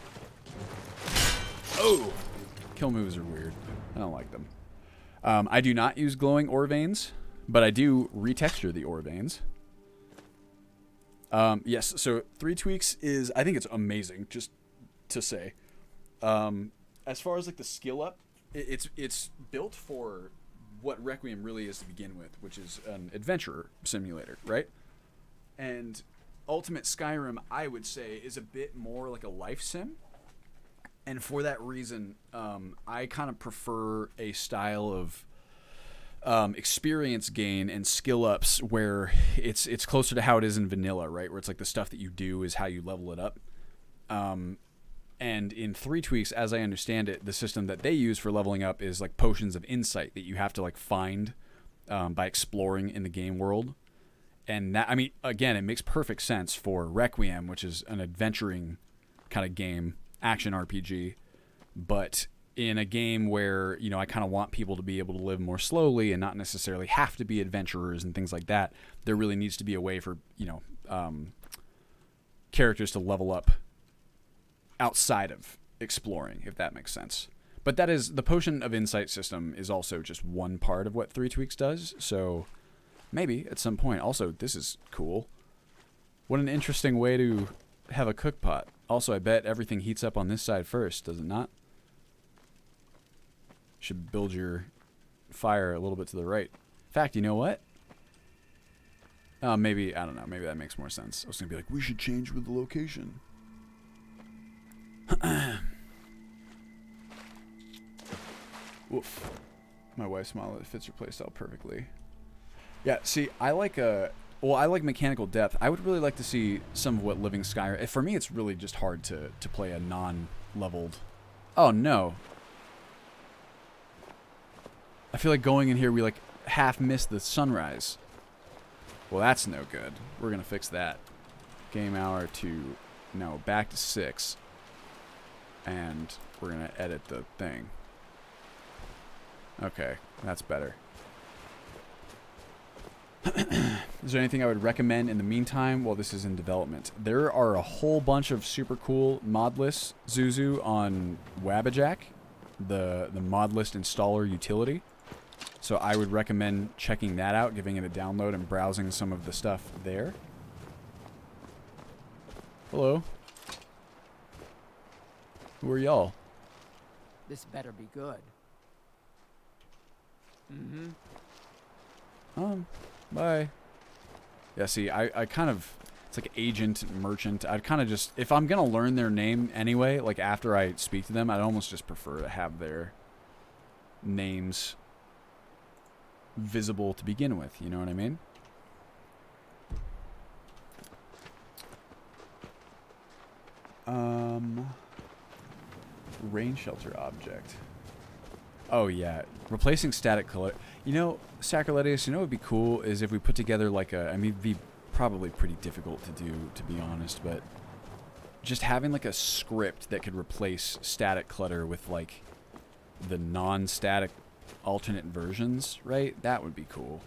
Speaker 1: Oh. Kill moves are weird. I don't like them. I do not use glowing ore veins, but I do retexture the ore veins. Yes, so 3 tweaks is, I think it's amazing, just to say. As far as like the skill up, it's built for what Requiem really is to begin with, which is an adventurer simulator, right? And Ultimate Skyrim, I would say, is a bit more like a life sim. And for that reason, I kind of prefer a style of experience gain and skill ups where it's closer to how it is in vanilla, right? Where it's like the stuff that you do is how you level it up. And in 3 tweaks, as I understand it, the system that they use for leveling up is like potions of insight that you have to like find by exploring in the game world. And that, I mean, again, it makes perfect sense for Requiem, which is an adventuring kind of game, action RPG. But in a game where, you know, I kind of want people to be able to live more slowly and not necessarily have to be adventurers and things like that, there really needs to be a way for, you know, characters to level up outside of exploring, if that makes sense. But that is, the potion of insight system is also just one part of what 3 tweaks does, so maybe at some point. Also, this is cool. What an interesting way to have a cook pot. Also, I bet everything heats up on this side first, does it not? Should build your fire a little bit to the right. In fact, you know what? Maybe, I don't know, maybe that makes more sense. I was gonna be like, we should change with the location. Woof. My wife's smile, it fits her playstyle perfectly. Yeah, see, I like mechanical depth. I would really like to see some of what Living Skyrim. For me, it's really just hard to play a non-leveled. Oh no! I feel like going in here, we like half missed the sunrise. Well, that's no good. We're gonna fix that. Game hour to no, back to 6, and we're gonna edit the thing. Okay, that's better. Is there anything I would recommend in the meantime while this is in development? There are a whole bunch of super cool mod lists, Zuzu, on Wabbajack, the mod list installer utility. So I would recommend checking that out, giving it a download, and browsing some of the stuff there. Hello. Who are y'all?
Speaker 13: This better be good.
Speaker 1: Bye. Yeah, see, I kind of, it's like agent, merchant. I'd kind of just, if I'm going to learn their name anyway, like after I speak to them, I'd almost just prefer to have their names visible to begin with. You know what I mean? Rain shelter object. Oh yeah, replacing static color. You know, Sacriletius, you know what would be cool is if we put together like a, I mean, it'd be probably pretty difficult to do, to be honest, but just having like a script that could replace static clutter with like the non-static alternate versions, right? That would be cool.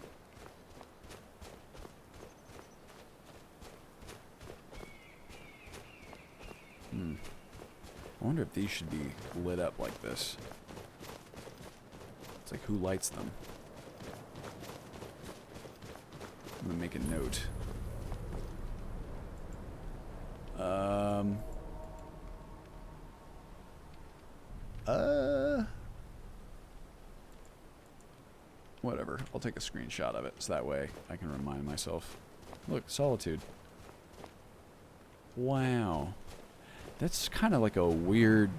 Speaker 1: I wonder if these should be lit up like this. It's like, who lights them? I'm gonna make a note. Whatever. I'll take a screenshot of it so that way I can remind myself. Look, solitude. Wow. That's kind of like a weird,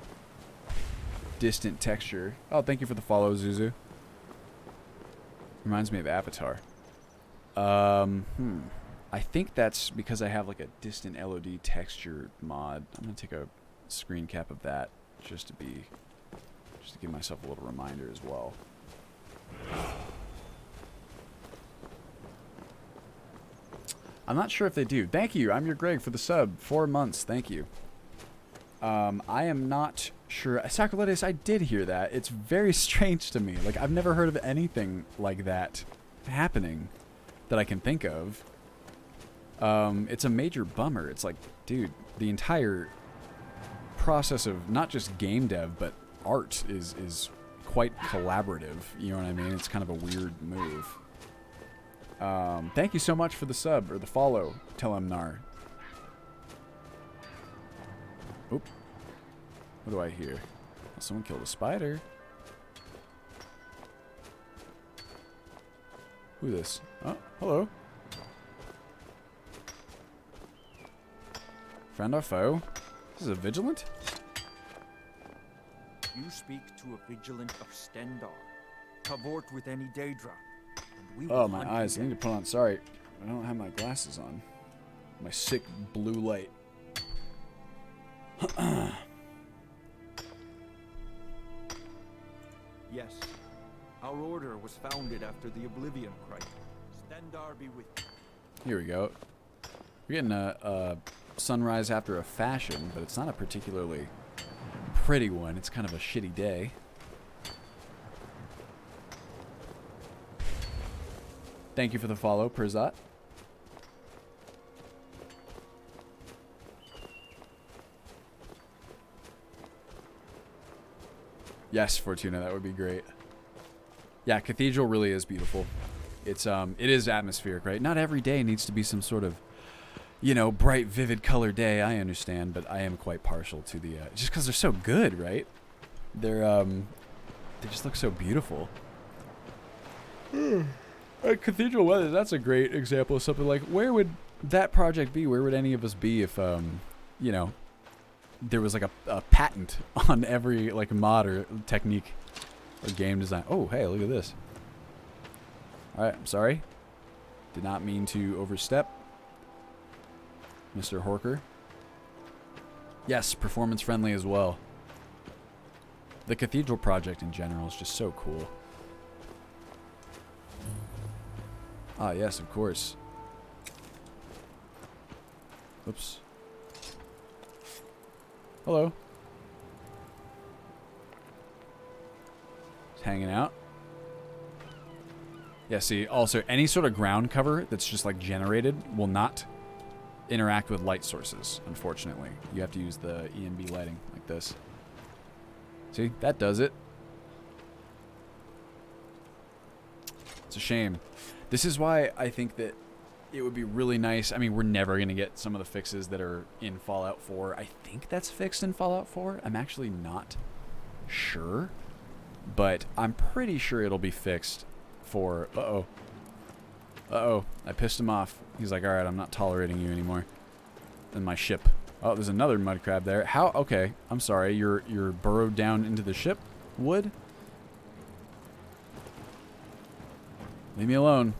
Speaker 1: distant texture. Oh, thank you for the follow, Zuzu. Reminds me of Avatar. I think that's because I have like a distant LOD texture mod. I'm gonna take a screen cap of that just to give myself a little reminder as well. I'm not sure if they do. Thank you. I'm your Greg for the sub. 4 months. Thank you. I am not Sure, Sacroletus, I did hear that. It's very strange to me. Like, I've never heard of anything like that happening that I can think of. It's a major bummer. It's like, dude, the entire process of not just game dev, but art is quite collaborative. You know what I mean? It's kind of a weird move. Thank you so much for the sub, or the follow, Telemnar. Oop. What do I hear? Oh, someone killed a spider. Who this? Oh, hello. Friend or foe? This is a vigilant?
Speaker 16: You speak to a vigilant of Stendar. Cavort with any Daedra. And we
Speaker 1: Oh,
Speaker 16: will
Speaker 1: my
Speaker 16: hunt
Speaker 1: eyes. I
Speaker 16: you
Speaker 1: need to put on. Sorry. I don't have my glasses on. My sick blue light.
Speaker 16: Yes. Our order was founded after the Oblivion Crisis. Stendar be with you.
Speaker 1: Here we go. We're getting a sunrise after a fashion, but it's not a particularly pretty one. It's kind of a shitty day. Thank you for the follow, Perzat. Yes, Fortuna, that would be great. Yeah, Cathedral really is beautiful. It's it is atmospheric, right? Not every day needs to be some sort of, you know, bright, vivid color day. I understand, but I am quite partial to the just because they're so good, right? They just look so beautiful. Cathedral weather, that's a great example of something like, where would that project be? Where would any of us be if you know, there was like a patent on every like mod or technique or game design? Oh, hey, look at this. Alright, I'm sorry. Did not mean to overstep. Mr. Horker. Yes, performance friendly as well. The Cathedral project in general is just so cool. Ah, yes, of course. Oops. Hello. Just hanging out. Yeah, see, also, any sort of ground cover that's just, like, generated will not interact with light sources, unfortunately. You have to use the ENB lighting, like this. See? That does it. It's a shame. This is why I think that it would be really nice. I mean, we're never going to get some of the fixes that are in Fallout 4. I think that's fixed in Fallout 4. I'm actually not sure. But I'm pretty sure it'll be fixed for... Uh-oh. Uh-oh. I pissed him off. He's like, alright, I'm not tolerating you anymore. And my ship. Oh, there's another mud crab there. How? Okay. I'm sorry. You're burrowed down into the ship? Wood? Leave me alone.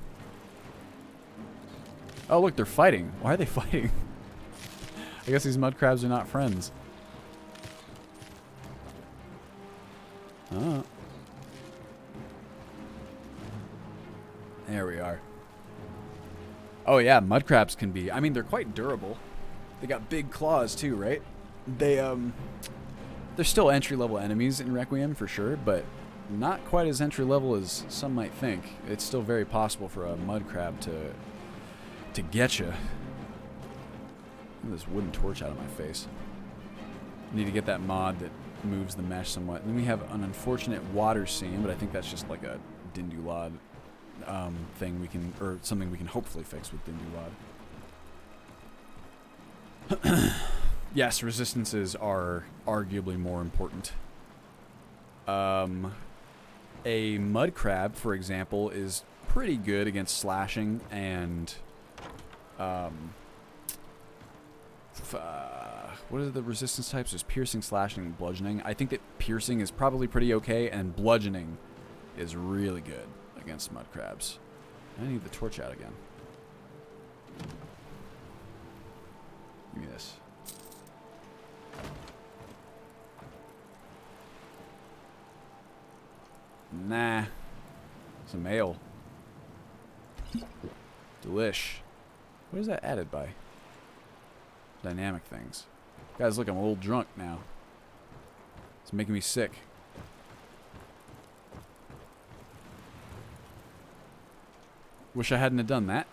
Speaker 1: Oh, look, they're fighting. Why are they fighting? I guess these mud crabs are not friends. Oh. There we are. Oh, yeah, mud crabs can be... I mean, they're quite durable. They got big claws, too, right? They're still entry-level enemies in Requiem, for sure, but not quite as entry-level as some might think. It's still very possible for a mud crab to get you. This wooden torch out of my face. Need to get that mod that moves the mesh somewhat. And then we have an unfortunate water scene, but I think that's just like a Dindulad thing we can, or something we can hopefully fix with Dindulad. Yes, resistances are arguably more important. A mud crab, for example, is pretty good against slashing and what are the resistance types? There's piercing, slashing, and bludgeoning. I think that piercing is probably pretty okay, and bludgeoning is really good against mud crabs. I need the torch out again. Give me this. Nah. Some ale. Delish. What is that added by? Dynamic things. Guy's looking a little drunk now. It's making me sick. Wish I hadn't have done that.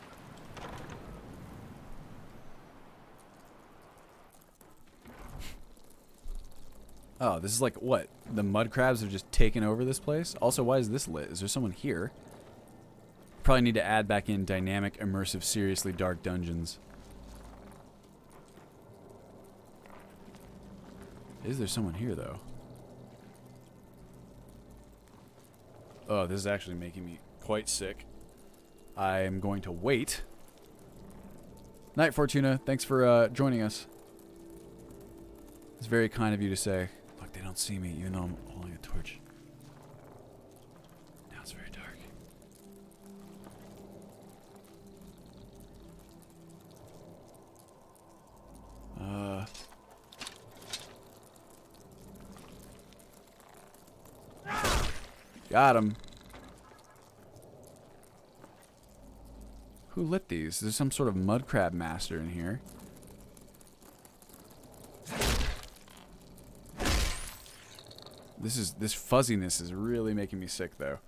Speaker 1: Oh, this is like, what? The mud crabs have just taken over this place? Also, why is this lit? Is there someone here? Probably need to add back in dynamic, immersive, seriously dark dungeons. Is there someone here, though? Oh, this is actually making me quite sick. I am going to wait. Night, Fortuna. Thanks for joining us. It's very kind of you to say. Look, they don't see me, even though I'm holding a torch. Now it's very dark. Got him. Who lit these? There's some sort of mud crab master in here. This fuzziness is really making me sick, though.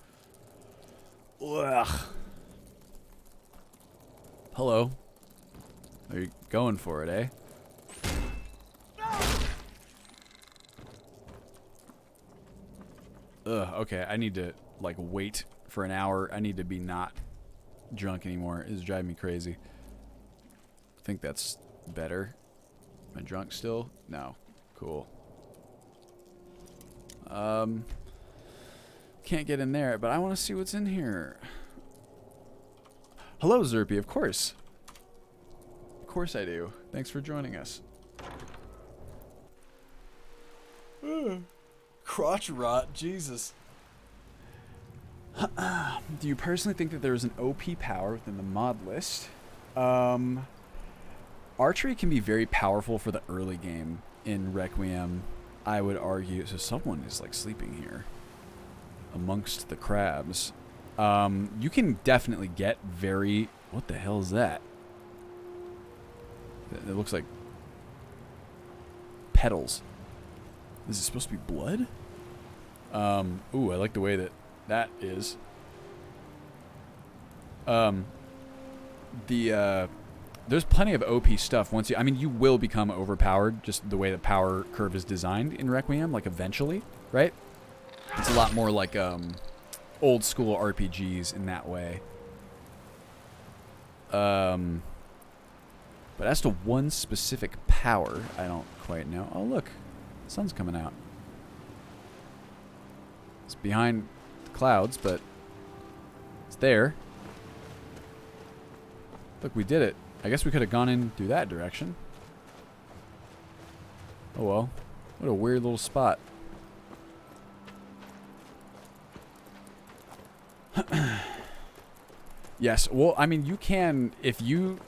Speaker 1: Ugh. Hello. Are you going for it, eh? Ugh, okay, I need to, like, wait for an hour. I need to be not drunk anymore. It's driving me crazy. I think that's better. Am I drunk still? No. Cool. Can't get in there, but I want to see what's in here. Hello, Zerpy, of course. Of course I do. Thanks for joining us. Crotch rot, Jesus. Do you personally think that there is an OP power within the mod list? Archery can be very powerful for the early game in Requiem, I would argue. So someone is like sleeping here amongst the crabs. You can definitely get very... What the hell is that? It looks like petals. Is it supposed to be blood? Ooh, I like the way that is. There's plenty of OP stuff once you... I mean, you will become overpowered, just the way the power curve is designed in Requiem, like, eventually, right? It's a lot more like, old school RPGs in that way. But as to one specific power, I don't quite know. Oh, look. The sun's coming out. It's behind the clouds, but it's there. Look, we did it. I guess we could have gone in through that direction. Oh well. What a weird little spot. Yes, well, I mean, you can, if you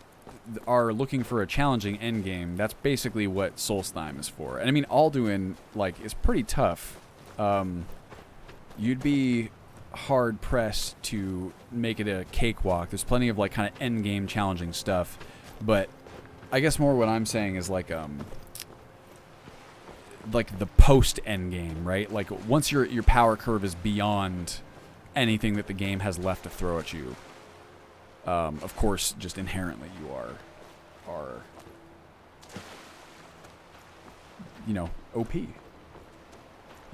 Speaker 1: are looking for a challenging endgame, that's basically what Solstheim is for. And I mean, Alduin, like, is pretty tough. You'd be hard-pressed to make it a cakewalk. There's plenty of, like, kind of endgame challenging stuff. But I guess more what I'm saying is, like the post-endgame, right? Like, once your power curve is beyond anything that the game has left to throw at you. Of course, just inherently you are, you know, OP. I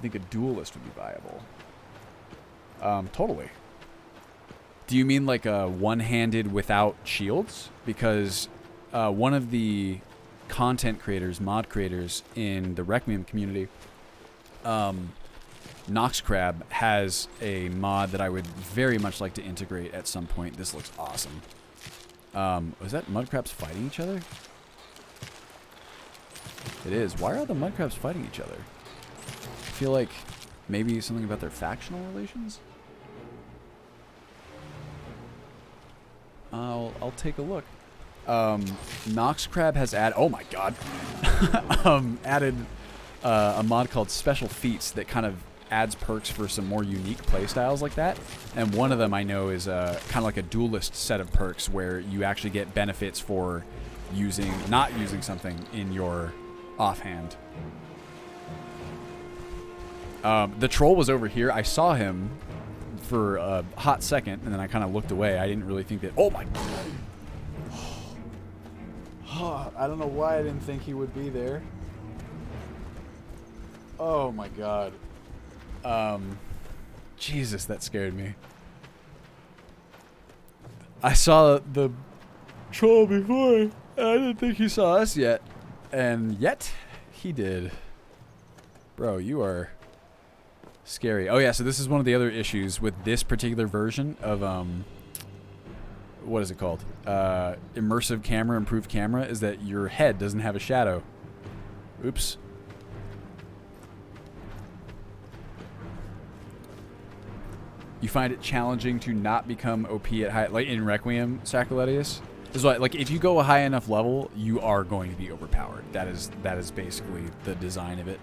Speaker 1: think a duelist would be viable. Totally. Do you mean like a one-handed without shields? Because one of the content creators, mod creators in the Requiem community, Noxcrab, has a mod that I would very much like to integrate at some point. This looks awesome. Was that mudcrabs fighting each other? It is. Why are the mudcrabs fighting each other? I feel like maybe something about their factional relations? I'll take a look. Noxcrab has added... Oh my god. Added a mod called Special Feats that kind of adds perks for some more unique playstyles like that. And one of them I know is kind of like a duelist set of perks where you actually get benefits for not using something in your offhand. The troll was over here. I saw him for a hot second, and then I kind of looked away. I didn't really think that... Oh, my God. I don't know why I didn't think he would be there. Oh, my God. Jesus, that scared me. I saw the troll before, and I didn't think he saw us yet. And yet, he did. Bro, you are scary. Oh, yeah, so this is one of the other issues with this particular version of, what is it called? Immersive camera, improved camera, is that your head doesn't have a shadow. Oops. You find it challenging to not become OP at high, like in Requiem, Sacriletius? Is what, like, if you go a high enough level, you are going to be overpowered. That is basically the design of it.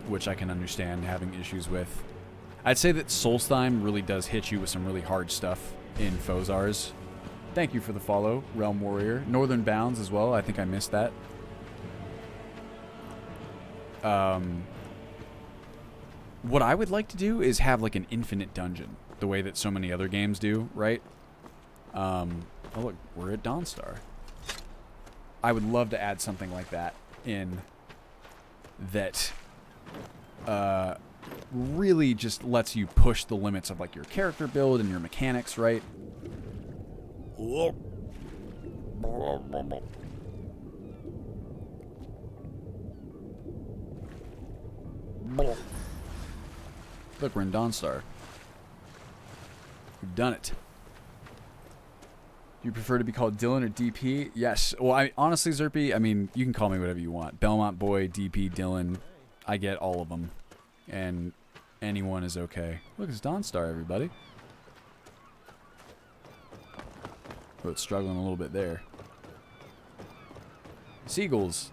Speaker 1: Which I can understand having issues with. I'd say that Solstheim really does hit you with some really hard stuff in Fozars. Thank you for the follow, Realm Warrior. Northern Bounds as well. I think I missed that. What I would like to do is have like an infinite dungeon, the way that so many other games do, right? Oh look, we're at Dawnstar. I would love to add something like that in that really just lets you push the limits of like your character build and your mechanics, right? Look, we're in Dawnstar. We've done it. Do you prefer to be called Dylan or DP? Yes. Well, honestly, Zerpy, I mean, you can call me whatever you want. Belmont Boy, DP, Dylan. I get all of them. And anyone is okay. Look, it's Dawnstar, everybody. Oh, it's struggling a little bit there. Seagulls.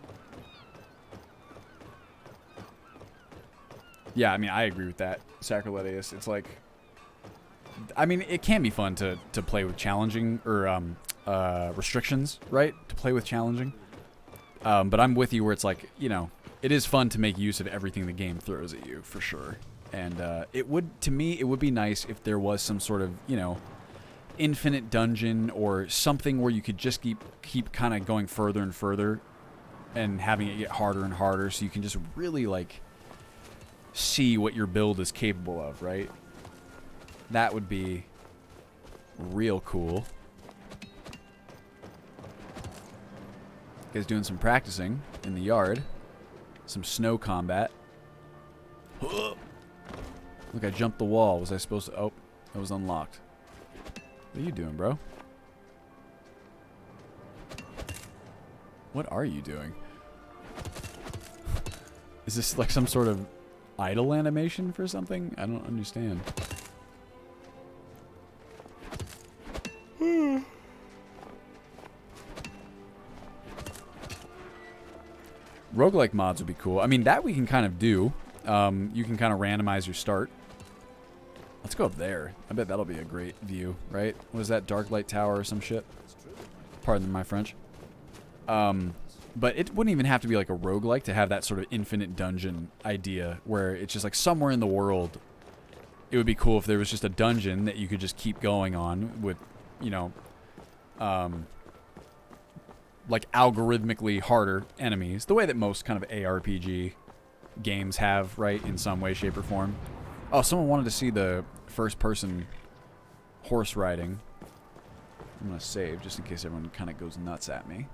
Speaker 1: Yeah, I mean, I agree with that, Sacriletius. It's like, I mean, it can be fun to play with challenging, or restrictions, right? To play with challenging. But I'm with you where it's like, you know, it is fun to make use of everything the game throws at you, for sure. And it would, to me, it would be nice if there was some sort of, you know, infinite dungeon or something where you could just keep kind of going further and further and having it get harder and harder so you can just really, like, see what your build is capable of, right? That would be real cool. Guys doing some practicing in the yard. Some snow combat. Look, I jumped the wall. Was I supposed to... Oh, that was unlocked. What are you doing, bro? What are you doing? Is this like some sort of idle animation for something? I don't understand. Roguelike mods would be cool. I mean, that we can kind of do. You can kind of randomize your start. Let's go up there. I bet that'll be a great view, right? What is that, Dark Light Tower or some shit? Pardon my French. But it wouldn't even have to be like a roguelike to have that sort of infinite dungeon idea where it's just like somewhere in the world. It would be cool if there was just a dungeon that you could just keep going on with, you know, like algorithmically harder enemies. The way that most kind of ARPG games have, right? In some way, shape, or form. Oh, someone wanted to see the first-person horse riding. I'm going to save just in case everyone kind of goes nuts at me.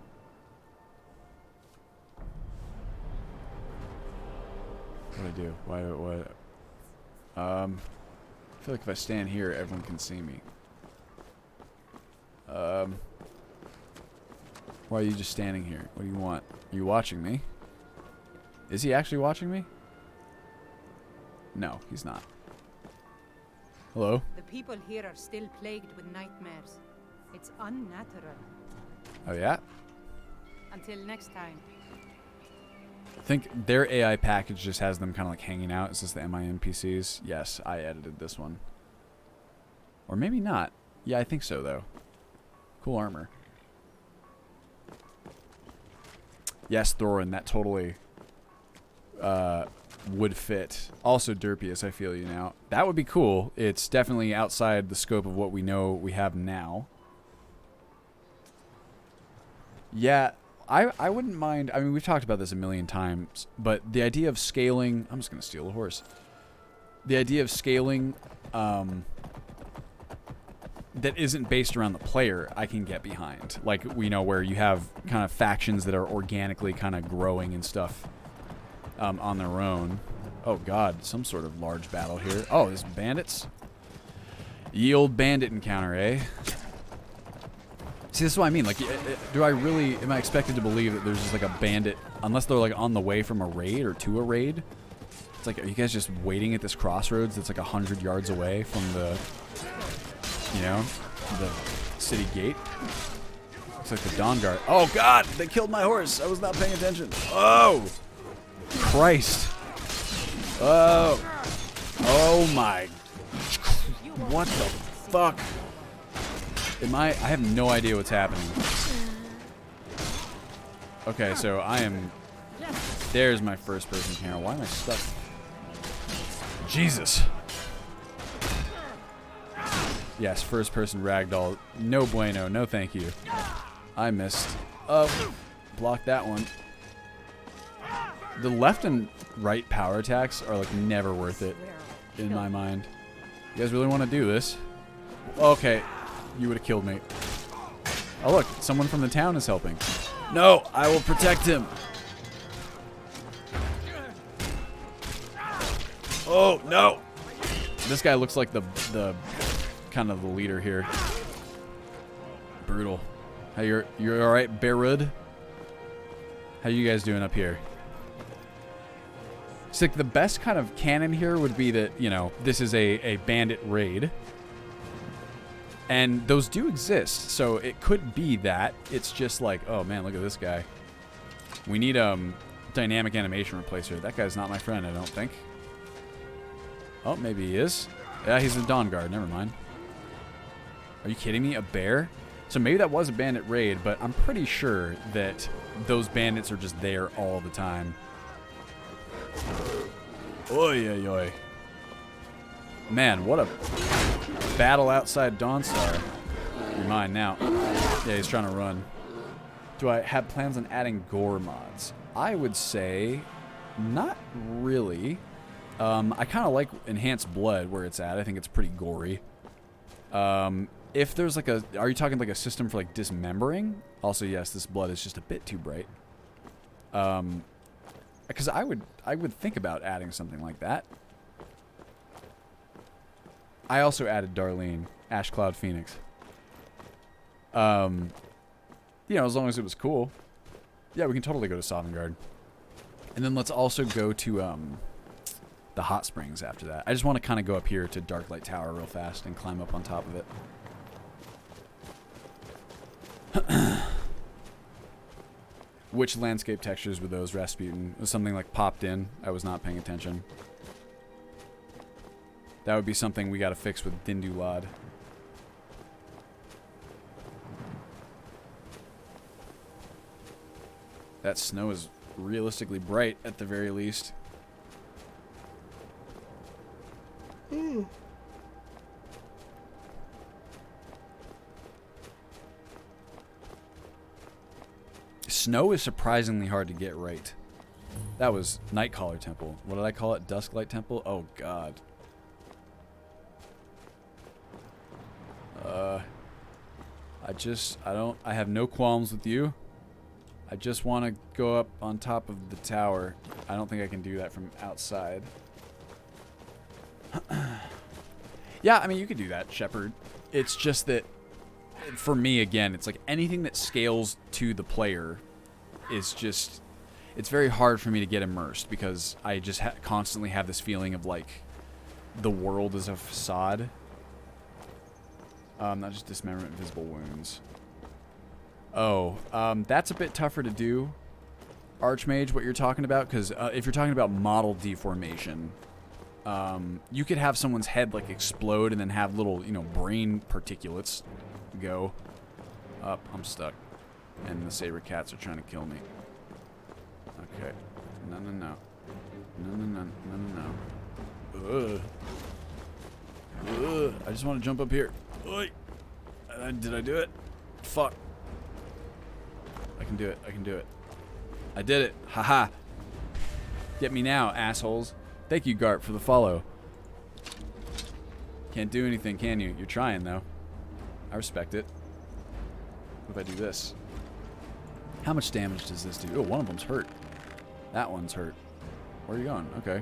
Speaker 1: What do I do? What? I feel like if I stand here, everyone can see me. Why are you just standing here? What do you want? Are you watching me? Is he actually watching me? No, he's not. Hello?
Speaker 13: The people here are still plagued with nightmares. It's unnatural.
Speaker 1: Oh, yeah?
Speaker 13: Until next time.
Speaker 1: I think their AI package just has them kind of like hanging out. Is this the MINPCs? Yes, I edited this one. Or maybe not. Yeah, I think so, though. Cool armor. Yes, Thorin, that totally would fit. Also Derpius, I feel you now. That would be cool. It's definitely outside the scope of what we know we have now. Yeah, I wouldn't mind. I mean, we've talked about this a million times, but the idea of scaling... I'm just going to steal a horse. The idea of scaling that isn't based around the player, I can get behind. Like, we know where you have kind of factions that are organically kind of growing and stuff on their own. Oh, God, some sort of large battle here. Oh, there's bandits? Ye old bandit encounter, eh? See, this is what I mean. Like, do I really... Am I expected to believe that there's just, like, a bandit... Unless they're, like, on the way from a raid or to a raid? It's like, are you guys just waiting at this crossroads that's, like, 100 yards away from the... You know? The city gate? Looks like the Dawn Guard. Oh, God! They killed my horse! I was not paying attention. Oh! Christ. Oh. Oh, my... What the fuck? I have no idea what's happening. Okay, so I am... There's my first person camera. Why am I stuck? Jesus. Yes, first person ragdoll. No bueno. No thank you. I missed. Block that one. The left and right power attacks are like never worth it in my mind. You guys really want to do this? Okay. You would have killed me. Oh, look. Someone from the town is helping. No, I will protect him. Oh, no. This guy looks like the kind of the leader here. Brutal. Hey, you're all right, Berud? How you guys doing up here? It's like the best kind of canon here would be that, you know, this is a bandit raid. And those do exist, so it could be that. It's just like, oh man, look at this guy. We need dynamic animation replacer. That guy's not my friend, I don't think. Oh, maybe he is. Yeah, he's the Dawn Guard. Never mind. Are you kidding me? A bear? So maybe that was a bandit raid, but I'm pretty sure that those bandits are just there all the time. Oy, oy, oy. Man, what a battle outside Dawnstar. You're mine now. Yeah, he's trying to run. Do I have plans on adding gore mods? I would say not really. I kind of like enhanced blood where it's at. I think it's pretty gory. If there's like a... Are you talking like a system for like dismembering? Also, yes, this blood is just a bit too bright. Because I would think about adding something like that. I also added Darlene, Ash Cloud Phoenix. You know, as long as it was cool. Yeah, we can totally go to Sovngarde. And then let's also go to the hot springs after that. I just want to kind of go up here to Darklight Tower real fast and climb up on top of it. Which landscape textures were those, Rasputin? Was something like popped in? I was not paying attention. That would be something we got to fix with Dindulad. That snow is realistically bright at the very least. Snow is surprisingly hard to get right. That was Nightcaller Temple. What did I call it? Dusklight Temple? Oh, God. I have no qualms with you. I just want to go up on top of the tower. I don't think I can do that from outside. Yeah, I mean, you could do that, Shepard. It's just that, for me, again, it's like anything that scales to the player is just... It's very hard for me to get immersed because I just constantly have this feeling of, like, the world is a facade. Not just dismemberment, visible wounds. Oh, that's a bit tougher to do, Archmage, what you're talking about, because if you're talking about model deformation, you could have someone's head, like, explode and then have little, you know, brain particulates go up. I'm stuck. And the saber cats are trying to kill me. Okay. No, no, no. No. Ugh. I just want to jump up here. Oi. Did I do it? Fuck. I can do it. I did it. Haha. Get me now, assholes. Thank you, Gart, for the follow. Can't do anything, can you? You're trying, though. I respect it. What if I do this? How much damage does this do? Oh, one of them's hurt. That one's hurt. Where are you going? Okay.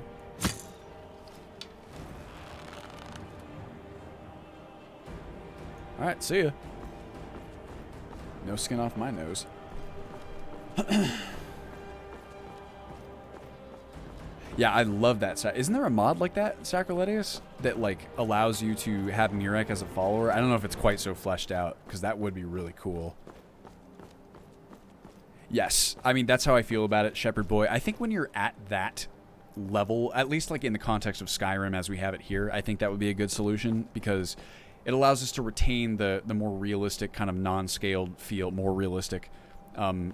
Speaker 1: Alright, see ya. No skin off my nose. Yeah, I love that. Isn't there a mod like that, Sacriletius, that like allows you to have Murek as a follower? I don't know if it's quite so fleshed out, because that would be really cool. Yes, I mean, that's how I feel about it, Shepherd Boy. I think when you're at that level, at least like in the context of Skyrim as we have it here, I think that would be a good solution, because it allows us to retain the more realistic kind of non-scaled feel, more realistic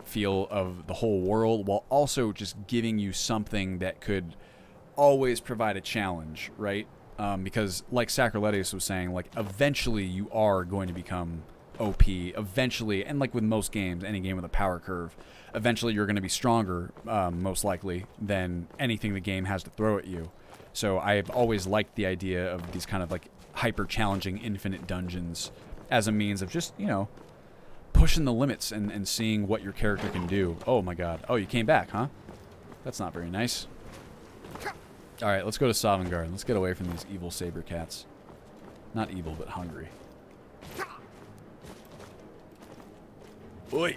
Speaker 1: feel of the whole world, while also just giving you something that could always provide a challenge, right? Because like Sacriletius was saying, like eventually you are going to become OP, eventually, and like with most games, any game with a power curve, eventually you're going to be stronger, most likely, than anything the game has to throw at you. So I've always liked the idea of these kind of like hyper challenging infinite dungeons as a means of just, you know, pushing the limits and seeing what your character can do. Oh my god. Oh, you came back, huh? That's not very nice. Alright, let's go to Sovngarde. Let's get away from these evil saber cats. Not evil, but hungry. Oi!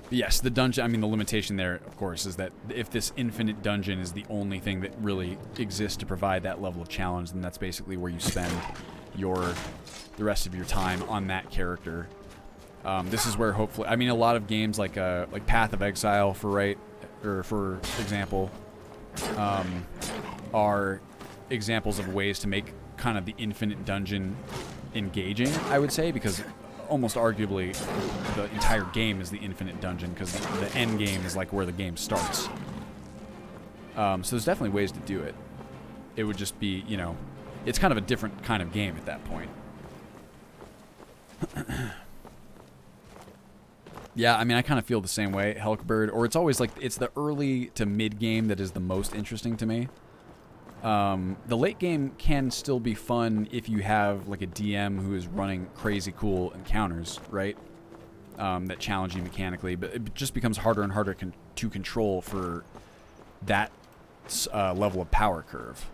Speaker 1: Yes, the dungeon, I mean the limitation there, of course, is that if this infinite dungeon is the only thing that really exists to provide that level of challenge, then that's basically where you spend the rest of your time on that character. This is where hopefully, I mean, a lot of games like Path of Exile, for example, are examples of ways to make kind of the infinite dungeon engaging, I would say, because almost arguably the entire game is the infinite dungeon, because the end game is like where the game starts. So there's definitely ways to do it. It would just be, you know, it's kind of a different kind of game at that point. Yeah, I mean, I kind of feel the same way, Helkbird. Or it's always like, it's the early to mid game that is the most interesting to me. The late game can still be fun if you have like a DM who is running crazy cool encounters, right? That challenge you mechanically, but it just becomes harder and harder to control for that level of power curve.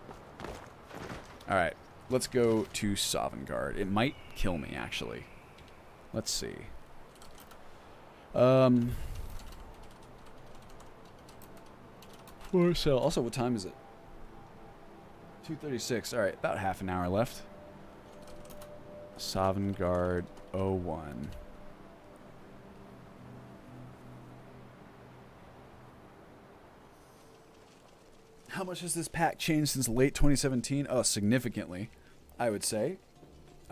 Speaker 1: Alright, let's go to Sovngarde. It might kill me, actually. Let's see. For sale. Also, what time is it? 2:36. All right, about half an hour left. Sovngarde 01. How much has this pack changed since late 2017? Oh, significantly, I would say.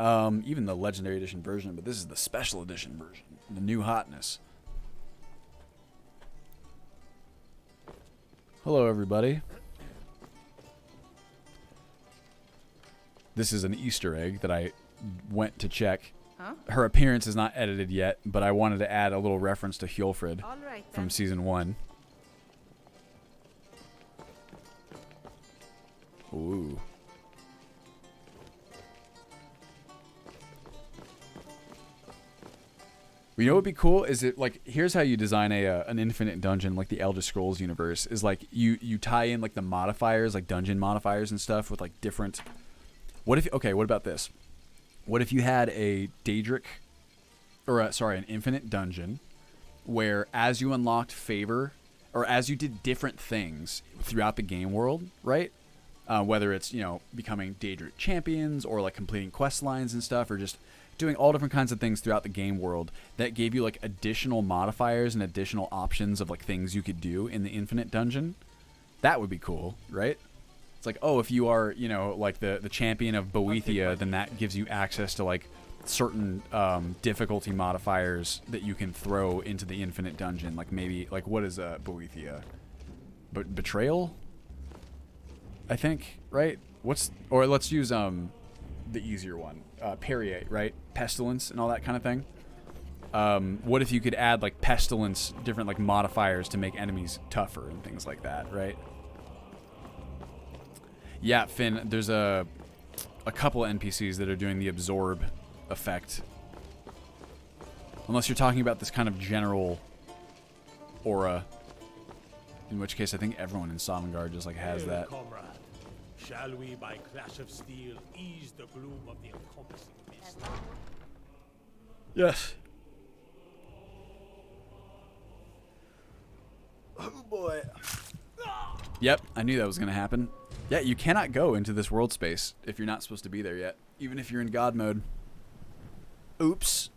Speaker 1: Even the Legendary Edition version, but this is the Special Edition version. The new hotness. Hello, everybody. This is an Easter egg that I went to check.
Speaker 13: Huh?
Speaker 1: Her appearance is not edited yet, but I wanted to add a little reference to Hjolfrid from Season 1. Ooh. You know what would be cool is it like here's how you design an infinite dungeon like the Elder Scrolls universe is like you tie in like the modifiers like dungeon modifiers and stuff with like different. What about this? What if you had a Daedric or an infinite dungeon where as you unlocked favor or as you did different things throughout the game world, right? Whether it's, you know, becoming Daedric champions or like completing quest lines and stuff or just doing all different kinds of things throughout the game world that gave you like additional modifiers and additional options of like things you could do in the infinite dungeon. That would be cool, right? It's like, oh, if you are, you know, like the champion of Boethia, then that gives you access to like certain difficulty modifiers that you can throw into the infinite dungeon. Like maybe, like what is Boethia? Betrayal? I think, right? Or let's use the easier one, Perrier, right? Pestilence and all that kind of thing. What if you could add like pestilence, different like modifiers to make enemies tougher and things like that, right? Yeah, Finn, there's a couple of NPCs that are doing the absorb effect. Unless you're talking about this kind of general aura. In which case I think everyone in Sovngarde just like has that.
Speaker 17: Comrade, shall we by clash of steel ease the gloom of the encompassing mist?
Speaker 1: Yes.
Speaker 12: Oh boy.
Speaker 1: Yep, I knew that was going to happen. Yeah, you cannot go into this world space if you're not supposed to be there yet, even if you're in God mode. Oops.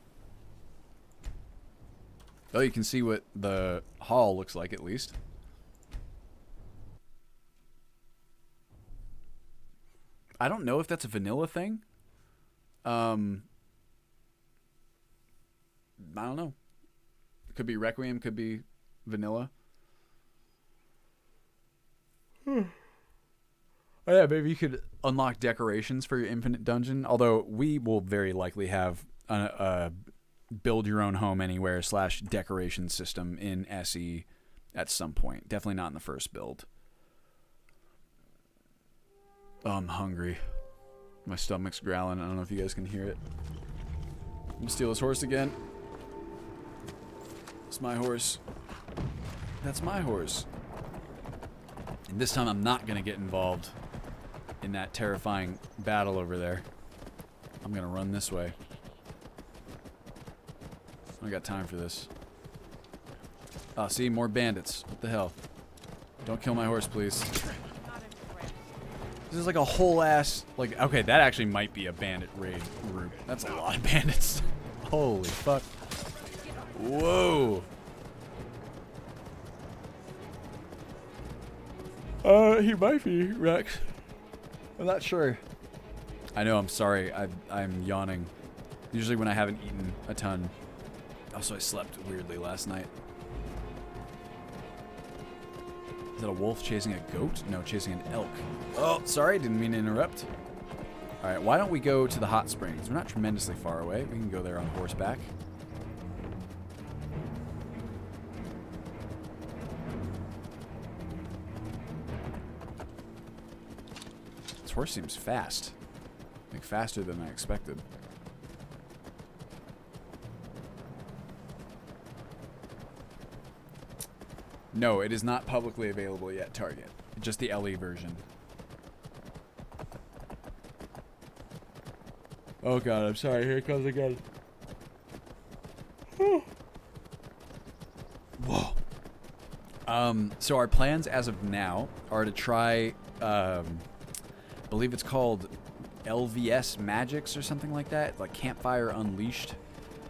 Speaker 1: Oh, you can see what the hall looks like at least. I don't know if that's a vanilla thing. I don't know. It could be Requiem, could be vanilla. Oh yeah, maybe you could unlock decorations for your infinite dungeon. Although we will very likely have a build your own home anywhere / decoration system in SE at some point. Definitely not in the first build. Oh, I'm hungry. My stomach's growling. I don't know if you guys can hear it. I'm gonna steal his horse again. It's my horse. That's my horse. And this time I'm not gonna get involved in that terrifying battle over there. I'm gonna run this way. I got time for this. Oh, see, more bandits. What the hell? Don't kill my horse, please. This is like a whole ass, like, okay, that actually might be a bandit raid group. That's a lot of bandits. Holy fuck. Whoa. He might be, Rex. I'm not sure. I know, I'm sorry. I'm yawning. Usually when I haven't eaten a ton. Also, I slept weirdly last night. Is that a wolf chasing a goat? No, chasing an elk. Oh, sorry, didn't mean to interrupt. Alright, why don't we go to the hot springs? We're not tremendously far away. We can go there on horseback. This horse seems fast. Like, faster than I expected. No, it is not publicly available yet, Target. Just the LE version. Oh god, I'm sorry. Here it comes again. Whoa. So our plans as of now are to try, I believe it's called LVS Magics or something like that. Like Campfire Unleashed.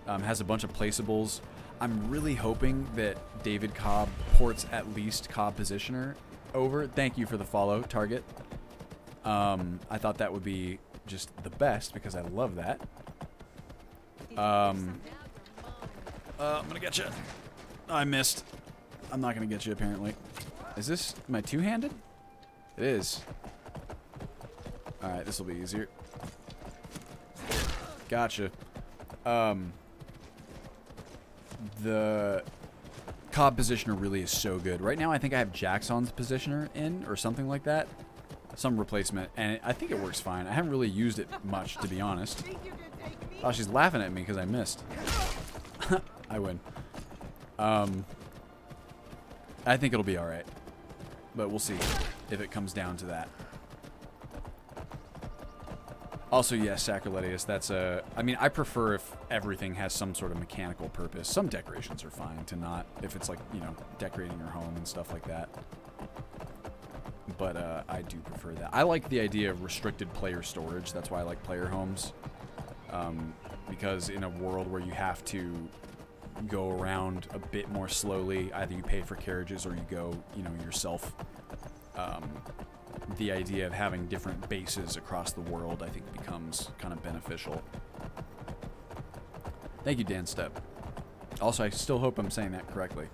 Speaker 1: Has a bunch of placeables. I'm really hoping that David Cobb ports at least Cobb Positioner over. Thank you for the follow, Target. I thought that would be just the best because I love that. I'm gonna get you. Oh, I missed. I'm not gonna get you apparently. Is this my two-handed? It is. Alright, this will be easier. Gotcha. The Cobb Positioner really is so good. Right now I think I have Jackson's Positioner in or something like that. Some replacement, and I think it works fine. I haven't really used it much, to be honest. Oh, she's laughing at me because I missed. I win. I think it'll be alright. But we'll see if it comes down to that. Also, yes, Sacriletius, that's a... I mean, I prefer if everything has some sort of mechanical purpose. Some decorations are fine to not, if it's like, you know, decorating your home and stuff like that. But I do prefer that. I like the idea of restricted player storage. That's why I like player homes. Because in a world where you have to go around a bit more slowly, either you pay for carriages or you go, you know, yourself. The idea of having different bases across the world, I think, becomes kind of beneficial. Thank you, Dan Step. Also, I still hope I'm saying that correctly.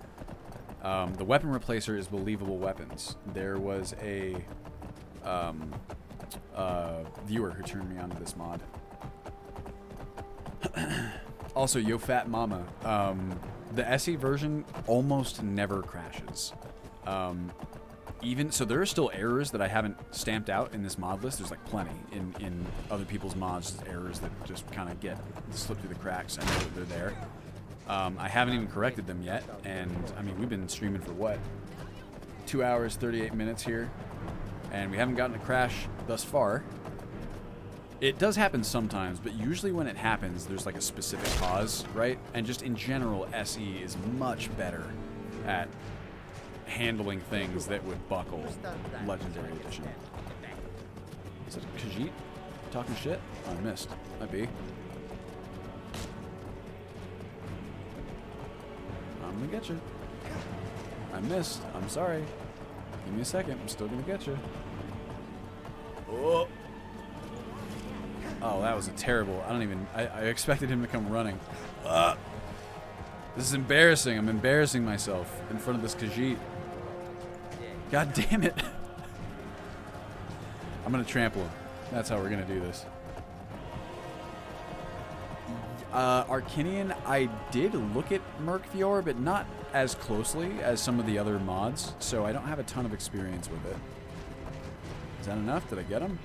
Speaker 1: The weapon replacer is Believable Weapons. There was a viewer who turned me onto this mod. Also, yo fat mama. The SE version almost never crashes. Even so, there are still errors that I haven't stamped out in this mod list. There's like plenty in other people's mods, errors that just kind of slip through the cracks. I know that they're there. I haven't even corrected them yet, and I mean, we've been streaming for what? 2 hours, 38 minutes here, and we haven't gotten a crash thus far. It does happen sometimes, but usually when it happens, there's like a specific cause, right? And just in general, SE is much better at handling things that would buckle Legendary Edition. Is it Khajiit talking shit? Oh, I missed. Might be. I'm gonna get you. I missed. I'm sorry. Give me a second. I'm still gonna get you. Oh. Oh, that was a terrible. I expected him to come running. This is embarrassing. I'm embarrassing myself in front of this Khajiit. God damn it. I'm gonna trample him. That's how we're gonna do this. Arcinian, I did look at Merkvior, but not as closely as some of the other mods, so I don't have a ton of experience with it. Is that enough? Did I get him?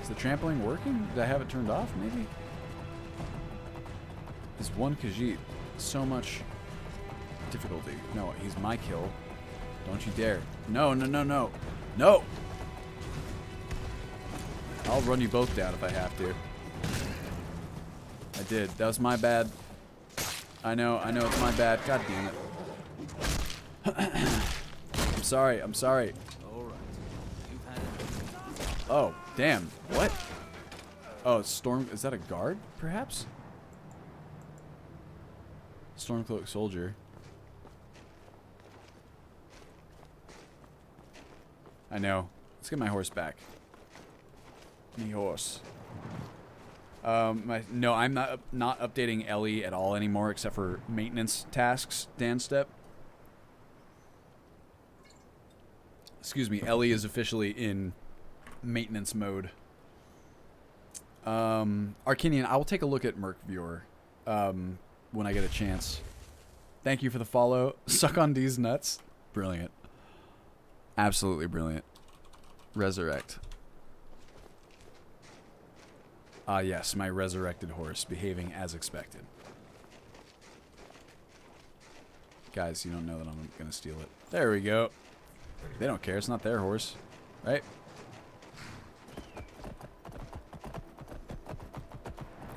Speaker 1: Is the trampling working? Did I have it turned off, maybe? This one Khajiit. So much difficulty. No, he's my kill. Don't you dare. No, no, no, no. No! I'll run you both down if I have to. I did. That was my bad. I know it's my bad. God damn it. I'm sorry, I'm sorry. Oh, damn. What? Oh, Storm... Is that a guard, perhaps? Stormcloak soldier. I know. Let's get my horse back. Me horse. No, I'm not updating Ellie at all anymore, except for maintenance tasks. Dan Step. Excuse me. Ellie is officially in maintenance mode. Arcinian, I will take a look at Merkvior when I get a chance. Thank you for the follow. Suck on D's nuts. Brilliant. Absolutely brilliant. Resurrect. Ah, yes, my resurrected horse behaving as expected. Guys, you don't know that I'm gonna steal it. There we go. They don't care. It's not their horse, right?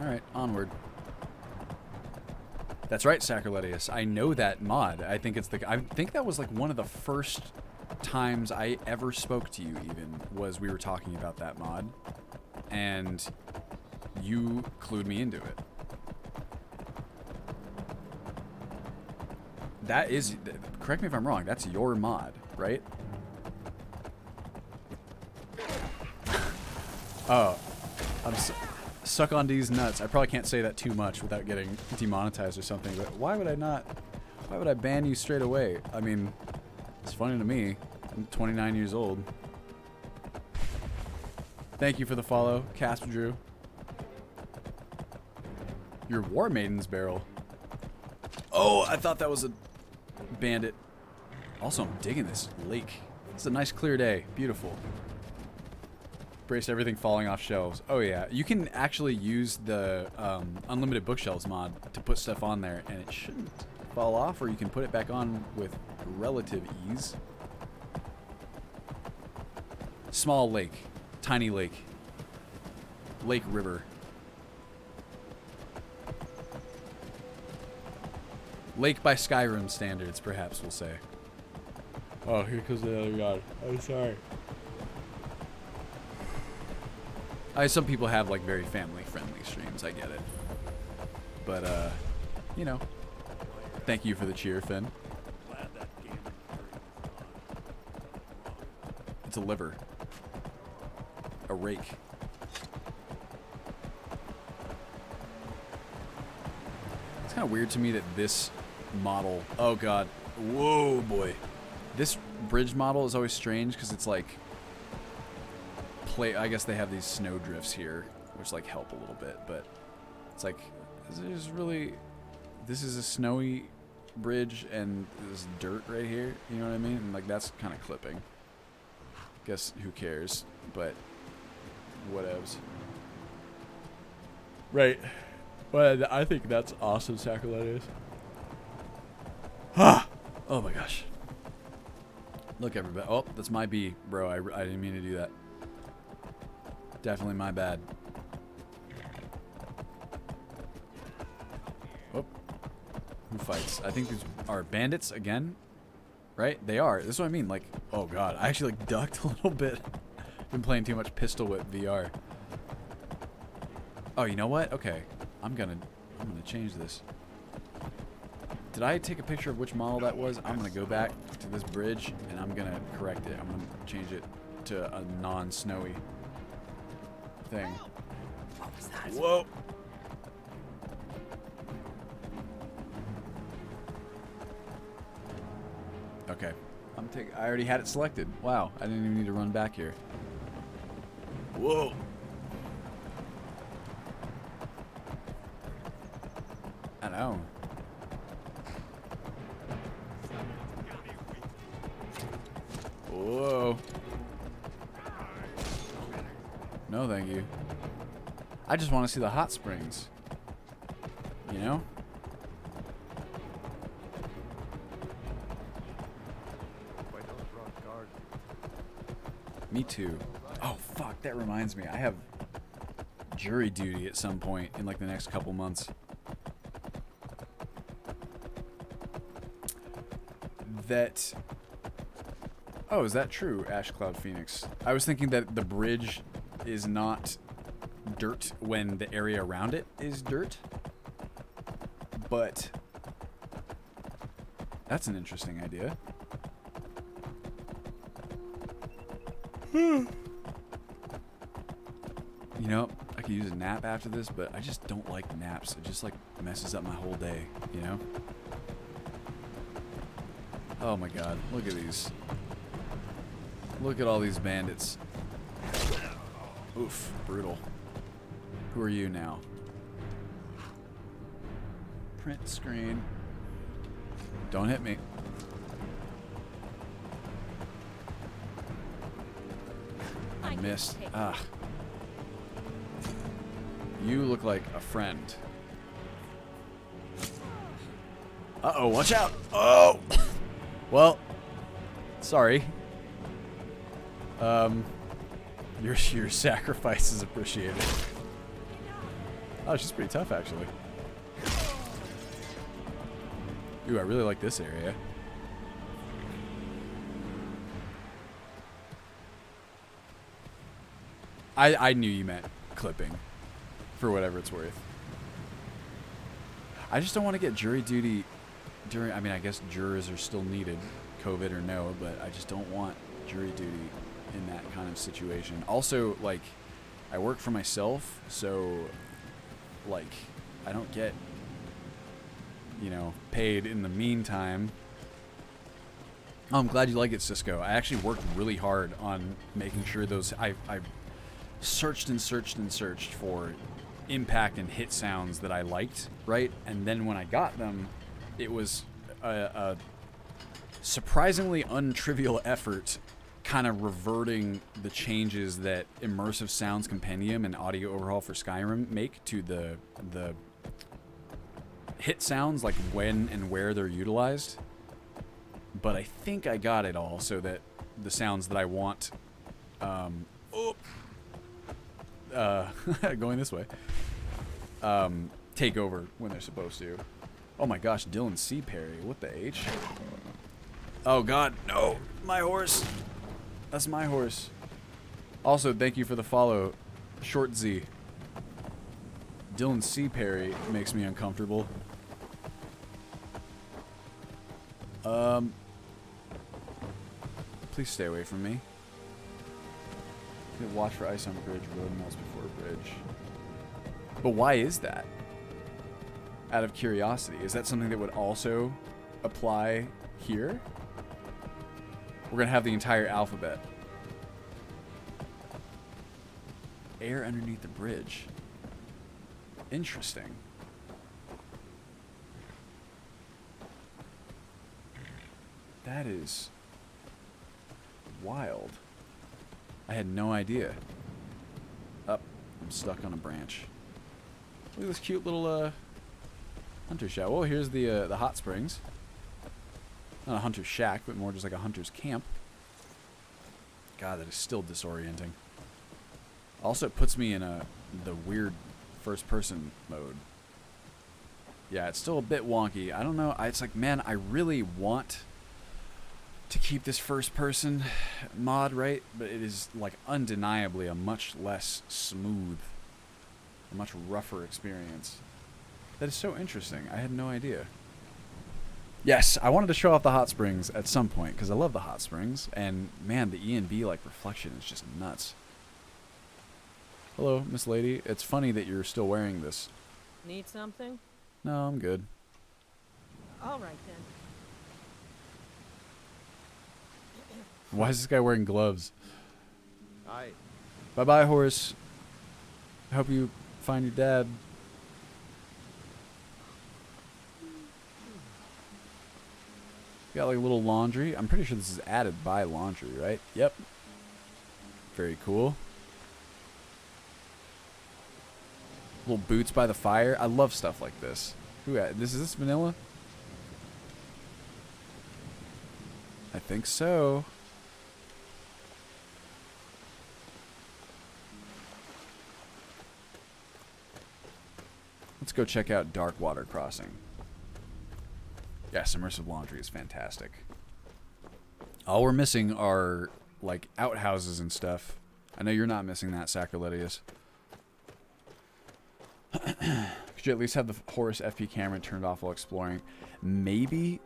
Speaker 1: All right, onward. That's right, Sacroletius. I know that mod. I think that was like one of the first times I ever spoke to you. Even was we were talking about that mod, and you clued me into it. That is, correct me if I'm wrong, that's your mod, right? Oh, suck on these nuts. I probably can't say that too much without getting demonetized or something, but why would I ban you straight away? I mean, it's funny to me. I'm 29 years old. Thank you for the follow, Casper Drew. Your War Maiden's barrel. Oh, I thought that was a bandit. Also, I'm digging this lake. It's a nice clear day. Beautiful. Brace everything falling off shelves. Oh yeah, you can actually use the unlimited bookshelves mod to put stuff on there, and it shouldn't fall off, or you can put it back on with relative ease. Small lake. Tiny lake. Lake river. Lake by Skyrim standards, perhaps we'll say. Oh, here comes the other god. I'm sorry. Some people have like very family-friendly streams. I get it, but you know, thank you for the cheer, Finn. It's a liver, a rake. It's kind of weird to me that this model. Oh god, whoa boy, this bridge model is always strange because it's like I guess they have these snow drifts here, which like help a little bit, but it's like this is a snowy bridge and this dirt right here, you know what I mean? And like that's kind of clipping. Guess who cares, but whatevs. Right. Well, I think that's awesome, Sacrolettes. Ah! Oh my gosh. Look, everybody. Oh, that's my bee, bro. I didn't mean to do that. Definitely my bad. Oh. Who fights? I think these are bandits again. Right? They are. This is what I mean. Like, oh god. I actually like ducked a little bit. Been playing too much Pistol Whip VR. Oh, you know what? Okay. I'm gonna change this. Did I take a picture of which model that was? I'm gonna go back to this bridge and I'm gonna correct it. I'm gonna change it to a non-snowy thing.
Speaker 6: What was that?
Speaker 1: Whoa! Okay. I already had it selected. Wow, I didn't even need to run back here. Whoa! I know. Whoa. No, thank you. I just want to see the hot springs. You know? Me too. Oh, fuck. That reminds me. I have jury duty at some point in like the next couple months. That... Oh, is that true, Ash Cloud Phoenix? I was thinking that the bridge is not dirt when the area around it is dirt. But that's an interesting idea. You know, I could use a nap after this, but I just don't like naps. It just like messes up my whole day, you know? Oh my god, look at these. Look at all these bandits. Oof, brutal. Who are you now? Print screen. Don't hit me. I missed. Ah. You look like a friend. Uh-oh, watch out! Oh! Well, sorry. Your sacrifice is appreciated. Oh, she's pretty tough, actually. Ooh, I really like this area. I knew you meant clipping, for whatever it's worth. I just don't want to get jury duty during... I mean, I guess jurors are still needed, COVID or no, but I just don't want jury duty in that kind of situation. Also, like, I work for myself, so, like, I don't get, you know, paid in the meantime. Oh, I'm glad you like it, Cisco. I actually worked really hard on making sure those... I searched and searched and searched for impact and hit sounds that I liked, right? And then when I got them, it was a surprisingly untrivial effort kind of reverting the changes that Immersive Sounds Compendium and Audio Overhaul for Skyrim make to the hit sounds, like when and where they're utilized. But I think I got it all so that the sounds that I want going this way take over when they're supposed to. Oh my gosh, Dylan C. Perry, what the H? Oh god, no, my horse. That's my horse. Also, thank you for the follow, Short Z. Dylan C. Perry makes me uncomfortable. Please stay away from me. Watch for ice on bridge, road melts before bridge. But why is that? Out of curiosity, is that something that would also apply here? We're gonna have the entire alphabet. air underneath the bridge. Interesting. That is wild. I had no idea. Up, I'm stuck on a branch. Look at this cute little hunter shack. Oh, here's the hot springs. Not a hunter's shack, but more just like a hunter's camp. God, that is still disorienting. Also, it puts me in the weird first-person mode. Yeah, it's still a bit wonky. I don't know. It's like, man, I really want to keep this first-person mod, right? But it is, like, undeniably a much less smooth, a much rougher experience. That is so interesting. I had no idea. Yes, I wanted to show off the hot springs at some point, because I love the hot springs. And, man, the E and B, like, reflection is just nuts. Hello, Miss Lady. It's funny that you're still wearing this.
Speaker 13: Need something?
Speaker 1: No, I'm good.
Speaker 13: All right, then.
Speaker 1: Why is this guy wearing gloves?
Speaker 16: Aye.
Speaker 1: Bye-bye, horse. I hope you find your dad. Got like a little laundry. I'm pretty sure this is added by laundry, right? Yep. Very cool. Little boots by the fire. I love stuff like this. Who? Is this vanilla? I think so. Let's go check out Dark Water Crossing. Yeah, submersive laundry is fantastic. All we're missing are, like, outhouses and stuff. I know you're not missing that, Sacriletius. Could you at least have the Horus FP camera turned off while exploring? Maybe,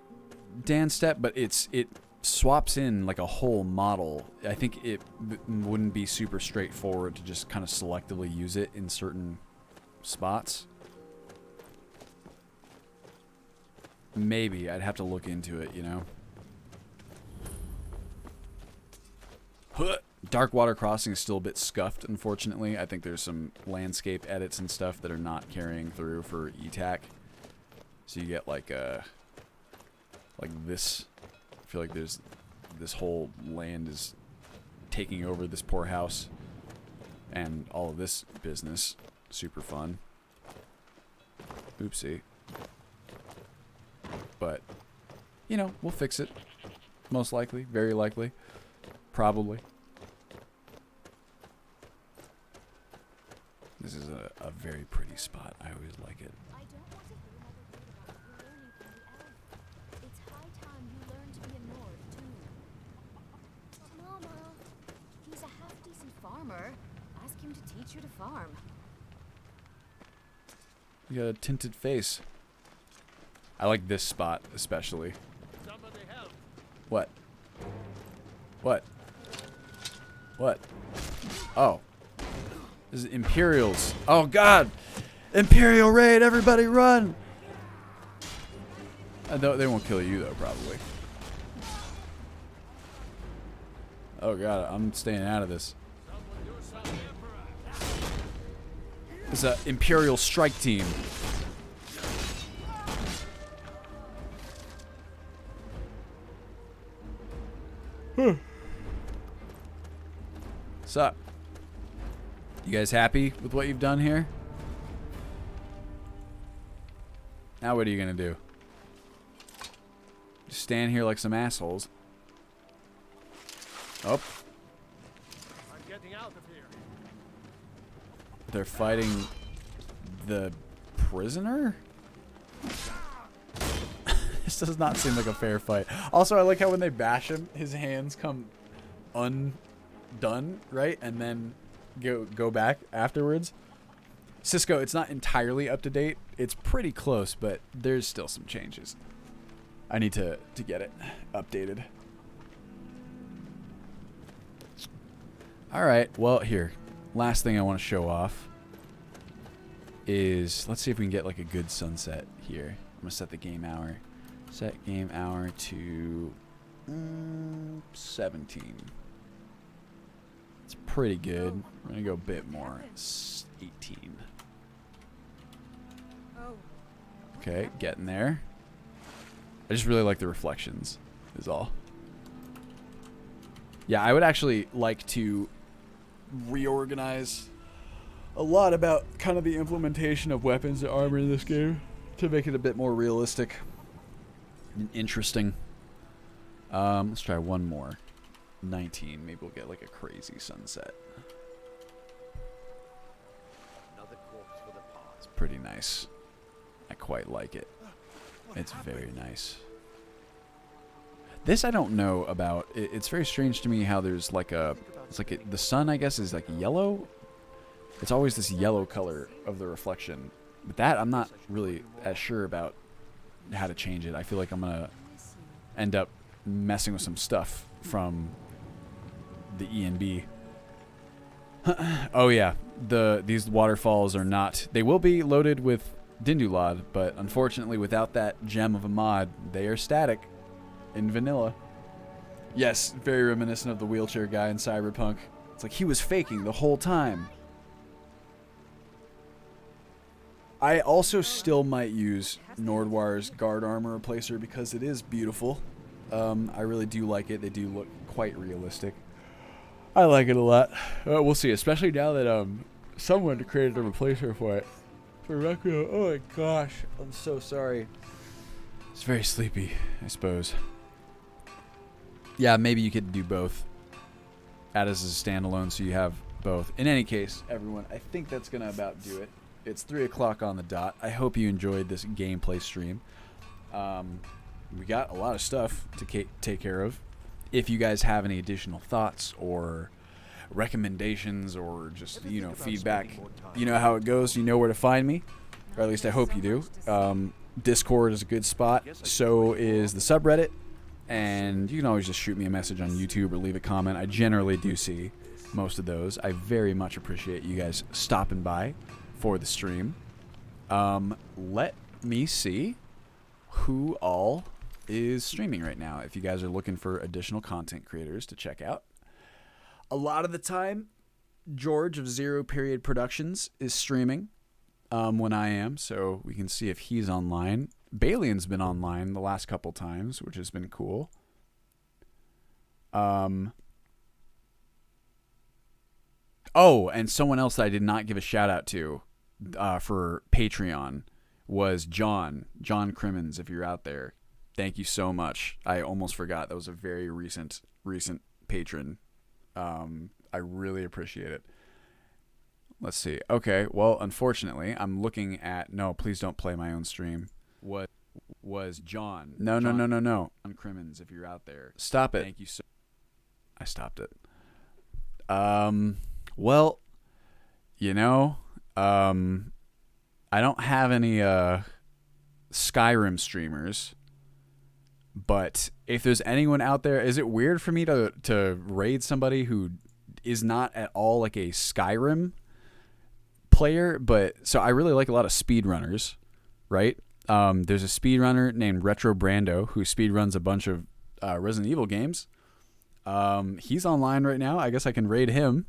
Speaker 1: Dan Step, but it swaps in, like, a whole model. I think it wouldn't be super straightforward to just kind of selectively use it in certain spots. Maybe. I'd have to look into it, you know? Dark Water Crossing is still a bit scuffed, unfortunately. I think there's some landscape edits and stuff that are not carrying through for ETAC. So you get like this. I feel like there's this whole land is taking over this poor house. And all of this business. Super fun. Oopsie. But, you know, we'll fix it. Most likely. Very likely. Probably. This is a very pretty spot. I always like it.
Speaker 18: I don't want to hear another word about you learning from the elf. It's high time you learn to be a Nord, too. Mama, he's a half-decent farmer. Ask him to teach you to farm.
Speaker 1: You got a tinted face. I like this spot especially.
Speaker 17: Somebody help.
Speaker 1: What? What? What? Oh. This is Imperials. Oh god! Imperial raid! Everybody run! They won't kill you though, probably. Oh god, I'm staying out of this. It's an Imperial strike team. What's up? You guys happy with what you've done here? Now what are you gonna do? Just stand here like some assholes. Oh.
Speaker 17: I'm getting out of here.
Speaker 1: They're fighting the prisoner? This does not seem like a fair fight. Also, I like how when they bash him, his hands come undone, right? And then go back afterwards. Cisco, it's not entirely up to date. It's pretty close, but there's still some changes. I need to get it updated. Alright, well, here. Last thing I want to show off is, let's see if we can get like a good sunset here. I'm going to set the game hour. Set game hour to 17. It's pretty good. We're going to go a bit more. It's 18. Okay, getting there. I just really like the reflections, is all. Yeah, I would actually like to reorganize a lot about kind of the implementation of weapons and armor in this game to make it a bit more realistic and interesting. Let's try one more. 19. Maybe we'll get like a crazy sunset. It's pretty nice. I quite like it. It's very nice. This I don't know about. It's very strange to me how there's like a... It's like the sun, I guess, is like yellow. It's always this yellow color of the reflection. But that, I'm not really as sure about how to change it. I feel like I'm going to end up messing with some stuff from the ENB. Oh yeah, these waterfalls are not... They will be loaded with Dindulad, but unfortunately without that gem of a mod, they are static in vanilla. Yes, very reminiscent of the wheelchair guy in Cyberpunk. It's like he was faking the whole time. I also still might use Nordwar's guard armor replacer because it is beautiful. I really do like it. They do look quite realistic. I like it a lot. We'll see, especially now that someone created a replacer for it. For Requiem. Oh my gosh, I'm so sorry. It's very sleepy, I suppose. Yeah, maybe you could do both. Add as a standalone so you have both. In any case, everyone, I think that's going to about do it. It's 3 o'clock on the dot. I hope you enjoyed this gameplay stream. We got a lot of stuff to take care of. If you guys have any additional thoughts or recommendations or just, you know, feedback, you know how it goes. You know where to find me. Or at least I hope you do. Discord is a good spot. So is the subreddit. And you can always just shoot me a message on YouTube or leave a comment. I generally do see most of those. I very much appreciate you guys stopping by for the stream. Let me see who all is streaming right now. If you guys are looking for additional content creators to check out. A lot of the time, George of Zero Period Productions is streaming when I am, so we can see if he's online. Balian's been online the last couple times, which has been cool. Oh, and someone else that I did not give a shout out to for Patreon was John Crimmins. If you're out there, thank you so much. I almost forgot. That was a very recent patron. I really appreciate it. Let's see. Okay, well, unfortunately, I'm looking at... No, please don't play my own stream. Was John. No. John Crimmins, if you're out there. Stop it. Thank you so... I stopped it. Well, you know, I don't have any Skyrim streamers, but if there's anyone out there, is it weird for me to raid somebody who is not at all like a Skyrim player? But so I really like a lot of speedrunners, right? There's a speedrunner named Retro Brando who speedruns a bunch of Resident Evil games. He's online right now. I guess I can raid him.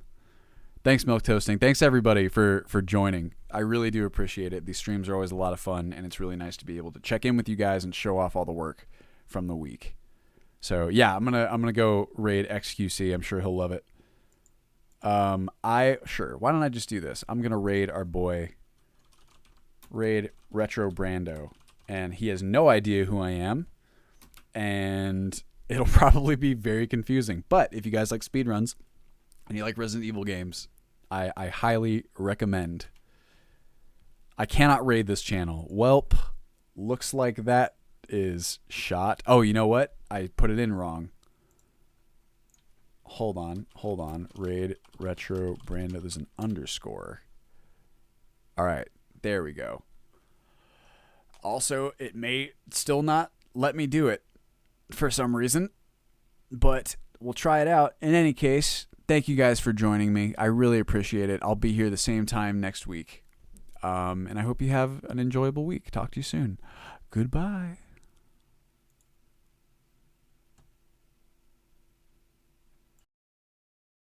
Speaker 1: Thanks, Milk Toasting. Thanks, everybody, for joining. I really do appreciate it. These streams are always a lot of fun, and it's really nice to be able to check in with you guys and show off all the work from the week. So, yeah, I'm gonna go raid XQC. I'm sure he'll love it. Sure. Why don't I just do this? I'm going to raid our boy, Retro Brando, and he has no idea who I am, and it'll probably be very confusing. But if you guys like speedruns and you like Resident Evil games, I highly recommend. I cannot raid this channel. Welp, looks like that is shot. Oh, you know what? I put it in wrong. Hold on. Raid Retro Brando. There's an underscore. All right. There we go. Also, it may still not let me do it for some reason, but we'll try it out. In any case, thank you guys for joining me. I really appreciate it. I'll be here the same time next week. And I hope you have an enjoyable week. Talk to you soon. Goodbye.